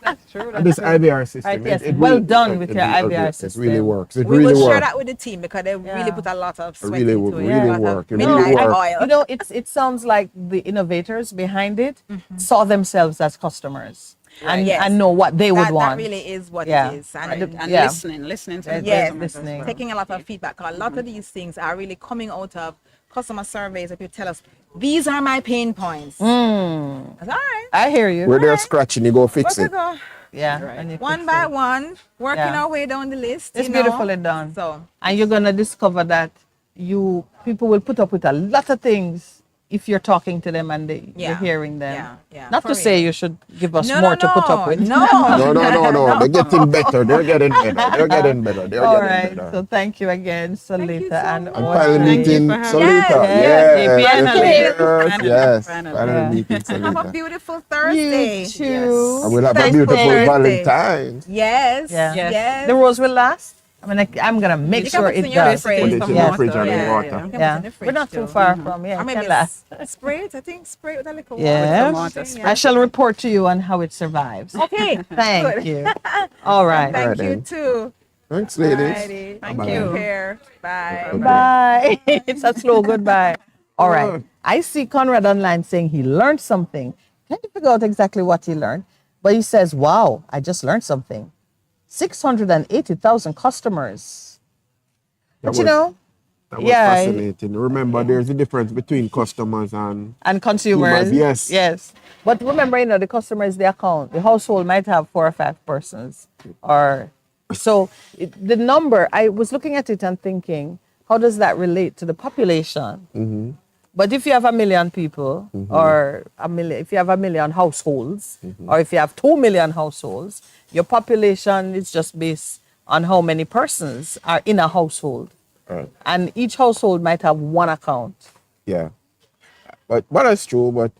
That's true. And this IVR system. Right, yes. Well done with your IVR It system. really works. It We really will share works. that with the team because they really put a lot of sweat really into wo- it. really a lot of work. It midnight really work. oil. You know, it sounds like the innovators behind it saw themselves as customers and, Yes. and know what they would that want. really is what Yeah. it is. And Right. And Yeah. listening to the Yes, customers as well. taking a lot of feedback. A lot of these things are really coming out of customer surveys. If you tell us, these are my pain points. That's all right. I hear you. Where they're scratching, you go fix Let's it. go. Yeah. Right. and you One fix by it. one, working Yeah. our way down the list. It's you know. beautifully done. So And you're gonna discover that people will put up with a lot of things if you're talking to them and you're Yeah. hearing them. Yeah. Not For to say real. you should give us No, more no, to put up no, with. No. No. They're getting better. They're getting better. They're getting better. They're All getting right. better. So thank you again, Salita you so and much. And Audrey. final Thank you meeting, for having Solita. us. Yes, Yes, finally. yes. Finally. Final Yeah. meeting, Have a Solita. beautiful Thursday. You too. And we'll have a Thanks beautiful for- Valentine's. Yes. Yeah. Yes. The rose will last. I mean, I'm gonna make You can sure put it it in your does. fridge. Put it in Some the water. fridge and in Yeah, water. You can put Yeah, it in the we're fridge not too too. far from. Yeah, Or it maybe can last. spray it. I think spray it with a little Yeah. water. Some water. I shall report to you on how it survives. Okay. Thank Good. you. All right. Thank Alright you then. too. Thanks, ladies. Alrighty. Thank Bye-bye. you. Take care. Bye. Bye. It's a slow goodbye. All right. Oh. I see Conrad online saying he learned something. Can't figure out exactly what he learned, but he says, "Wow, I just learned something. 680,000 customers." But you know, That was yeah, fascinating. Remember, there's a difference between customers and and consumers. Yes. Yes. But remember, the customer is the account. The household might have 4 or 5 persons. Or so the number, I was looking at it and thinking, how does that relate to the population? But if you have 1 million people, or if you have 1 million households, or if you have 2 million households, your population is just based on how many persons are in a household. Right. And each household might have 1 account. yeah. But that's true. But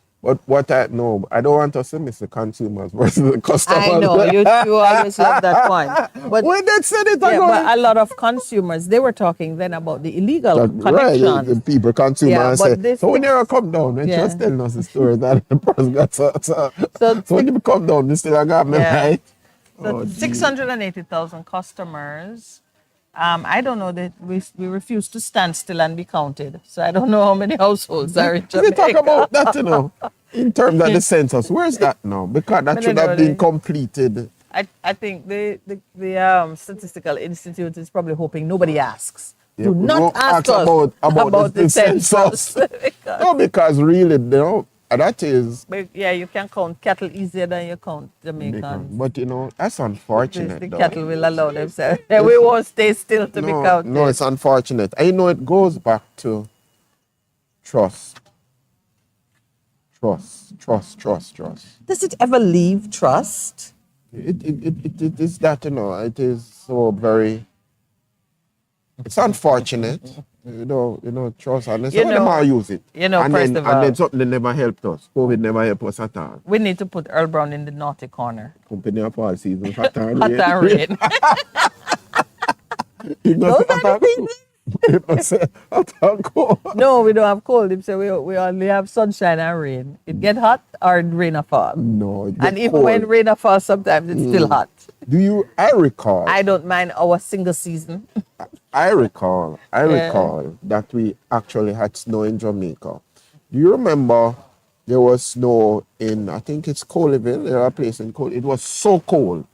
what I know, I don't want us to miss the consumers versus the customers. I know, you always love that point. But, When they said it, I yeah, go, but a lot of consumers, they were talking then about the illegal right, connections. the people, consumers, Yeah, but say, this so when thing- they come down, when Yeah. she was telling us the story that the person got so when they come down, they still got me Yeah. right. So Oh, geez. 680,000 customers. I don't know that we refuse to stand still and be counted. So I don't know how many households are in They talk Jamaica. about that, in terms of the census. Where's that now? Because that I should don't have know, been completed. I think the Statistical Institute is probably hoping nobody asks. Yeah, Do we not won't ask ask us about the census. Because- No, because really, that is. but yeah, you can count cattle easier than you count Jamaicans. But that's Because unfortunate. the though. cattle will allow themselves. We won't stay still to be counted. No, it's unfortunate. I know it goes back to trust. Trust. Does it ever leave trust? It is that, it is so very, it's unfortunate, trust, and You so know- I use it. you know, and first then, of and all- then something never helped us. COVID never helped us at all. We need to put Earl Brown in the naughty corner. Company of all seasons, hot and Hot rain. and rain. It Those must are the be it must say hot and cold. No, we don't have cold. Him say we only have sunshine and rain. It get hot or it rain a fall. No, it And get even when cold. rain a fall, sometimes it's still hot. I recall. I don't mind our single season. I recall that we actually had snow in Jamaica. Do you remember there was snow in, I think it's Coleyville, there a place in Coleyville. It was so cold.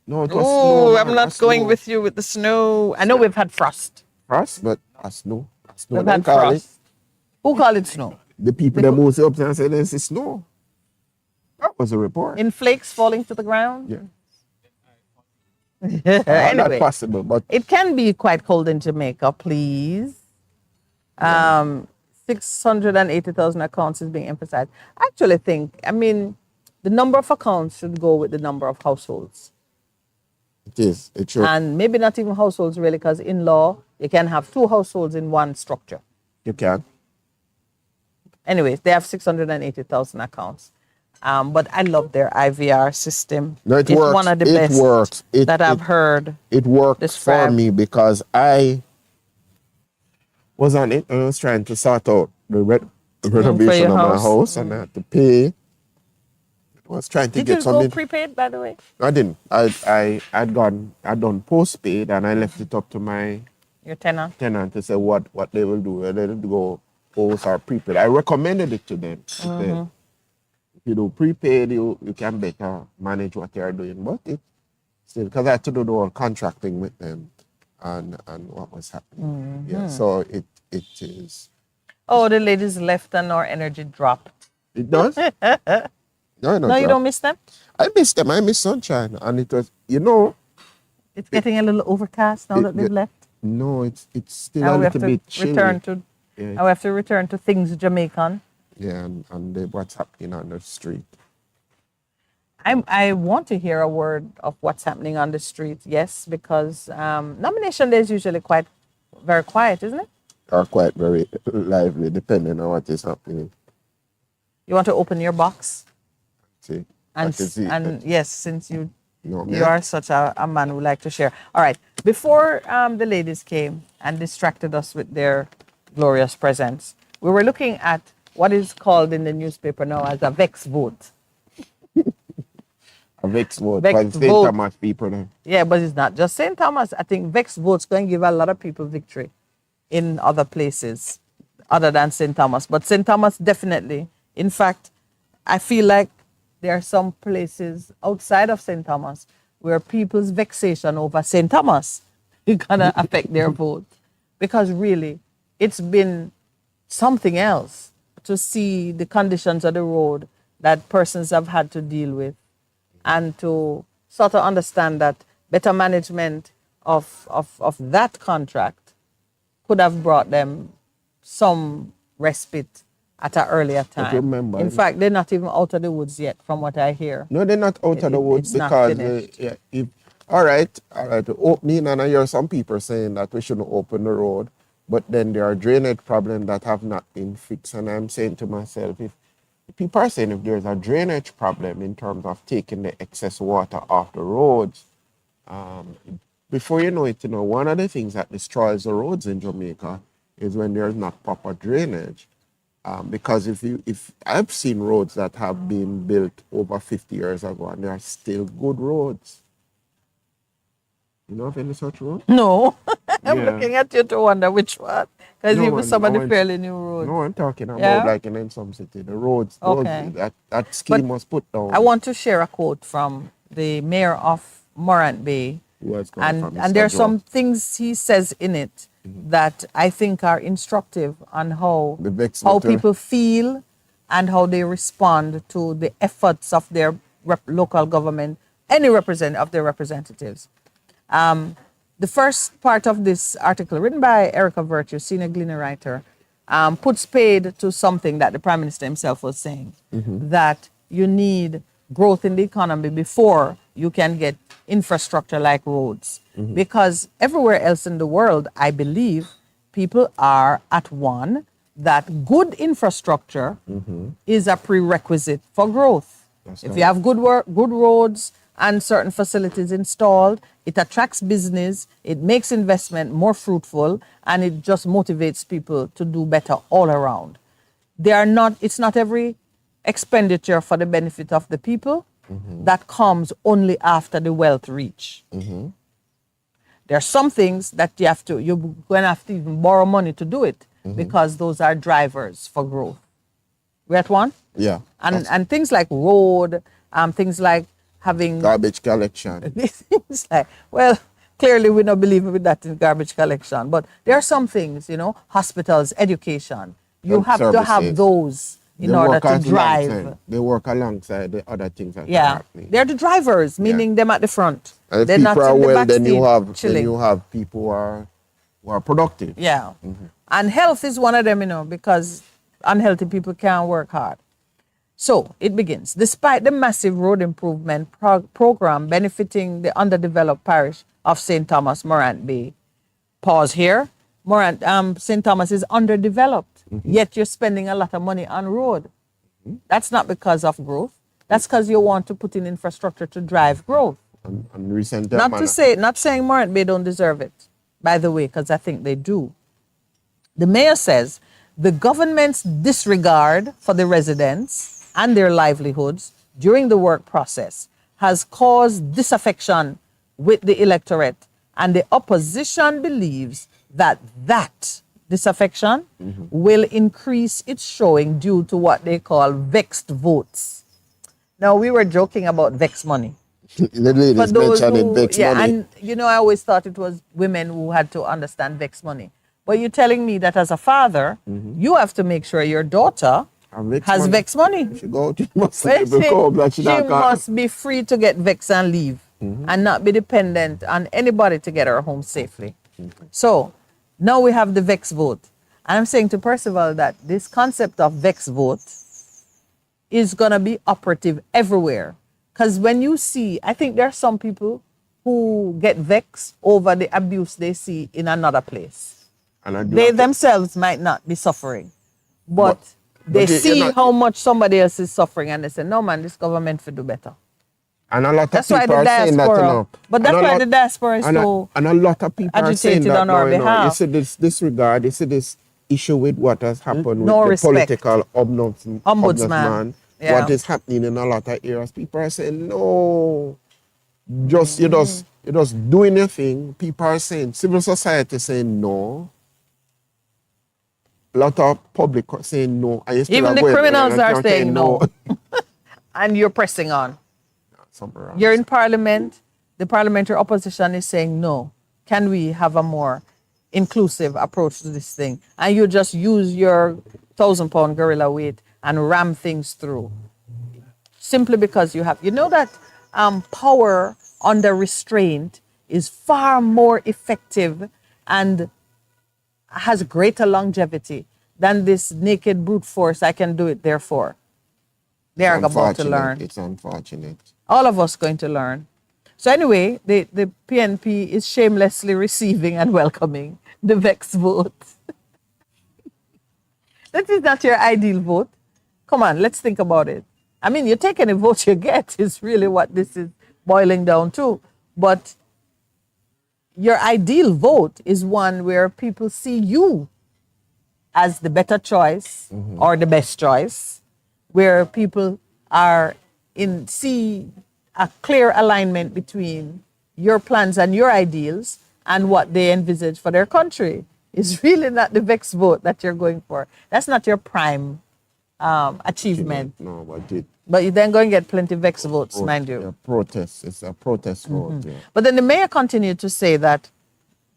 No, it was Oh, snow. I'm man, not a going snow. with you with the snow. I know we've had frost. Frost, but a snow. A snow We've they had call it. frost. Who call it snow? The people that moved up there and said, this is snow. That was a report. In flakes falling to the ground? Yeah. That's Anyway, possible, but it can be quite cold in Jamaica, please. 680,000 accounts is being emphasized. I actually think, I mean, the number of accounts should go with the number of households. it is. It should. And maybe not even households really, because in law, you can have 2 households in one structure. You can. Anyways, they have 680,000 accounts. But I love their IVR system. No, it it's works. one of the It best works. that I've heard. It works for described. me because I was on it and I was trying to sort out the renovation of my house. house and I had to pay. I was trying to Did get you go something. prepaid, by the way? I didn't. I'd done postpaid and I left it up to my Your tenant? tenant to say what they will do, whether they'll go post or prepaid. I recommended it to them. I said, if you do prepaid, you can better manage what you're doing. But it still, because I had to do the whole contracting with them and what was happening. Yeah, so it is. Oh, the ladies left and our energy dropped. It does? No, No, you don't miss them? I miss them. I miss sunshine. And it was, It's getting a little overcast now that they've left. no, it's still Now a we have little to bit chilly. return to. Yeah. Now we have to return to things Jamaican. Yeah, and what's happening on the street. I want to hear a word of what's happening on the street. Yes, because nomination day is usually very quiet, isn't it? Are quite very lively, depending on what is happening. You want to open your box See, and I can see and yes, since you no, you are such a man who like to share. All right. Before the ladies came and distracted us with their glorious presence, we were looking at what is called in the newspaper now as a vex vote. a vex vote Vex for the St. vote. Thomas people. Now. Yeah, but it's not just St. Thomas. I think vex votes going to give a lot of people victory in other places other than St. Thomas. But St. Thomas definitely. In fact, I feel like there are some places outside of St. Thomas where people's vexation over St. Thomas is going to affect their vote. Because really, it's been something else to see the conditions of the road that persons have had to deal with and to sort of understand that better management of that contract could have brought them some respite at an earlier time. remember- In fact, they're not even out of the woods yet, from what I hear. No, they're not out of the woods it's not because finished. all right, opening, and I hear some people saying that we shouldn't open the road, but then there are drainage problems that have not been fixed, and I'm saying to myself, if people are saying if there's a drainage problem in terms of taking the excess water off the roads, before you know it, one of the things that destroys the roads in Jamaica is when there's not proper drainage. Because if I've seen roads that have been built over 50 years ago and they are still good roads. You know of any such road? No, I'm Yeah. looking at you to wonder which one. Because No even one- some of no the one- fairly new roads. No, I'm talking about Yeah? like in some city. The roads, Okay. that scheme But was put down. I want to share a quote from the mayor of Morant Bay. Who has come from And there are Mr. some Joe. things he says in it that I think are instructive on how The vex how voter. people feel and how they respond to the efforts of their local government, any of their representatives. The first part of this article, written by Erica Virtue, senior Gleaner writer, puts paid to something that the Prime Minister himself was saying, that you need growth in the economy before you can get infrastructure like roads. Because everywhere else in the world, I believe, people are at one that good infrastructure is a prerequisite for growth. That's If right. you have good roads and certain facilities installed, it attracts business, it makes investment more fruitful, and it just motivates people to do better all around. It's not every expenditure for the benefit of the people that comes only after the wealth reach. There are some things that you're going to have to even borrow money to do it because those are drivers for growth. We at one? Yeah. And things like road, things like having Garbage collection. things like, well, clearly we don't believe with that in garbage collection, but there are some things, hospitals, education. You And have to have services. those in order to drive. They work alongside the other things that are Yeah, happening. they're the drivers, meaning them at the front. And if They're people not are in the well, then backseat chilling. you have people who are productive. Yeah. And health is one of them, because unhealthy people can't work hard. So it begins. Despite the massive road improvement program benefiting the underdeveloped parish of St. Thomas, Morant Bay. Pause here. St. Thomas is underdeveloped, yet you're spending a lot of money on road. That's not because of growth. That's because you want to put in infrastructure to drive growth. And recent Not saying Morant Bay don't deserve it, by the way, because I think they do. The mayor says the government's disregard for the residents and their livelihoods during the work process has caused disaffection with the electorate, and the opposition believes that disaffection will increase its showing due to what they call vexed votes. Now, we were joking about vexed money. The ladies mentioned vexed money. And I always thought it was women who had to understand vexed money. But you're telling me that as a father, you have to make sure your daughter has vexed money. She must be free to get vexed and leave, and not be dependent on anybody to get her home safely. So now we have the vexed vote. And I'm saying to Percival that this concept of vexed vote is going to be operative everywhere. Because when you see, I think there are some people who get vexed over the abuse they see in another place. And they themselves might not be suffering, but they see how much somebody else is suffering, and they say, no man, this government should do better. And a lot of people are saying that, But that's why the diaspora is so and a lot of people are saying that on our behalf. You see this disregard, you see this issue with what has happened No with respect. the political ombudsman. Yeah. What is happening in a lot of areas. People are saying, no, you're just doing your thing. People are saying, civil society saying no. A lot of public saying no. Even the criminals are saying no. And you're pressing on. You're in parliament. The parliamentary opposition is saying no. Can we have a more inclusive approach to this thing? And you just use your 1,000-pound gorilla weight and ram things through. Simply because you know that power under restraint is far more effective and has greater longevity than this naked brute force. I can do it, therefore. They are about to learn. It's unfortunate. All of us going to learn. So anyway, the PNP is shamelessly receiving and welcoming the vexed vote. That is not your ideal vote. Come on, let's think about it. I mean, you take any vote you get is really what this is boiling down to. But your ideal vote is one where people see you as the better choice or the best choice, where people see a clear alignment between your plans and your ideals and what they envisage for their country. It's really not the vexed vote that you're going for. That's not your prime achievement. No, but you then go and get plenty vexed votes, mind you. It's a protest vote. Yeah. But then the mayor continued to say that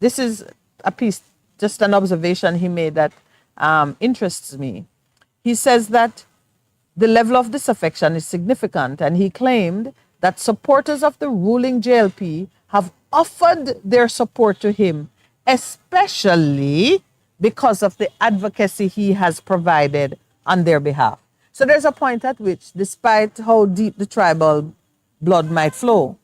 this is a piece, just an observation he made that interests me. He says that the level of disaffection is significant, and he claimed that supporters of the ruling JLP have offered their support to him, especially because of the advocacy he has provided on their behalf. So there's a point at which, despite how deep the tribal blood might flow,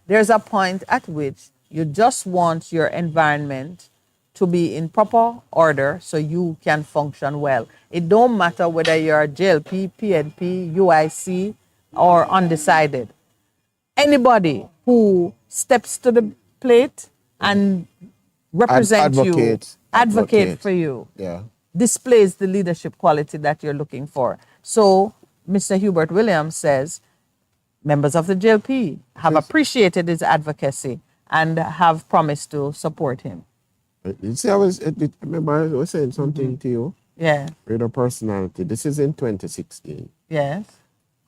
there's a point at which you just want your environment to be in proper order so you can function well. It don't matter whether you're JLP, PNP, UIC, or undecided. Anybody who steps to the plate and represent you, advocate for you, displays the leadership quality that you're looking for. So Mr. Hubert Williams says members of the JLP have appreciated his advocacy and have promised to support him. You see, I remember I was saying something to you. Yeah. Radio personality. This is in 2016. Yes.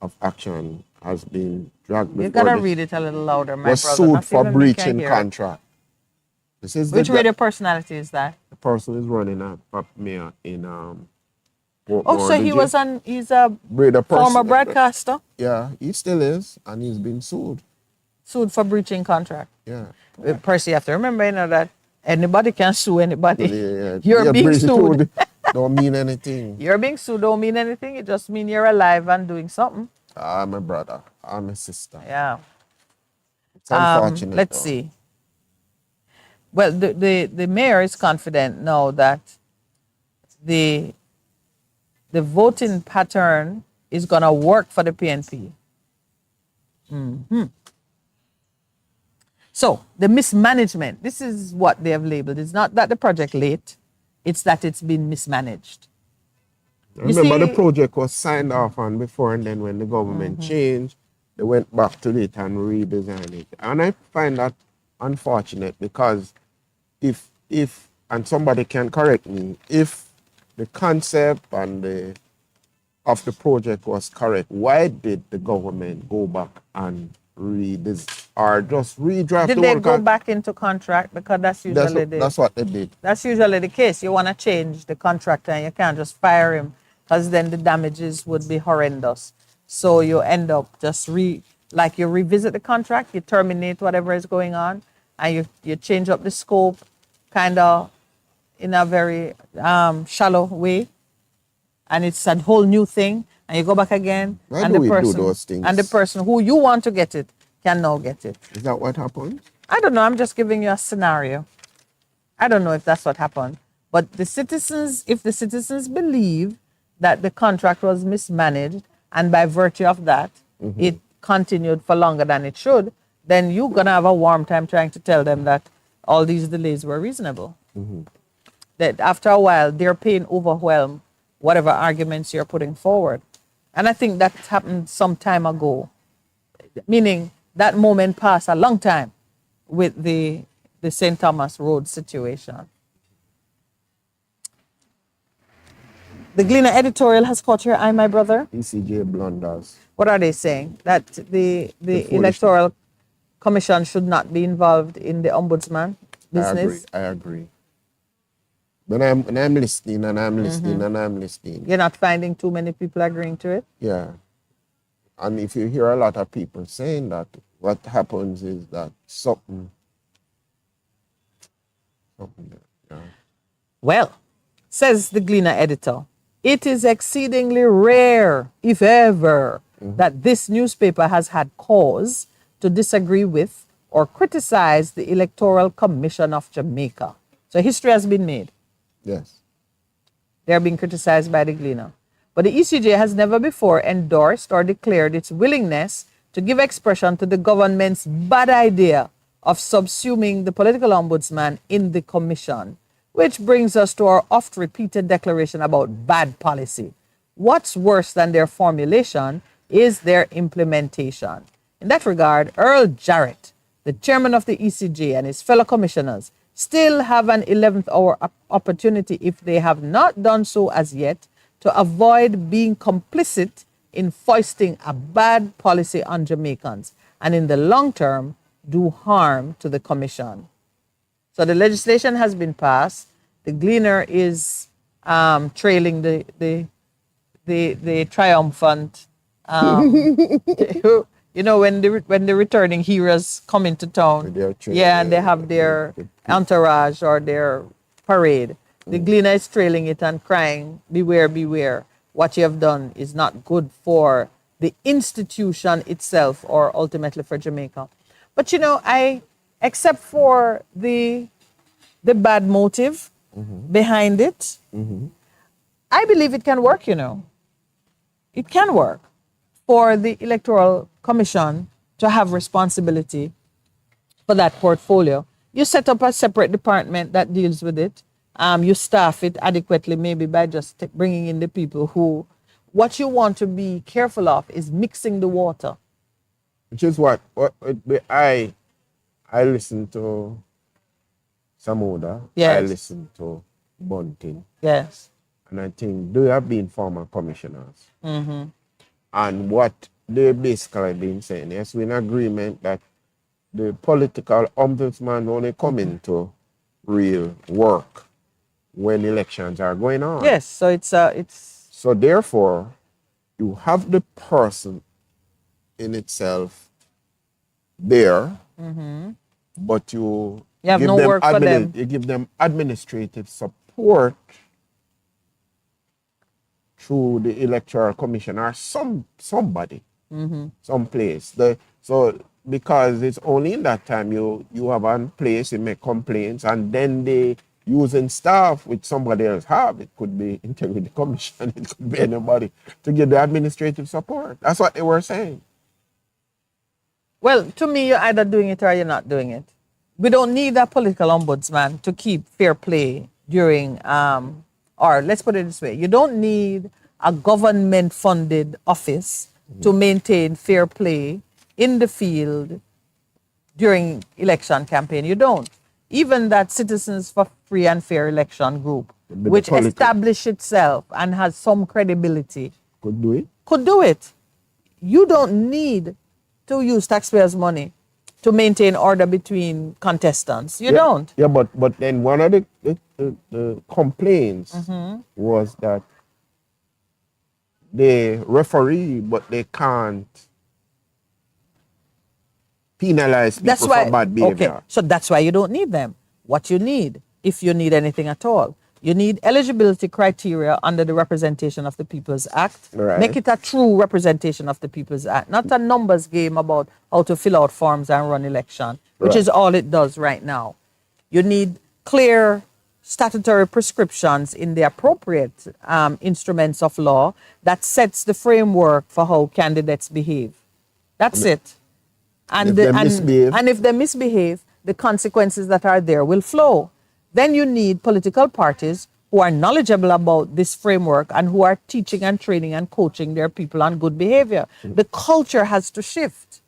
Of action has been dragged before. You gotta read it a little louder, my was brother. sued for breaching contract. This is which radio personality is that? The person is running a mayor in Portmore. so Did you? he's a The former person, broadcaster yeah, he still is, and he's been sued. sued for breaching contract. Yeah. Percy, you have to remember, that anybody can sue anybody. Yeah, You're being being sued. don't mean anything. You're being sued don't mean anything. It just means you're alive and doing something. I'm a brother. I'm a sister. Yeah. It's unfortunate. Let's though. see. Well, the mayor is confident now that the voting pattern is gonna work for the PNP. So the mismanagement, this is what they have labeled. It's not that the project late, it's that it's been mismanaged. Remember, the see- project was signed off on before, and then when the government changed, they went back to it and redesigned it. And I find that unfortunate because if and somebody can correct me, if the concept and the of the project was correct, why did the government go back and or just redraft Did the they whole go back into contract? Because that's usually that's what they did. that's usually the case. You want to change the contractor and you can't just fire him because then the damages would be horrendous. So you end up just you revisit the contract, you terminate whatever is going on, and you change up the scope kind of in a very shallow way. And it's a whole new thing, and you go back again, Why and do the we do person those things? and the person who you want to get it can now get it. Is that what happened? I don't know. I'm just giving you a scenario. I don't know if that's what happened. But if the citizens believe that the contract was mismanaged, and by virtue of that, it continued for longer than it should, then you're going to have a warm time trying to tell them that all these delays were reasonable. That after a while, their pain overwhelm whatever arguments you're putting forward. And I think that happened some time ago, meaning that moment passed a long time with the St. Thomas Road situation. The Gleaner editorial has caught your eye, my brother. ECJ blunders. What are they saying? That the foolish- Electoral Commission should not be involved in the ombudsman business? I agree. But I'm listening and I'm listening and I'm listening. You're not finding too many people agreeing to it? Yeah. And if you hear a lot of people saying that, what happens is that something yeah. Well, says the Gleaner editor, it is exceedingly rare, if ever, that this newspaper has had cause to disagree with or criticize the Electoral Commission of Jamaica. So history has been made. Yes. They're being criticized by the Gleaner. But the ECJ has never before endorsed or declared its willingness to give expression to the government's bad idea of subsuming the political ombudsman in the commission, which brings us to our oft-repeated declaration about bad policy. What's worse than their formulation is their implementation. In that regard, Earl Jarrett, the chairman of the ECJ, and his fellow commissioners still have an 11th hour opportunity, if they have not done so as yet, to avoid being complicit in foisting a bad policy on Jamaicans and in the long term do harm to the commission. So the legislation has been passed. The Gleaner is trailing the triumphant you know, when the returning heroes come into town, and they have their entourage or their parade. The Gleaner is trailing it and crying, beware, beware. What you have done is not good for the institution itself or ultimately for Jamaica. But except for the bad motive behind it, I believe it can work, It can work for the Electoral Commission to have responsibility for that portfolio. You set up a separate department that deals with it. You staff it adequately, maybe by just bringing in the people who, what you want to be careful of is mixing the water. Which is what I listen to Samoda. Yes. I listen to Bunting. Yes. And I think they have been former commissioners. And what they basically been saying, yes, we're in agreement that the political ombudsman only come into real work when elections are going on. Yes, so it's So therefore, you have the person in itself there, but You have no work for them. you give them administrative support through the electoral commission or somebody, some place. So because it's only in that time you have one place, you make complaints, and then they using staff which somebody else have. It could be integrity commission, it could be anybody to get the administrative support. That's what they were saying. Well, to me, you're either doing it or you're not doing it. We don't need a political ombudsman to keep fair play during, or let's put it this way, you don't need a government-funded office to maintain fair play in the field during election campaign. You don't. Even that Citizens for Free and Fair Election group, But which the political- established itself and has some credibility, Could do it. could do it. You don't need to use taxpayers' money to maintain order between contestants. You don't. Yeah, but then one of the complaints was that they referee, but they can't penalize people That's why. for bad behavior. Okay, so that's why you don't need them. What you need, if you need anything at all, you need eligibility criteria under the Representation of the People's Act. Right. Make it a true representation of the People's Act, not a numbers game about how to fill out forms and run election, which Right. is all it does right now. You need clear statutory prescriptions in the appropriate instruments of law that sets the framework for how candidates behave. That's it. And, if they misbehave. and if they misbehave, the consequences that are there will flow. Then you need political parties who are knowledgeable about this framework and who are teaching and training and coaching their people on good behavior. The culture has to shift.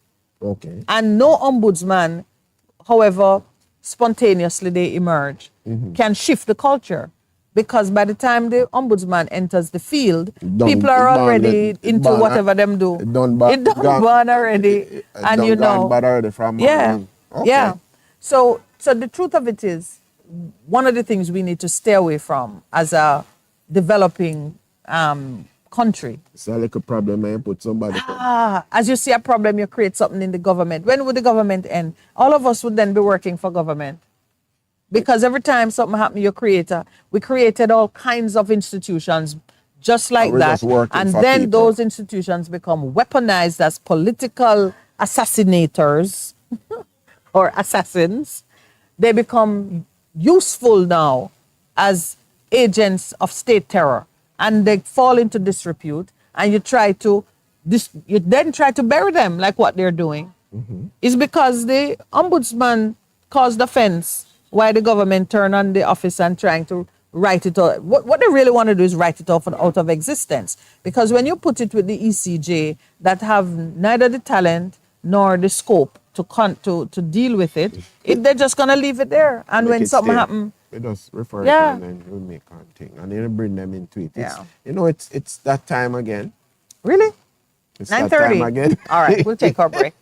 Okay. And no ombudsman, however spontaneously they emerge, can shift the culture. Because by the time the ombudsman enters the field, Done- people are it already done- it into done- whatever them do. it done ba- It done gone- gone already. And you know. Bad already from Yeah. morning. Okay. Yeah. So the truth of it is, one of the things we need to stay away from as a developing country. It's a little problem, man. Put somebody. As you see a problem, you create something in the government. When would the government end? All of us would then be working for government. Because every time something happened, we created all kinds of institutions just like we're that. just working And for then people. those institutions become weaponized as political assassinators or assassins. They become useful now as agents of state terror, and they fall into disrepute, and you then try to bury them like what they're doing. It's because the ombudsman caused offense why the government turn on the office and trying to write it out. What they really want to do is write it off out of existence, because when you put it with the ECJ that have neither the talent nor the scope to deal with it, they're just gonna leave it there. And Make when it something stay. happen, They just refer Yeah. it and then we make a thing. And then bring them into it. Yeah. It's that time again. really? It's that 9:30. time again. All right, we'll take our break.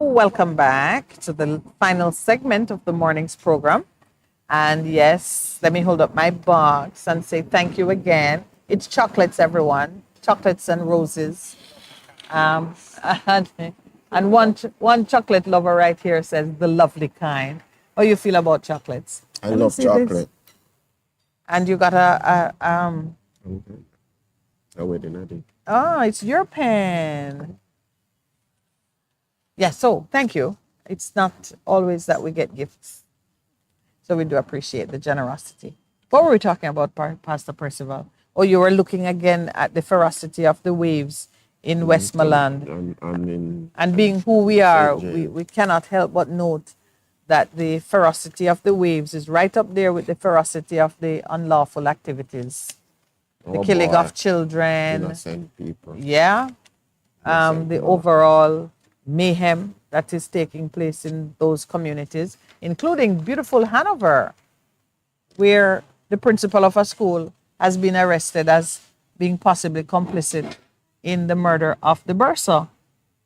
welcome back to the final segment of the morning's program. And yes, let me hold up my box and say thank you again. It's chocolates, everyone. Chocolates and roses. Um, and and one chocolate lover right here says the lovely kind. How you feel about chocolates? I Let me love see this. chocolate. And you got Okay. A wedding, I think. oh, it's your pen. Yeah, so thank you. It's not always that we get gifts. So we do appreciate the generosity. What were we talking about, Pastor Percival? Oh, you were looking again at the ferocity of the waves in Westmoreland. And being who we are, we cannot help but note that the ferocity of the waves is right up there with the ferocity of the unlawful activities. The killing of children. Innocent people. Yeah. The overall mayhem that is taking place in those communities, including beautiful Hanover, where the principal of a school has been arrested as being possibly complicit in the murder of the bursar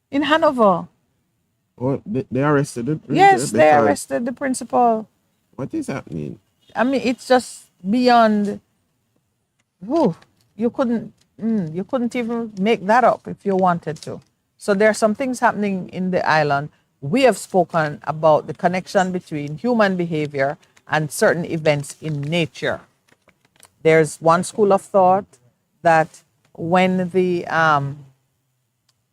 in Hanover. Oh, they arrested the principal? Yes, they arrested the principal. What is happening? I mean, it's just beyond. Whew, you couldn't even make that up if you wanted to. So there are some things happening in the island. We have spoken about the connection between human behavior and certain events in nature. There's one school of thought that when the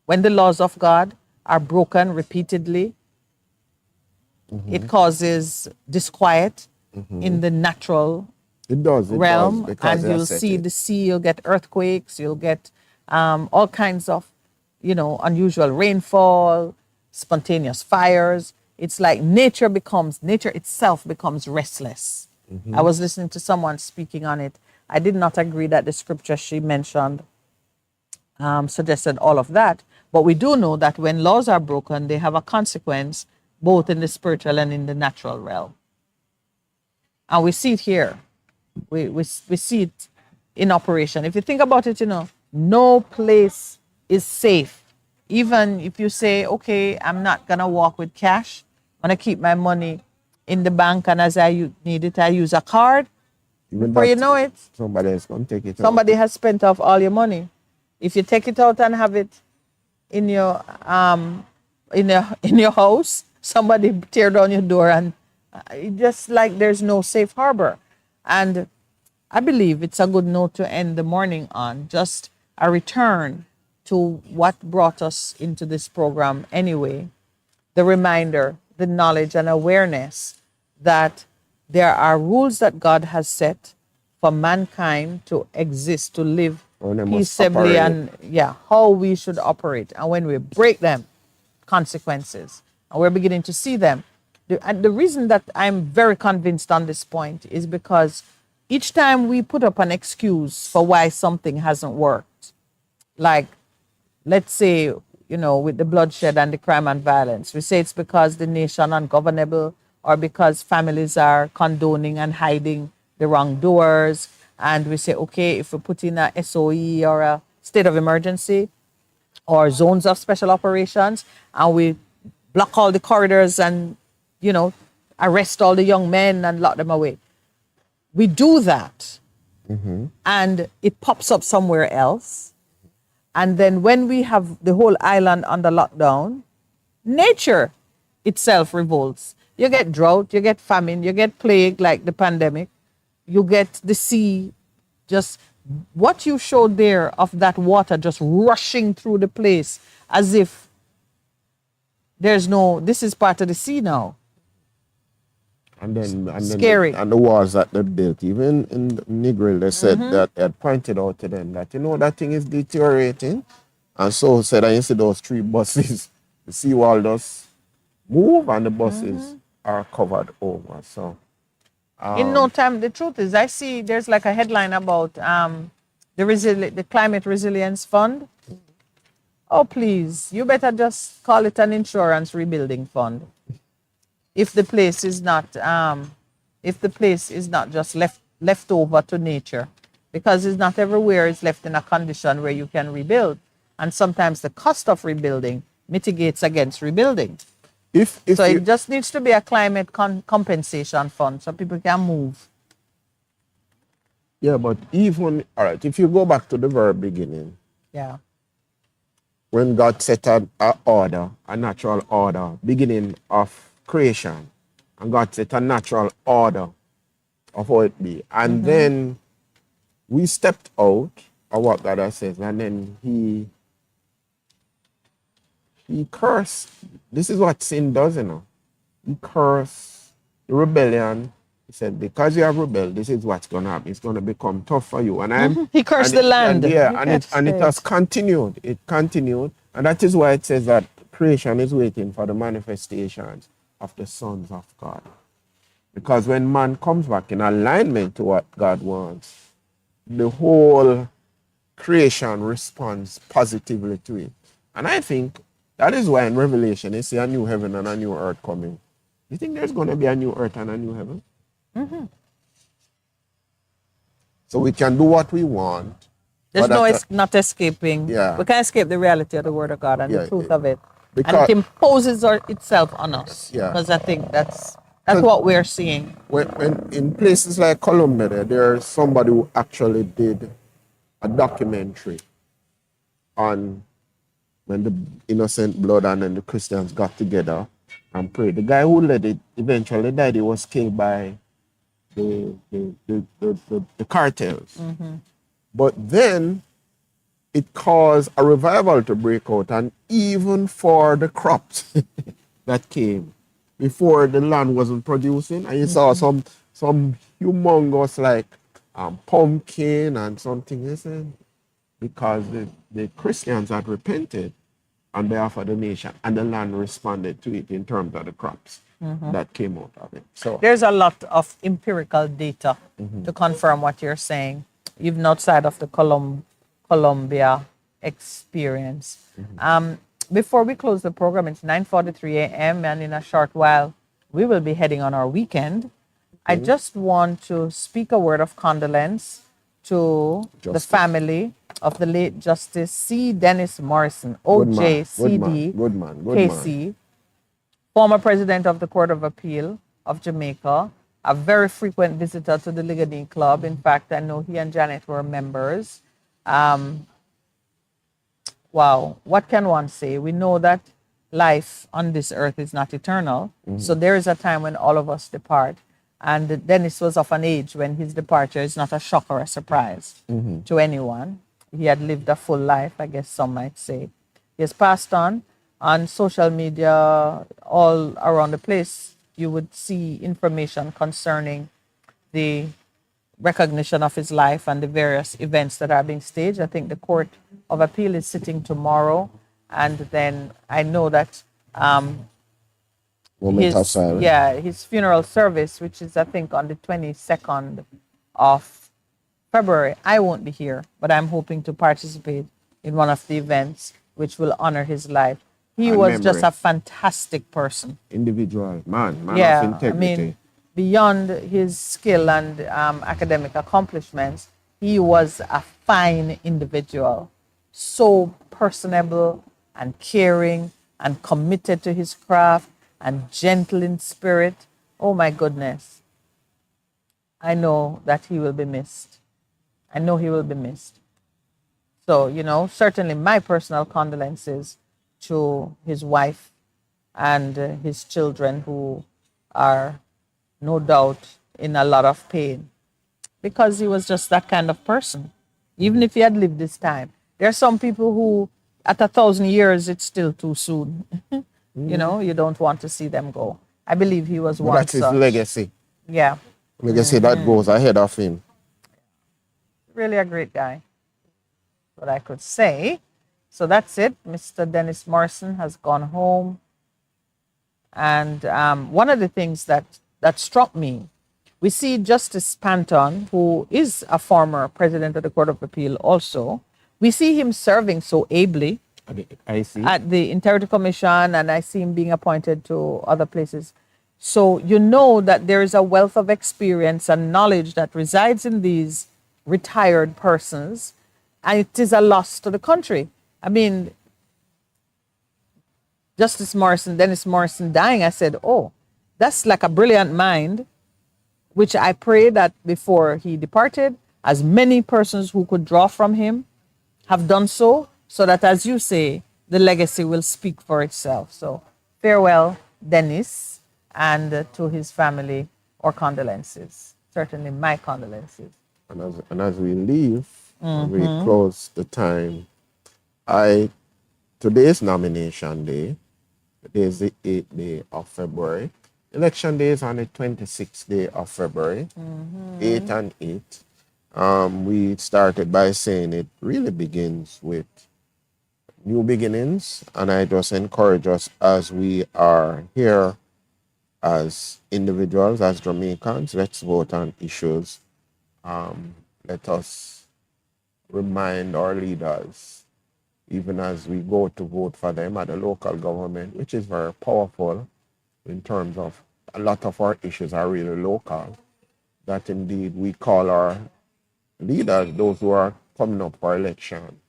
laws of God are broken repeatedly, it causes disquiet in the natural It does. realm, Because and you'll see the sea, you'll get earthquakes, you'll get all kinds of, unusual rainfall, spontaneous fires. It's like nature itself becomes restless. I was listening to someone speaking on it. I did not agree that the scripture she mentioned suggested all of that. But we do know that when laws are broken, they have a consequence both in the spiritual and in the natural realm. And we see it here. We see it in operation. If you think about it, no place is safe. Even if you say, okay, I'm not going to walk with cash, I'm going to keep my money in the bank, and as I need it, I use a card. Before you know it, somebody else going to take it somebody has spent off all your money. If you take it out and have it in your house, somebody tear down your door, and just like there's no safe harbor. And I believe it's a good note to end the morning on, just a return to what brought us into this program anyway. The reminder, the knowledge and awareness that there are rules that God has set for mankind to exist, to live peaceably, and how we should operate. And when we break them, consequences. And we're beginning to see them. And the reason that I'm very convinced on this point is because each time we put up an excuse for why something hasn't worked, like, let's say, with the bloodshed and the crime and violence, we say it's because the nation ungovernable, or because families are condoning and hiding the wrongdoers. And we say, okay, if we put in a SOE or a state of emergency or zones of special operations, and we block all the corridors and, arrest all the young men and lock them away. We do that, and it pops up somewhere else. And then when we have the whole island under lockdown, nature itself revolts. You get drought, you get famine, you get plague like the pandemic, you get the sea. Just what you showed there of that water just rushing through the place as if this is part of the sea now. And then Scary. And the walls that they built, even in Negril, they said that they had pointed out to them that that thing is deteriorating. And so said, I see those 3 buses, the seawall does move and the buses are covered over. So in no time, the truth is, I see there's like a headline about the Climate Resilience Fund. Oh, please, you better just call it an insurance rebuilding fund. If the place is not just left over to nature, because it's not everywhere is left in a condition where you can rebuild. And sometimes the cost of rebuilding mitigates against rebuilding. If So you, it just needs to be a climate compensation fund so people can move. yeah, but even all right, if you go back to the very beginning, Yeah. when God set a order, a natural order, beginning of creation, and God set a natural order of how it be, and then we stepped out of what God has said, and then he cursed. This is what sin does, you know. He cursed the rebellion. He said, because you have rebelled, this is what's gonna happen. It's gonna become tough for you. He cursed the land. And it has continued. It continued. And that is why it says that creation is waiting for the manifestations of the sons of God. Because when man comes back in alignment to what God wants, the whole creation responds positively to it. And I think that is why in Revelation they see a new heaven and a new earth coming. You think there's going to be a new earth and a new heaven? So we can do what we want. There's but no at not escaping. Yeah. We can't escape the reality of the Word of God and Yeah, the truth of it. And because- it imposes itself on us. Yeah. Because I think that's what we're seeing. when in places like Colombia, there's somebody who actually did a documentary on when the innocent blood and then the Christians got together and prayed. The guy who led it eventually died. He was killed by the cartels. But then it caused a revival to break out, and even for the crops that came before the land wasn't producing, and you saw some humongous like pumpkin and something. Listen, because the Christians had repented on behalf of the nation, and the land responded to it in terms of the crops that came out of it. So There's a lot of empirical data to confirm what you're saying, even outside of the Colombia experience. Before we close the program, it's 9:43 a.m. and in a short while we will be heading on our weekend. I just want to speak a word of condolence to the Justice. family of the late Justice C. Dennis Morrison, Good man, OJ, good CD, man, good man, good KC, former president of the Court of Appeal of Jamaica, a very frequent visitor to the Ligani Club. In fact, I know he and Janet were members. Wow, what can one say? We know that life on this earth is not eternal. So there is a time when all of us depart. And Dennis was of an age when his departure is not a shock or a surprise to anyone. He had lived a full life, I guess some might say. He has passed on social media, all around the place. You would see information concerning the recognition of his life and the various events that are being staged. I think the Court of Appeal is sitting tomorrow. And then I know that moment of silence. his funeral service, which is I think on the 22nd of February. I won't be here, but I'm hoping to participate in one of the events which will honor his life. He And was memory. just a fantastic person. Individual man of I integrity. mean, beyond his skill and academic accomplishments, he was a fine individual, so personable and caring and committed to his craft and gentle in spirit. Oh my goodness. I know that he will be missed. I know he will be missed. So, certainly my personal condolences to his wife and his children who are no doubt in a lot of pain because he was just that kind of person. Even if he had lived this time, there are some people who at 1,000 years, it's still too soon. You don't want to see them go. I believe he was But one that's his such. legacy. Yeah, Legacy that goes ahead of him. really a great guy. What I could say. So that's it. Mr. Dennis Morrison has gone home. And one of the things that struck me, we see Justice Panton, who is a former president of the Court of Appeal also. We see him serving so ably I see. at the Integrity Commission, and I see him being appointed to other places. So you know that there is a wealth of experience and knowledge that resides in these retired persons, and it is a loss to the country. I mean, Dennis Morrison dying, I said, oh, that's like a brilliant mind, which I pray that before he departed, as many persons who could draw from him have done so that, as you say, the legacy will speak for itself. So, farewell, Dennis, and to his family, our condolences. Certainly, my condolences. And as we leave, and we close the time, I today's nomination day. Today is the 8th day of February. Election day is on the 26th day of February, 8 and 8. We started by saying it really begins with new beginnings, and I just encourage us as we are here as individuals, as Jamaicans, let's vote on issues. Let us remind our leaders, even as we go to vote for them at the local government, which is very powerful in terms of a lot of our issues are really local, that indeed we call our leaders, those who are coming up for election,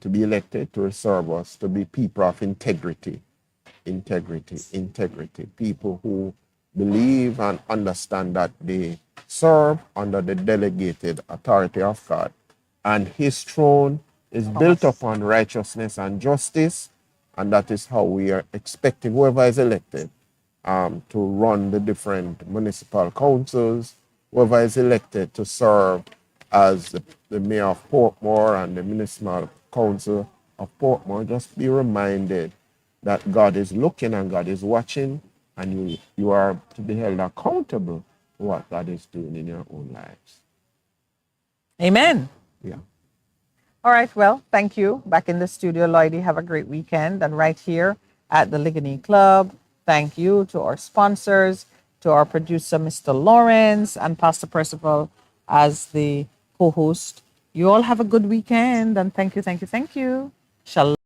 to be elected to serve us, to be people of integrity, integrity, people who believe and understand that they serve under the delegated authority of God. And his throne is built upon righteousness and justice, and that is how we are expecting whoever is elected to run the different municipal councils, whoever is elected to serve as the mayor of Portmore and the municipal council of Portmore. Just be reminded that God is looking and God is watching, and you are to be held accountable for what God is doing in your own lives. Amen. Yeah. All right. Well, thank you. Back in the studio, Lloydie. Have a great weekend. And right here at the Ligony Club, thank you to our sponsors, to our producer, Mr. Lawrence, and Pastor Percival as the co-host. You all have a good weekend. And thank you, thank you, thank you. Shalom.